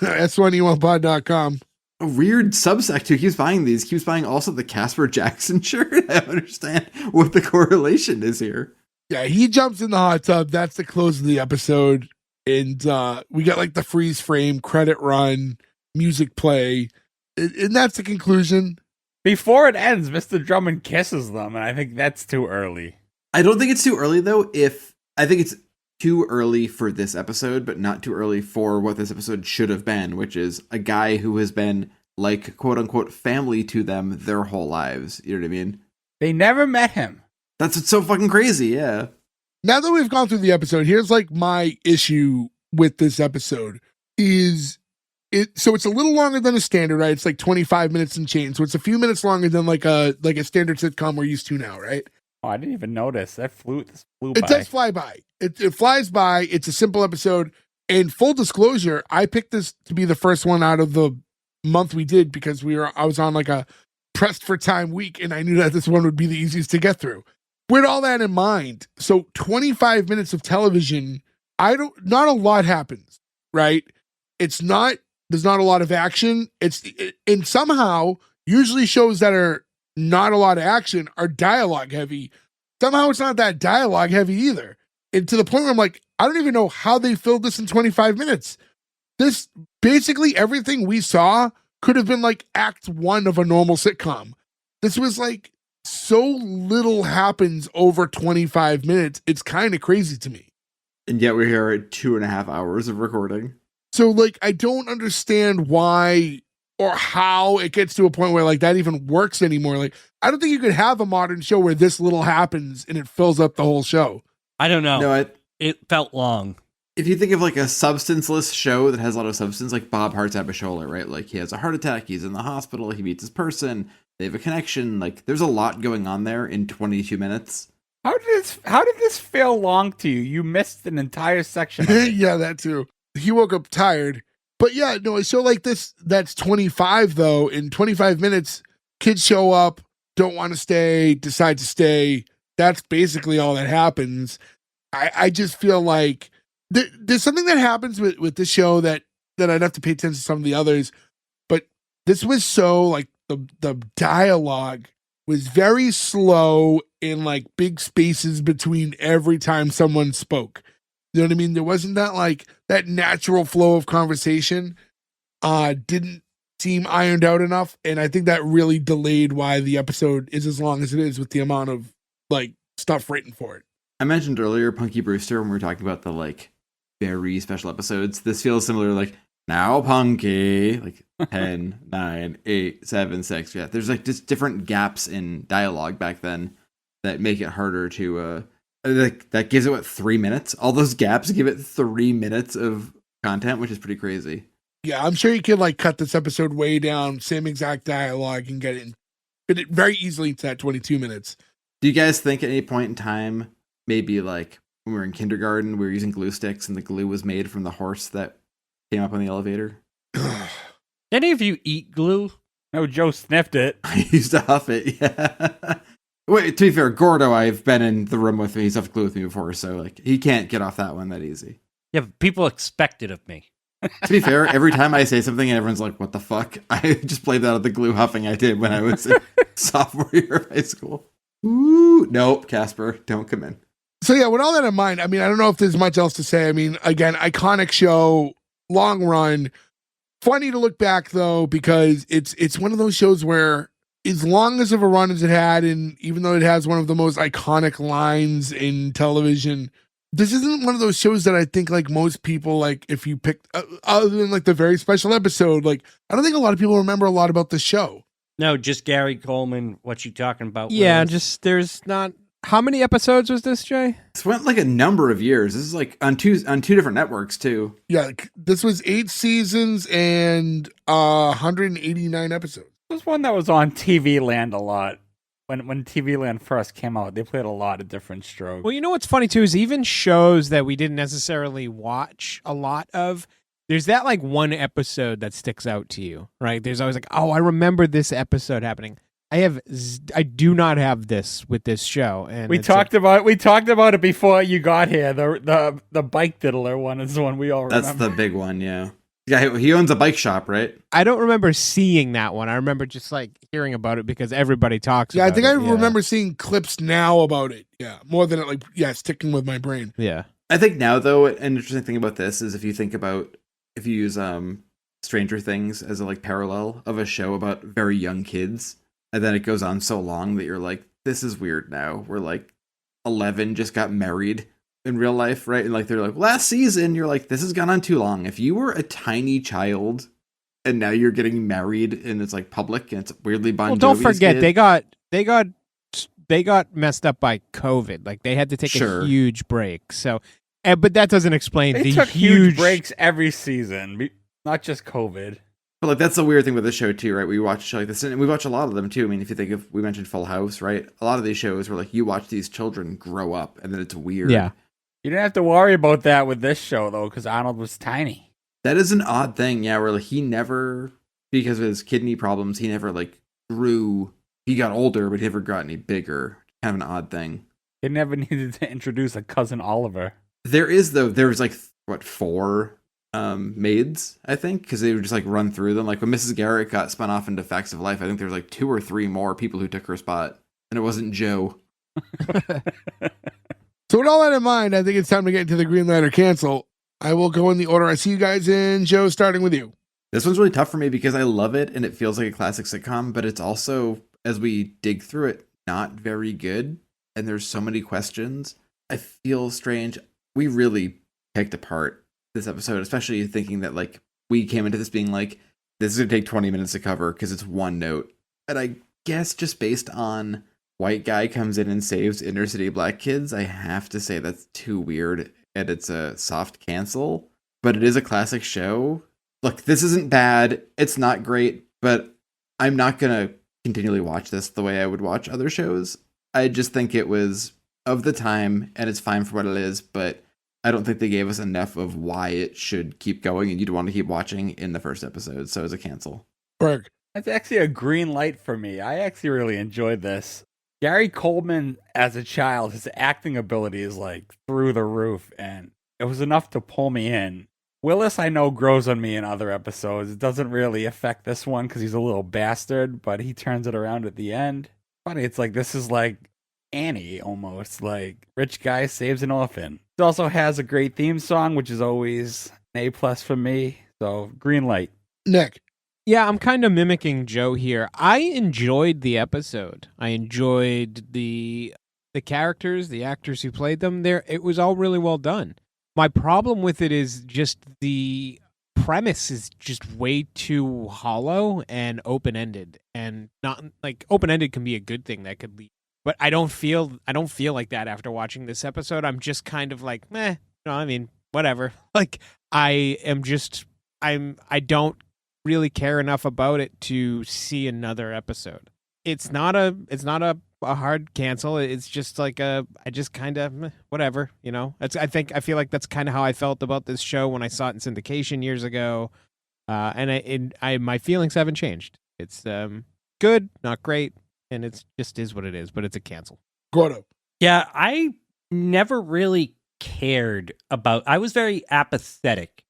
S1E1pod.com.
A weird subsect who keeps buying these keeps buying also the Casper Jackson shirt. I don't understand what the correlation is here.
Yeah, he jumps in the hot tub. That's the close of the episode. And we got like the freeze frame, credit run, music play. And that's the conclusion.
Before it ends, Mr. Drummond kisses them, and I think that's too early.
I don't think it's too early though. I think it's too early for this episode, but not too early for what this episode should have been, which is a guy who has been like quote unquote family to them their whole lives. You know what I mean?
They never met him.
That's what's so fucking crazy. Yeah.
Now that we've gone through the episode, here's like my issue with this episode is so it's a little longer than a standard, right? It's like 25 minutes and change. So it's a few minutes longer than like a standard sitcom we're used to now, right?
Oh, I didn't even notice. This flew
It
by.
does fly by. It flies by. It's a simple episode. And full disclosure, I picked this to be the first one out of the month we did because I was on like a pressed for time week, and I knew that this one would be the easiest to get through. With all that in mind, so 25 minutes of television, not a lot happens, right? There's not a lot of action. And somehow, usually shows that are not a lot of action are dialogue heavy. Somehow it's not that dialogue heavy either. And to the point where I'm like, I don't even know how they filled this in 25 minutes. This, basically everything we saw could have been like act one of a normal sitcom. This was like so little happens over 25 minutes. It's kind of crazy to me.
And yet we're here at 2.5 hours of recording.
So like, I don't understand why or how it gets to a point where like that even works anymore. Like, I don't think you could have a modern show where this little happens and it fills up the whole show.
I don't know.
No,
It felt long.
if you think of like a substanceless show that has a lot of substance, like Bob Hart's Abishola, right? Like he has a heart attack, he's in the hospital, he meets his person, they have a connection. Like there's a lot going on there in 22 minutes.
How did this feel long to you? You missed an entire section of it.
Yeah, that too. He woke up tired. But yeah, no, a show like this that's 25 though, in 25 minutes, kids show up, don't want to stay, decide to stay. That's basically all that happens. I just feel like there's something that happens with this show that I'd have to pay attention to some of the others. But this was so like the dialogue was very slow in like big spaces between every time someone spoke. You know what I mean? There wasn't that like that natural flow of conversation didn't seem ironed out enough. And I think that really delayed why the episode is as long as it is with the amount of like stuff written for it.
I mentioned earlier Punky Brewster when we were talking about the like very special episodes. This feels similar, like now Punky, like 10, 9, 8, 7, 6. Yeah, there's like just different gaps in dialogue back then that make it harder to like that gives it what 3 minutes. All those gaps give it 3 minutes of content, which is pretty crazy.
Yeah, I'm sure you could like cut this episode way down, same exact dialogue, and get it very easily to that 22 minutes.
Do you guys think at any point in time, maybe like when we were in kindergarten, we were using glue sticks and the glue was made from the horse that came up on the elevator?
Any of you eat glue?
No, Joe sniffed it.
I used to huff it, yeah. Wait, to be fair, Gordo, I've been in the room with me. He's huffed glue with me before, so like he can't get off that one that easy.
Yeah, but people expect it of me.
To be fair, every time I say something and everyone's like, what the fuck? I just played that out of the glue huffing I did when I was in sophomore year of high school. Ooh, nope, Casper, don't come in.
So yeah, with all that in mind, I mean, I don't know if there's much else to say. I mean, again, iconic show, long run. Funny to look back though, because it's one of those shows where as long as of a run as it had, and even though it has one of the most iconic lines in television, this isn't one of those shows that I think like most people, like if you picked, other than like the very special episode, like I don't think a lot of people remember a lot about the show.
No, just Gary Coleman. What you talking about?
Yeah,
Willis?
just there's not. How many episodes was this, Jay?
This went like a number of years. This is like on two different networks too.
Yeah, this was 8 seasons and 189 episodes.
This was one that was on TV Land a lot. When TV Land first came out, they played a lot of Diff'rent Strokes.
Well, you know what's funny too is even shows that we didn't necessarily watch a lot of, there's that like one episode that sticks out to you, right? There's always like, oh, I remember this episode happening. I do not have this with this show, and
we talked about it before you got here. The bike diddler one is the one we all remember.
That's the big one, yeah. Yeah, he owns a bike shop, right?
I don't remember seeing that one. I remember just like hearing about it because everybody talks.
Yeah,
about
I think
it.
I remember seeing clips now about it. Yeah, more than it like sticking with my brain.
Yeah,
I think now though, an interesting thing about this is if you use Stranger Things as a like parallel of a show about very young kids. And then it goes on so long that you're like, this is weird now. We're like 11 just got married in real life, right? And like they're like, last season, you're like, this has gone on too long. If you were a tiny child and now you're getting married and it's like public and it's weirdly Bon
well, don't
Jovi's
forget
kid.
they got messed up by COVID. Like they had to take
Sure.
a huge break. So, but that doesn't explain
They
the
took huge breaks every season, not just COVID.
But like that's the weird thing with this show too, right? We watch a show like this, and we watch a lot of them too. I mean, if you think of, we mentioned Full House, right? A lot of these shows where like you watch these children grow up, and then it's weird.
Yeah.
You didn't have to worry about that with this show though, because Arnold was tiny.
That is an odd thing, yeah. Where like he never, because of his kidney problems, he never like grew. He got older, but he never got any bigger. Kind of an odd thing.
They never needed to introduce a cousin Oliver.
There was like what 4 maids, I think, because they would just like run through them. Like when Mrs. Garrett got spun off into Facts of Life, I think there was like 2 or 3 more people who took her spot, and it wasn't Joe.
So with all that in mind, I think it's time to get into the green light or cancel. I will go in the order I see you guys in. Joe, starting with you.
This one's really tough for me because I love it and it feels like a classic sitcom, but it's also, as we dig through it, not very good. And there's so many questions. I feel strange. We really picked apart this episode, especially thinking that like we came into this being like, this is going to take 20 minutes to cover because it's one note. And I guess just based on white guy comes in and saves inner city black kids, I have to say that's too weird and it's a soft cancel. But it is a classic show. Look, this isn't bad. It's not great, but I'm not going to continually watch this the way I would watch other shows. I just think it was of the time, and it's fine for what it is, but I don't think they gave us enough of why it should keep going, and you'd want to keep watching in the first episode, so it's a cancel.
Berg.
That's actually a green light for me. I actually really enjoyed this. Gary Coleman, as a child, his acting ability is like through the roof, and it was enough to pull me in. Willis, I know, grows on me in other episodes. It doesn't really affect this one because he's a little bastard, but he turns it around at the end. Funny, it's like this is like Annie almost. Like rich guy saves an orphan. It also has a great theme song, which is always an A+ for me. So green light.
Nick.
Yeah, I'm kind of mimicking Joe here. I enjoyed the episode. I enjoyed the characters, the actors who played them. It was all really well done. My problem with it is just the premise is just way too hollow and open-ended, and not like open-ended can be a good thing that could lead. But I don't feel like that after watching this episode. I'm just kind of like, meh. No, I mean, whatever. Like I don't really care enough about it to see another episode. It's not a hard cancel. It's just like I just kind of whatever, you know. I feel like that's kind of how I felt about this show when I saw it in syndication years ago, and my feelings haven't changed. It's good, not great, and it's just is what it is. But it's a cancel.
Gordo.
Yeah, I never really cared about. I was very apathetic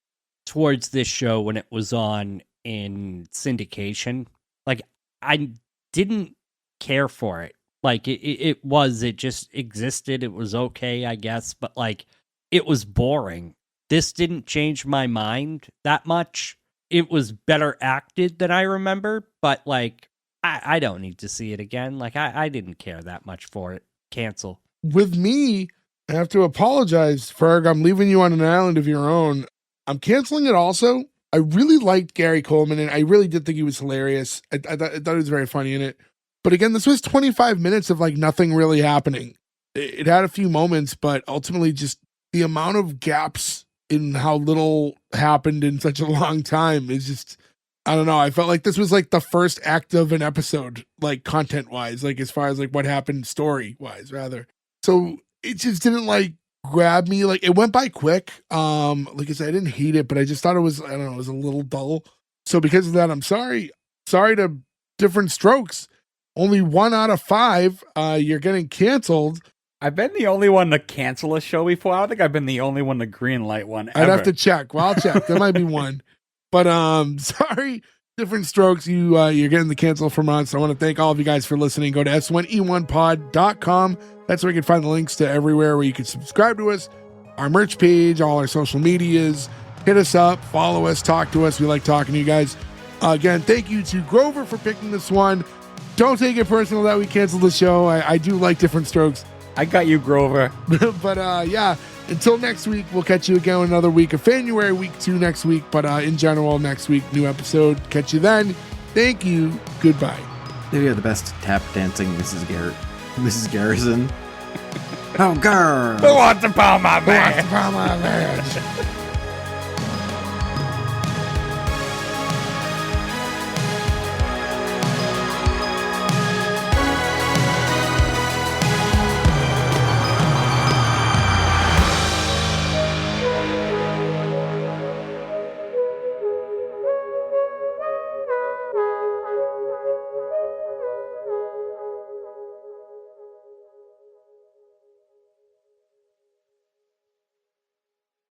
towards this show when it was on in syndication. Like I didn't care for it. Like it just existed. It was okay, I guess, but like it was boring. This didn't change my mind that much. It was better acted than I remember, but like I don't need to see it again. Like I didn't care that much for it. Cancel.
With me, I have to apologize, Ferg. I'm leaving you on an island of your own. I'm canceling it also. I really liked Gary Coleman, and I really did think he was hilarious. I thought he was very funny in it. But again, this was 25 minutes of like nothing really happening. It had a few moments, but ultimately just the amount of gaps in how little happened in such a long time is just, I don't know. I felt like this was like the first act of an episode, like content wise, like as far as like what happened story wise, rather. So it just didn't like grab me. Like it went by quick. Like I said, I didn't hate it, but I just thought it was, I don't know, it was a little dull. So because of that, I'm sorry to Diff'rent Strokes. Only 1 out of 5. You're getting canceled.
I've been the only one to cancel a show before. I don't think I've been the only one to green light one ever.
I'd have to check. Well, I'll check. There might be one. But sorry, Diff'rent Strokes. You're getting the cancel from us. I want to thank all of you guys for listening. Go to S1E1pod.com. That's where you can find the links to everywhere where you can subscribe to us, our merch page, all our social medias. Hit us up, follow us, talk to us. We like talking to you guys. Again, thank you to Grover for picking this one. Don't take it personal that we canceled the show. I do like Diff'rent Strokes.
I got you, Grover.
But yeah, until next week, we'll catch you again another week of January, week 2 next week. But in general, next week, new episode. Catch you then. Thank you. Goodbye.
There you have the best tap dancing Mrs. Garrison. Oh, girl.
Who wants to pound my
Who wants
man?
to pound my man?